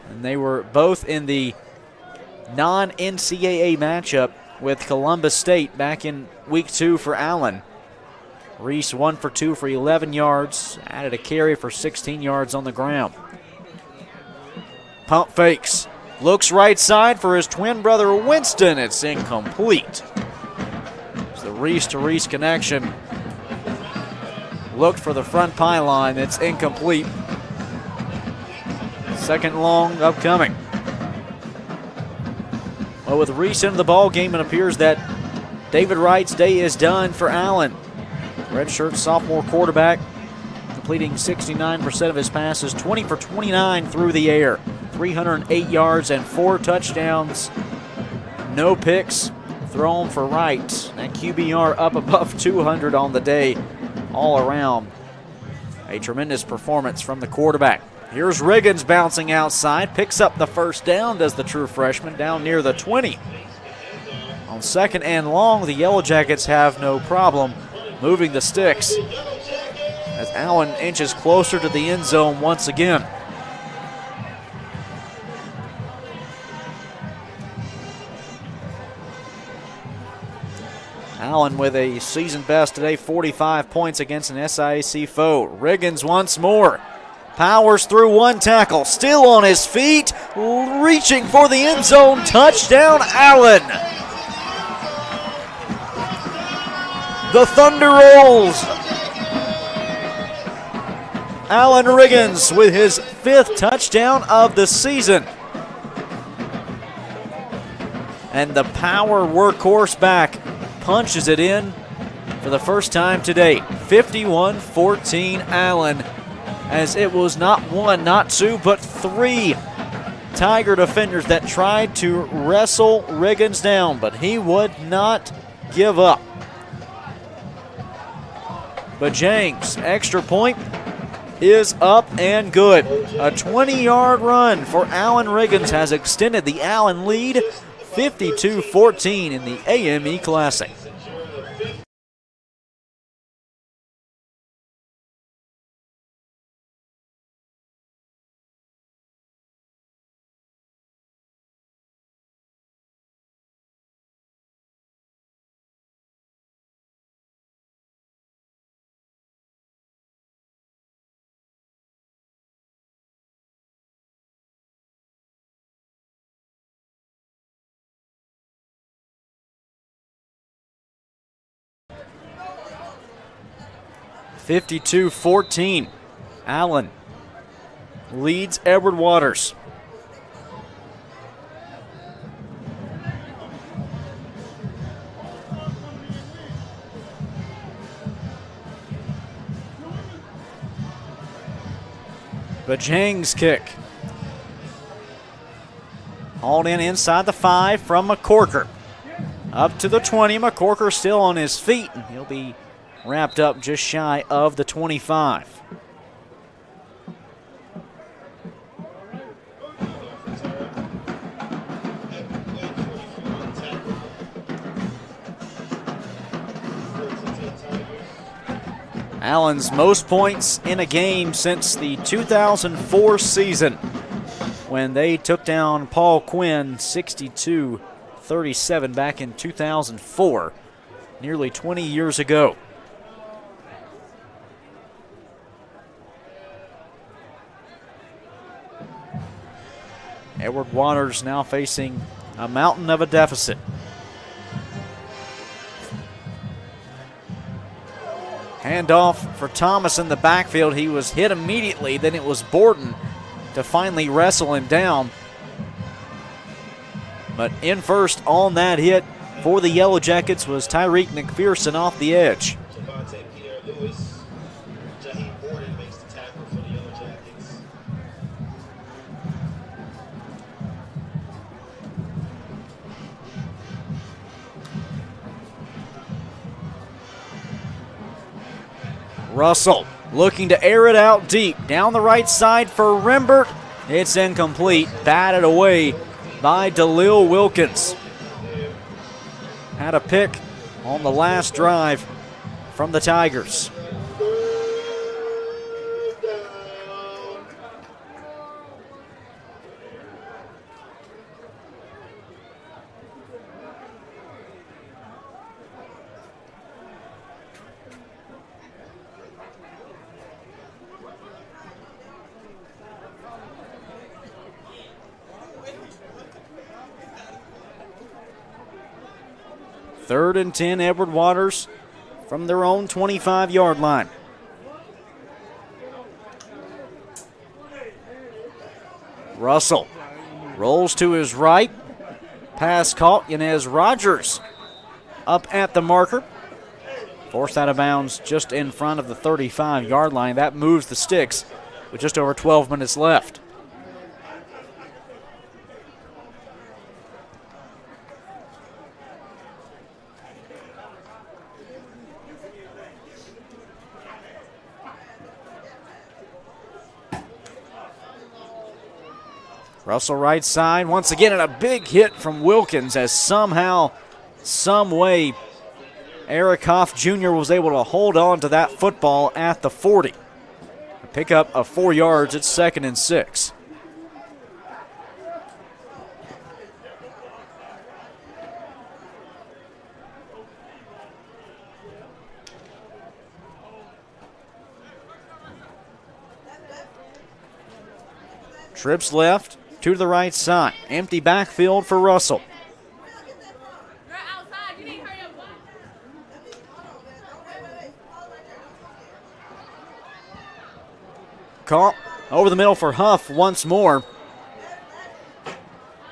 And they were both in the non-NCAA matchup with Columbus State back in week 2 for Allen. Reese 1 for 2 for 11 yards, added a carry for 16 yards on the ground. Pump fakes, looks right side for his twin brother Winston. It's incomplete. It's the Reese to Reese connection. Looked for the front pylon, it's incomplete. Second long upcoming. Well, with Reese into the ball game, it appears that David Wright's day is done for Allen. Redshirt sophomore quarterback, completing 69% of his passes, 20 for 29 through the air, 308 yards and 4 touchdowns. No picks thrown for Wright. That QBR up above 200 on the day, all around. A tremendous performance from the quarterback. Here's Riggins bouncing outside, picks up the first down, does the true freshman, down near the 20. On 2nd and long, the Yellow Jackets have no problem moving the sticks as Allen inches closer to the end zone once again. Allen with a season best today, 45 points against an SIAC foe. Riggins once more. Powers through one tackle, still on his feet, reaching for the end zone. Touchdown, Allen. The Thunder rolls. Allen Riggins with his 5th touchdown of the season. And the power workhorse back punches it in for the first time today. 51-14 Allen, as it was not 1, not 2, but 3 Tiger defenders that tried to wrestle Riggins down, but he would not give up. Bajang's extra point is up and good. A 20-yard run for Allen Riggins has extended the Allen lead, 52-14 in the AME Classic. (52-14). Allen leads Edward Waters. Bajang's kick. Hauled in inside the 5 from McCorker. Up to the 20. McCorker still on his feet, and he'll be wrapped up just shy of the 25. Allen's most points in a game since the 2004 season, when they took down Paul Quinn 62-37 back in 2004, nearly 20 years ago. Edward Waters now facing a mountain of a deficit. Handoff for Thomas in the backfield. He was hit immediately. Then it was Borden to finally wrestle him down. But in first on that hit for the Yellow Jackets was Tyreek McPherson off the edge. Russell looking to air it out deep. Down the right side for Rembert. It's incomplete. Batted away by DeLille Wilkins. Had a pick on the last drive from the Tigers. Third and 10, Edward Waters from their own 25-yard line. Russell rolls to his right. Pass caught. Yanez Rogers up at the marker. Forced out of bounds just in front of the 35-yard line. That moves the sticks with just over 12 minutes left. Russell right side once again, and a big hit from Wilkins as somehow, some way, Eric Hoff Jr. was able to hold on to that football at the 40. A pickup of 4 yards. It's 2nd and 6. Trips left to the right side. Empty backfield for Russell. Caught over the middle for Huff once more,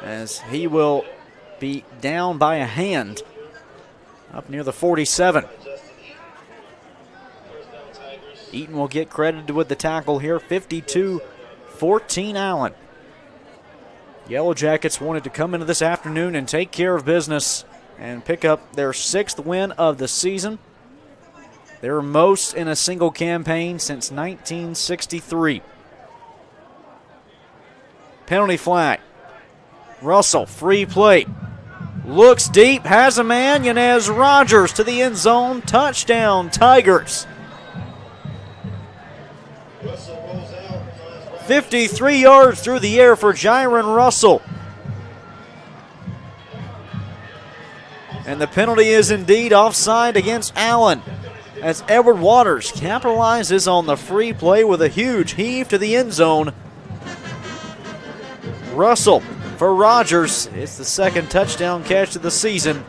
as he will be down by a hand up near the 47. Eaton will get credited with the tackle here. 52-14 Allen. Yellow Jackets wanted to come into this afternoon and take care of business and pick up their 6th win of the season. Their most in a single campaign since 1963. Penalty flag. Russell, free play. Looks deep, has a man. Yanez Rogers to the end zone. Touchdown, Tigers. 53 yards through the air for Jiron Russell. And the penalty is indeed offside against Allen, as Edward Waters capitalizes on the free play with a huge heave to the end zone. Russell for Rogers. It's the 2nd touchdown catch of the season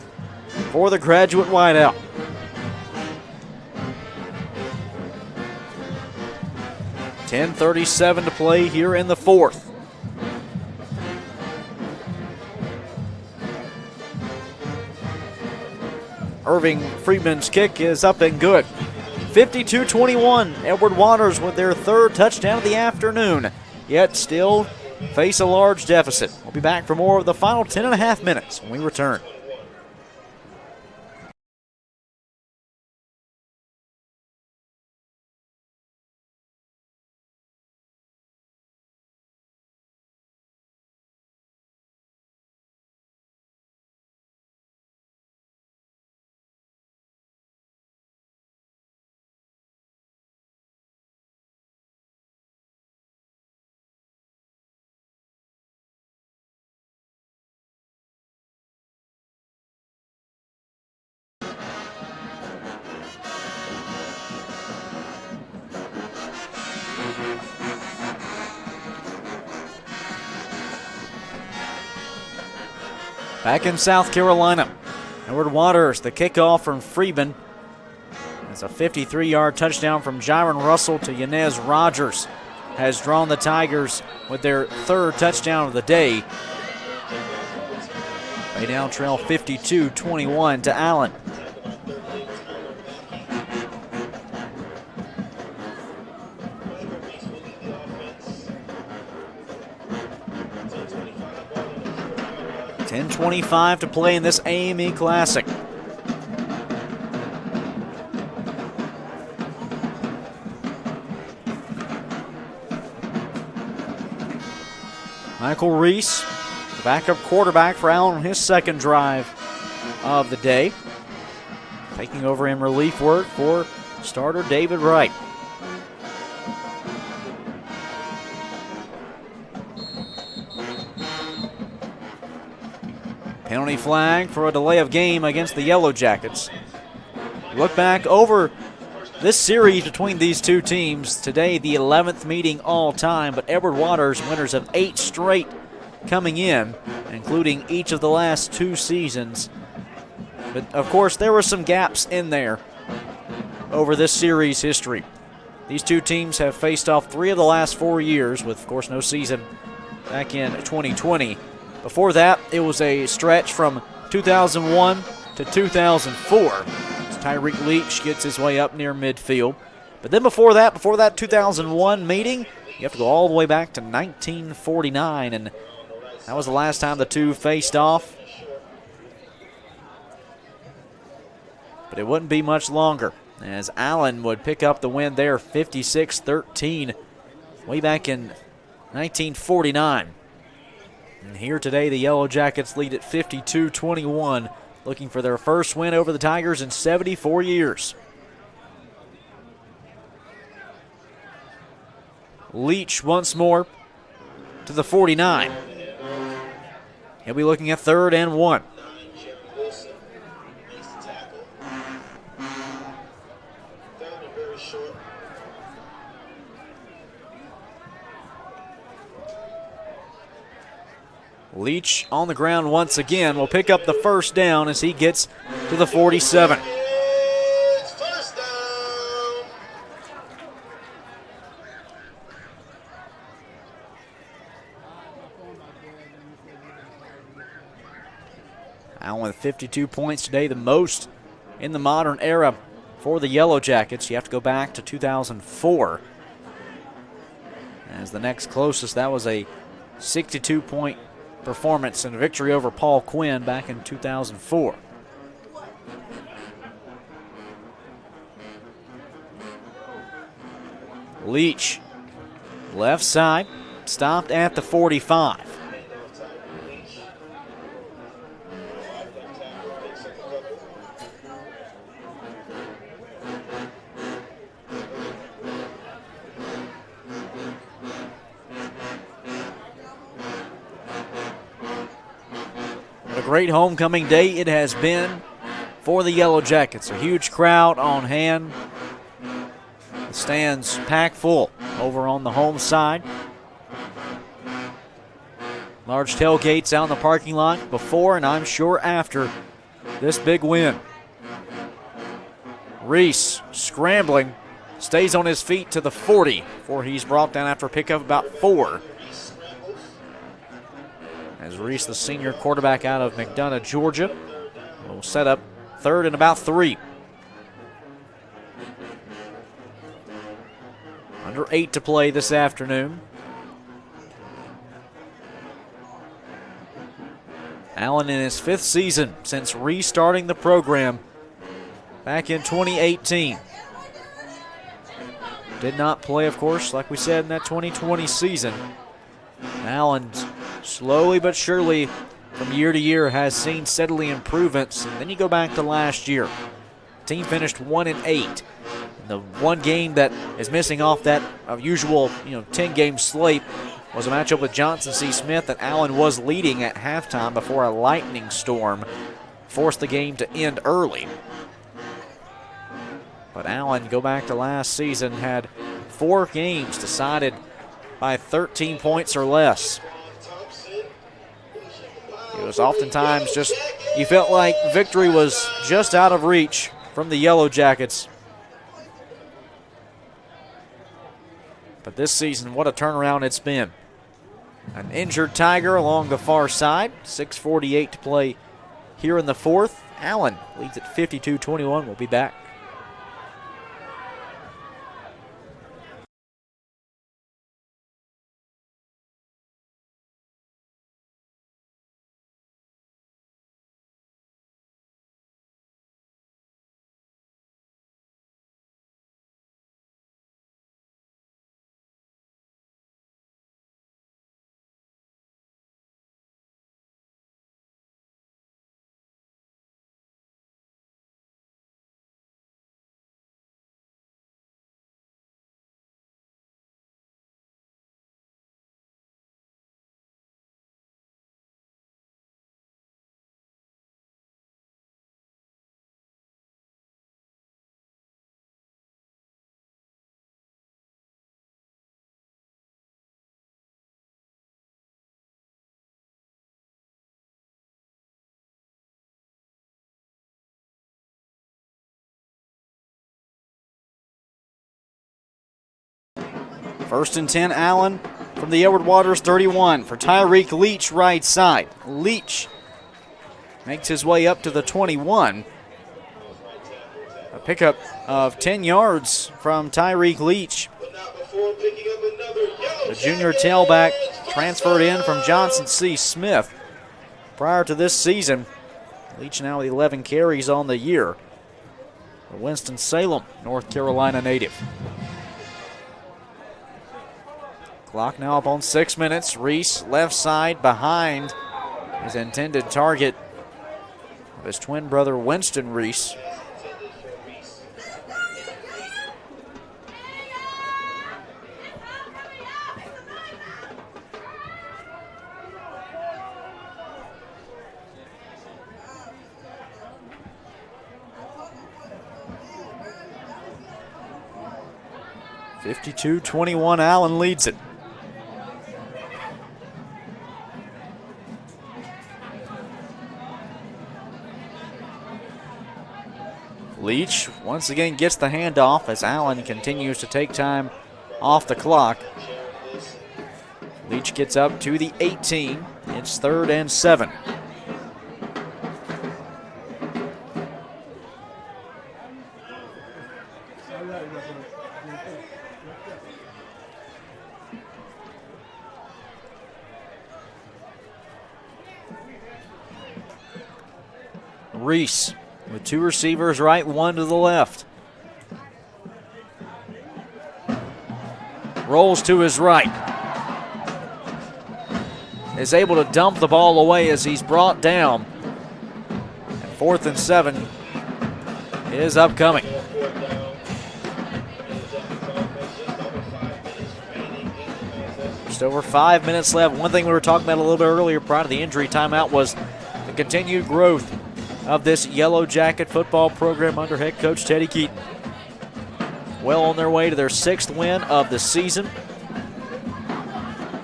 for the graduate wideout. .37 to play here in the 4th. Irving Friedman's kick is up and good. 52-21. Edward Waters with their 3rd touchdown of the afternoon, yet still face a large deficit. We'll be back for more of the final 10.5 minutes when we return. Back in South Carolina, Edward Waters, the kickoff from Freeman. It's a 53-yard touchdown from Jiron Russell to Yanez Rogers. Has drawn the Tigers with their 3rd touchdown of the day. They now trail 52-21 to Allen. .25 to play in this AME Classic. Michael Reese, the backup quarterback for Allen on his second drive of the day. Taking over in relief work for starter David Wright. Penalty flag for a delay of game against the Yellow Jackets. Look back over this series between these two teams. Today, the 11th meeting all time, but Edward Waters, winners of 8 straight coming in, including each of the last 2 seasons. But, of course, there were some gaps in there over this series history. These two teams have faced off 3 of the last 4 years, with, of course, no season back in 2020. Before that, it was a stretch from 2001 to 2004. As Tyreek Leach gets his way up near midfield. But then before that 2001 meeting, you have to go all the way back to 1949, and that was the last time the two faced off. But it wouldn't be much longer, as Allen would pick up the win there, 56-13, way back in 1949. And here today, the Yellow Jackets lead at 52-21, looking for their first win over the Tigers in 74 years. Leach once more to the 49. He'll be looking at 3rd and 1. Leach on the ground once again will pick up the first down as he gets to the 47. First down. Allen with 52 points today, the most in the modern era for the Yellow Jackets. You have to go back to 2004. As the next closest, that was a 62-point performance and a victory over Paul Quinn back in 2004. Leach, left side, stopped at the 45. Great homecoming day it has been for the Yellow Jackets. A huge crowd on hand. The stands packed full over on the home side. Large tailgates out in the parking lot before and I'm sure after this big win. Reese scrambling, stays on his feet to the 40 before he's brought down after a pickup about 4. As Reese, the senior quarterback out of McDonough, Georgia, will set up 3rd and about 3. Under 8 to play this afternoon. Allen in his 5th season since restarting the program back in 2018. Did not play, of course, like we said, in that 2020 season. Allen slowly but surely from year to year has seen steadily improvements. And then you go back to last year. The team finished 1-8. The one game that is missing off that usual 10-game slate was a matchup with Johnson C. Smith that Allen was leading at halftime before a lightning storm forced the game to end early. But Allen, go back to last season, had 4 games decided by 13 points or less. It was oftentimes just, you felt like victory was just out of reach from the Yellow Jackets. But this season, what a turnaround it's been. An injured Tiger along the far side. 6:48 to play here in the 4th. Allen leads at 52-21. We'll be back. First and 10, Allen from the Edward Waters 31 for Tyreek Leach, right side. Leach makes his way up to the 21. A pickup of 10 yards from Tyreek Leach. The junior tailback transferred in from Johnson C. Smith. Prior to this season, Leach now with 11 carries on the year. A Winston-Salem, North Carolina native. Clock now up on 6 minutes. Reese left side behind his intended target of his twin brother Winston Reese. (52-21), Allen leads it. Leach once again gets the handoff as Allen continues to take time off the clock. Leach gets up to the 18. It's 3rd and 7. Reese with 2 receivers right, 1 to the left. Rolls to his right. Is able to dump the ball away as he's brought down. And 4th and 7 is upcoming. Just over 5 minutes left. One thing we were talking about a little bit earlier prior to the injury timeout was the continued growth of this Yellow Jacket football program under head coach Teddy Keaton. Well on their way to their 6th win of the season.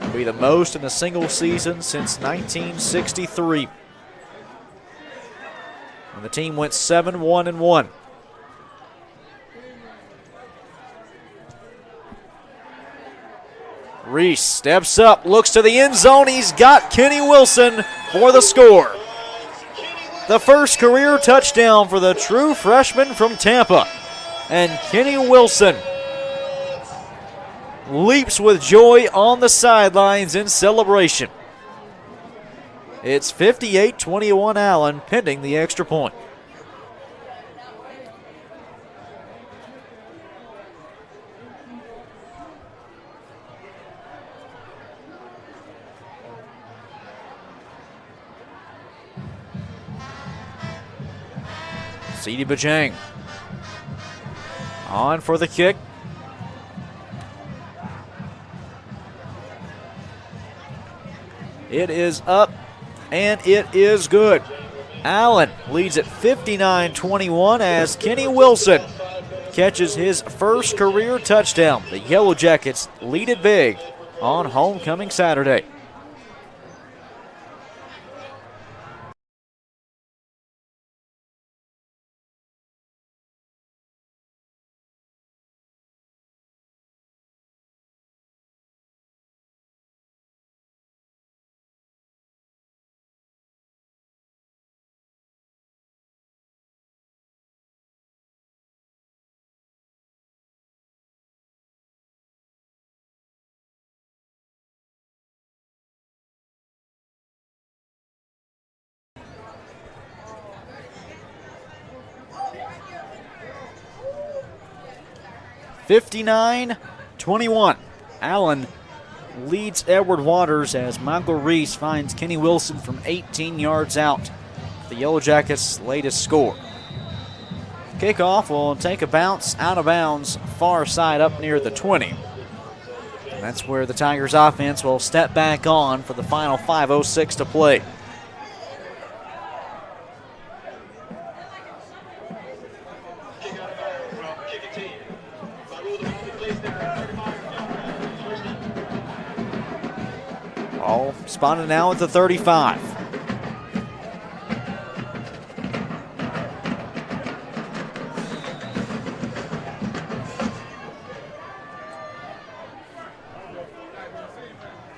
It'll be the most in a single season since 1963. And the team went 7-1-1. Reese steps up, looks to the end zone. He's got Kenny Wilson for the score. The first career touchdown for the true freshman from Tampa. And Kenny Wilson leaps with joy on the sidelines in celebration. It's 58-21 Allen, pending the extra point. Sidi Bajang on for the kick. It is up and it is good. Allen leads at 59-21 as Kenny Wilson catches his first career touchdown. The Yellow Jackets lead it big on homecoming Saturday. (59-21). Allen leads Edward Waters as Michael Reese finds Kenny Wilson from 18 yards out. The Yellow Jackets' latest score. Kickoff will take a bounce out of bounds, far side up near the 20. And that's where the Tigers offense will step back on for the final 5:06 to play. All spotted now at the 35.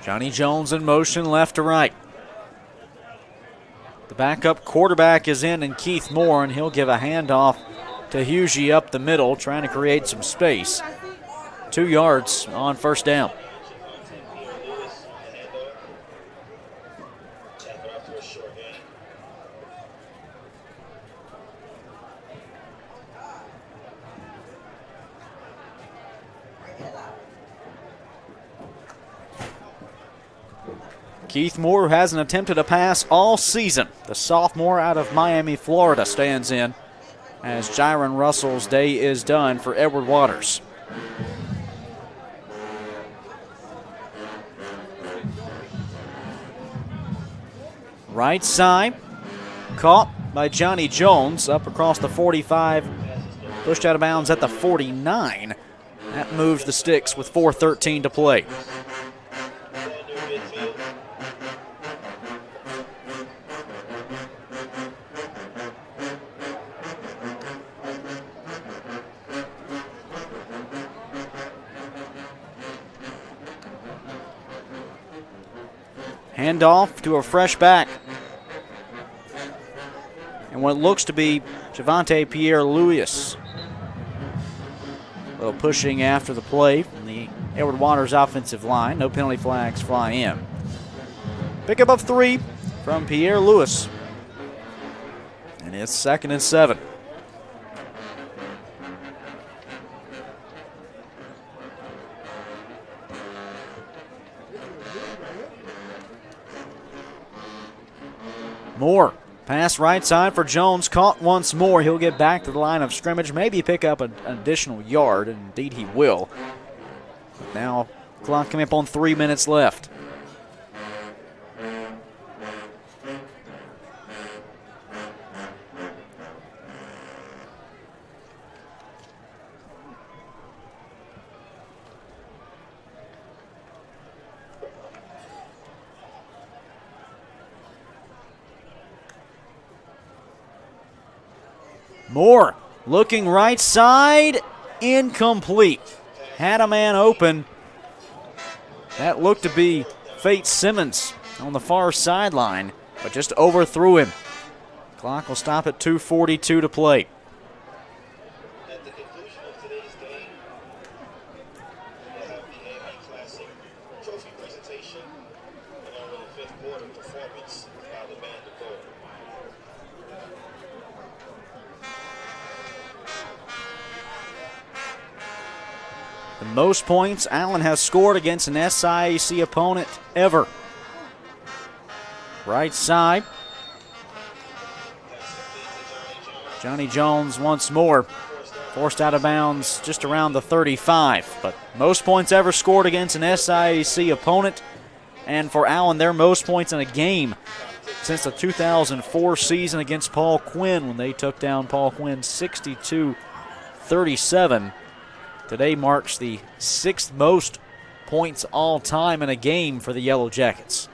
Johnny Jones in motion left to right. The backup quarterback is in Keith Moore, and he'll give a handoff to Hughesy up the middle, trying to create some space. 2 yards on first down. Keith Moore, who hasn't attempted a pass all season. The sophomore out of Miami, Florida, stands in as Jiron Russell's day is done for Edward Waters. Right side, caught by Johnny Jones up across the 45, pushed out of bounds at the 49. That moves the sticks with 4:13 to play. Handoff to a fresh back. And what looks to be Javante Pierre-Louis. A little pushing after the play from the Edward Waters offensive line. No penalty flags fly in. Pickup of 3 from Pierre-Louis. And it's 2nd and 7. Moore, pass right side for Jones, caught once more. He'll get back to the line of scrimmage, maybe pick up an additional yard, and indeed he will. But now, clock coming up on 3 minutes left. Moore looking right side, incomplete. Had a man open. That looked to be Fate Simmons on the far sideline, but just overthrew him. Clock will stop at 2:42 to play. At the conclusion of today's game, we'll have the AB Classic trophy presentation along with the 5th quarter performance by the band of gold. The most points Allen has scored against an SIAC opponent ever. Right side. Johnny Jones once more. Forced out of bounds just around the 35. But most points ever scored against an SIAC opponent. And for Allen, their most points in a game since the 2004 season against Paul Quinn when they took down Paul Quinn 62-37. Today marks the 6th most points all time in a game for the Yellow Jackets.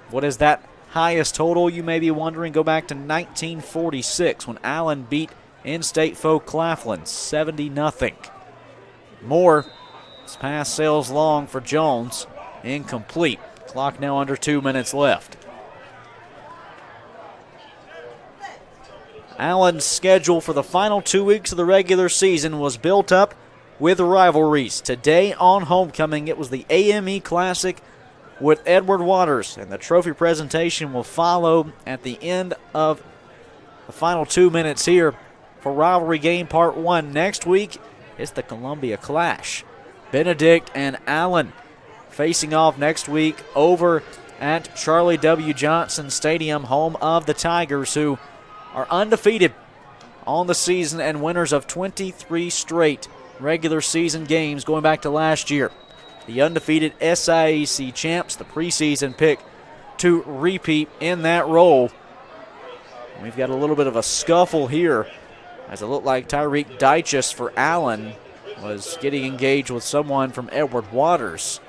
What is that highest total, you may be wondering? Go back to 1946 when Allen beat in-state foe Claflin 70-0. Moore, his pass sails long for Jones, incomplete. Clock now under 2 minutes left. Allen's schedule for the final 2 weeks of the regular season was built up with rivalries. Today on homecoming, it was the AME Classic with Edward Waters, and the trophy presentation will follow at the end of the final 2 minutes here for rivalry game part 1. Next week, it's the Columbia Clash. Benedict and Allen facing off next week over at Charlie W. Johnson Stadium, home of the Tigers, who are undefeated on the season and winners of 23 straight regular season games going back to last year. The undefeated SIAC champs, the preseason pick to repeat in that role. We've got a little bit of a scuffle here as it looked like Tyreek Dyches for Allen was getting engaged with someone from Edward Waters.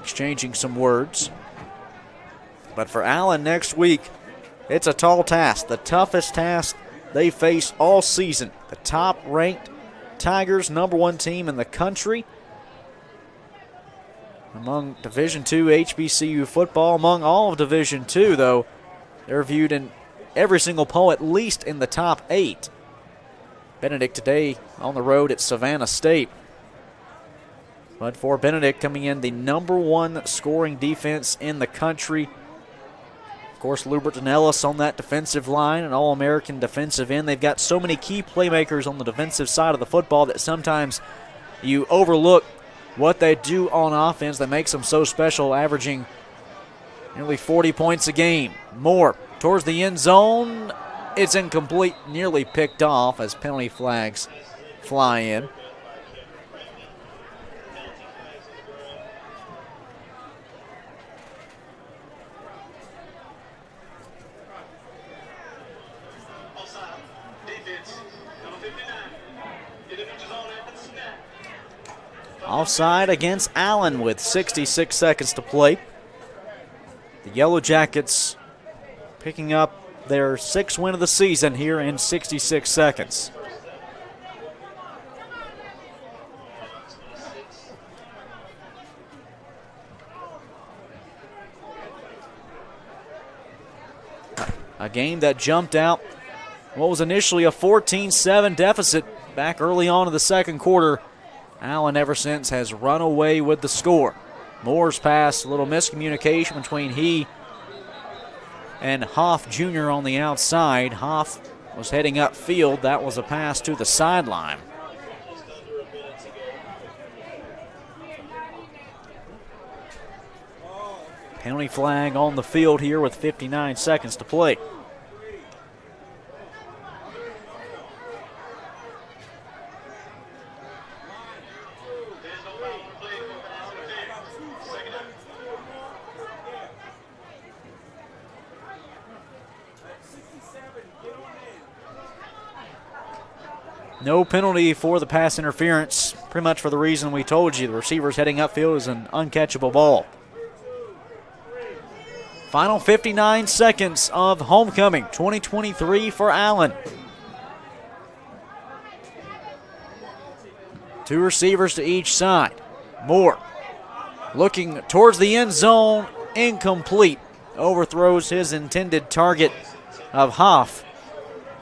Exchanging some words. But for Allen next week, it's a tall task, the toughest task they face all season. The top-ranked Tigers, #1 team in the country. Among Division II HBCU football, among all of Division II, though, they're viewed in every single poll at least in the top 8. Benedict today on the road at Savannah State. But for Benedict, coming in the #1 scoring defense in the country. Of course, Lubert and Ellis on that defensive line, an All-American defensive end. They've got so many key playmakers on the defensive side of the football that sometimes you overlook what they do on offense that makes them so special, averaging nearly 40 points a game. Moore towards the end zone. It's incomplete, nearly picked off as penalty flags fly in. Offside against Allen with 66 seconds to play. The Yellow Jackets picking up their 6th win of the season here in 66 seconds. A game that jumped out what was initially a 14-7 deficit back early on in the second quarter. Allen ever since has run away with the score. Moore's pass, a little miscommunication between he and Hoff Jr. on the outside. Hoff was heading upfield. That was a pass to the sideline. Penalty flag on the field here with 59 seconds to play. No penalty for the pass interference, pretty much for the reason we told you. The receiver's heading upfield is an uncatchable ball. Final 59 seconds of homecoming 2023 for Allen. 2 receivers to each side. Moore looking towards the end zone, incomplete. Overthrows his intended target of Hoff,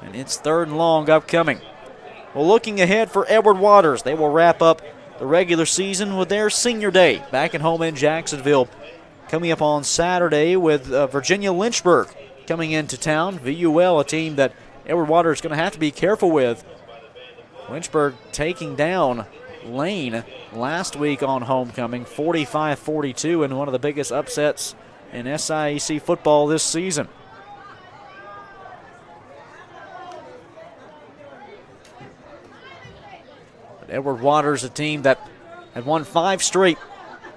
and it's 3rd and long upcoming. Well, looking ahead for Edward Waters, they will wrap up the regular season with their senior day back at home in Jacksonville. Coming up on Saturday with Virginia Lynchburg coming into town. VUL, a team that Edward Waters is going to have to be careful with. Lynchburg taking down Lane last week on homecoming, 45-42, in one of the biggest upsets in SIAC football this season. Edward Waters, a team that had won 5 straight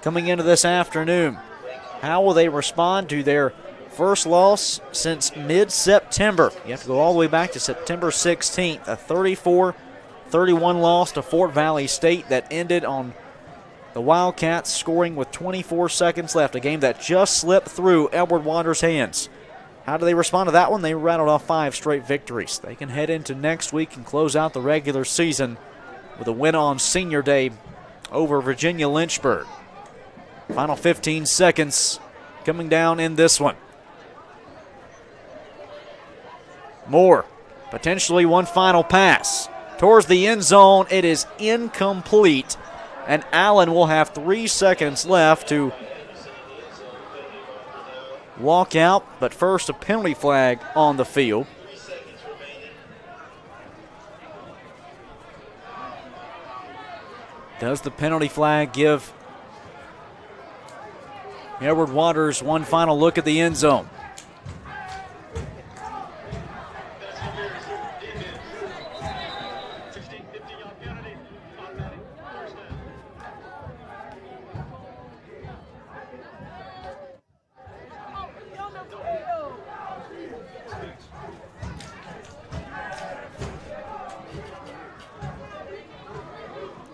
coming into this afternoon. How will they respond to their first loss since mid-September? You have to go all the way back to September 16th, a 34-31 loss to Fort Valley State that ended on the Wildcats scoring with 24 seconds left, a game that just slipped through Edward Waters' hands. How do they respond to that one? They rattled off 5 straight victories. They can head into next week and close out the regular season with a win on senior day over Virginia Lynchburg. Final 15 seconds coming down in this one. Moore, potentially one final pass towards the end zone. It is incomplete, and Allen will have 3 seconds left to walk out, but first a penalty flag on the field. Does the penalty flag give Edward Waters one final look at the end zone?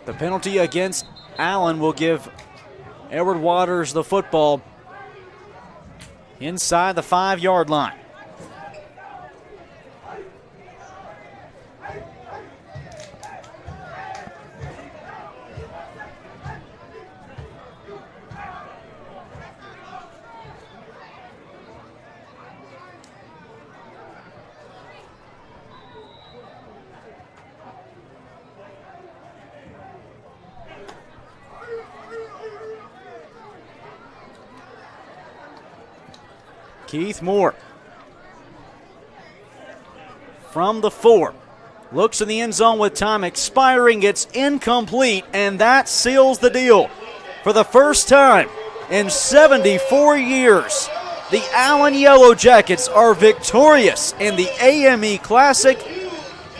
The penalty against Allen will give Edward Waters the football inside the 5-yard line. Keith Moore from the 4. Looks in the end zone with time expiring. It's incomplete, and that seals the deal. For the first time in 74 years, the Allen Yellow Jackets are victorious in the AME Classic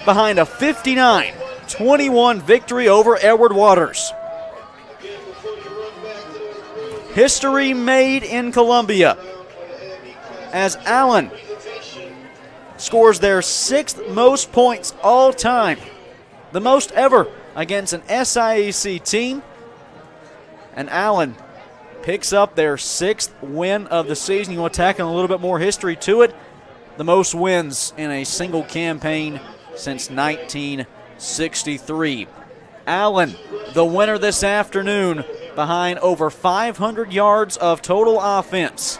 behind a 59-21 victory over Edward Waters. History made in Columbia as Allen scores their 6th most points all time, the most ever against an SIAC team. And Allen picks up their 6th win of the season. You want to tack in a little bit more history to it. The most wins in a single campaign since 1963. Allen, the winner this afternoon, behind over 500 yards of total offense.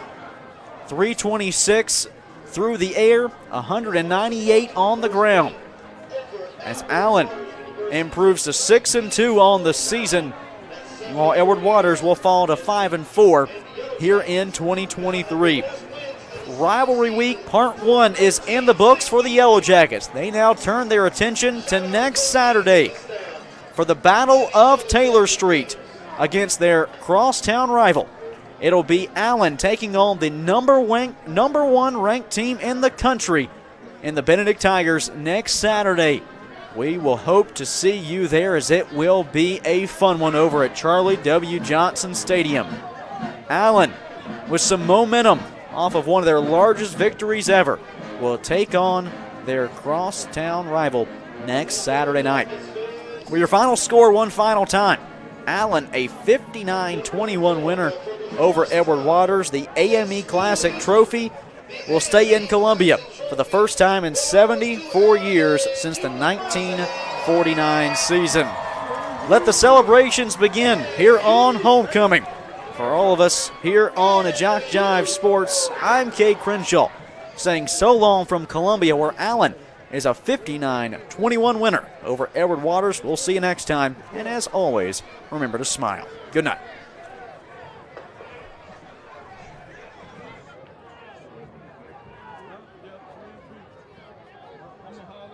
326 through the air, 198 on the ground. As Allen improves to 6-2 on the season, while Edward Waters will fall to 5-4 here in 2023. Rivalry Week Part 1 is in the books for the Yellow Jackets. They now turn their attention to next Saturday for the Battle of Taylor Street against their crosstown rival. It'll be Allen taking on the number one ranked team in the country in the Benedict Tigers next Saturday. We will hope to see you there, as it will be a fun one over at Charlie W. Johnson Stadium. Allen, with some momentum off of one of their largest victories ever, will take on their crosstown rival next Saturday night. With your final score one final time, Allen a 59-21 winner over Edward Waters. The AME Classic trophy will stay in Columbia for the first time in 74 years since the 1949 season. Let the celebrations begin here on homecoming. For all of us here on JockJive Sports, I'm Kay Crenshaw, saying so long from Columbia, where Allen is a 59-21 winner over Edward Waters. We'll see you next time, and as always, remember to smile. Good night.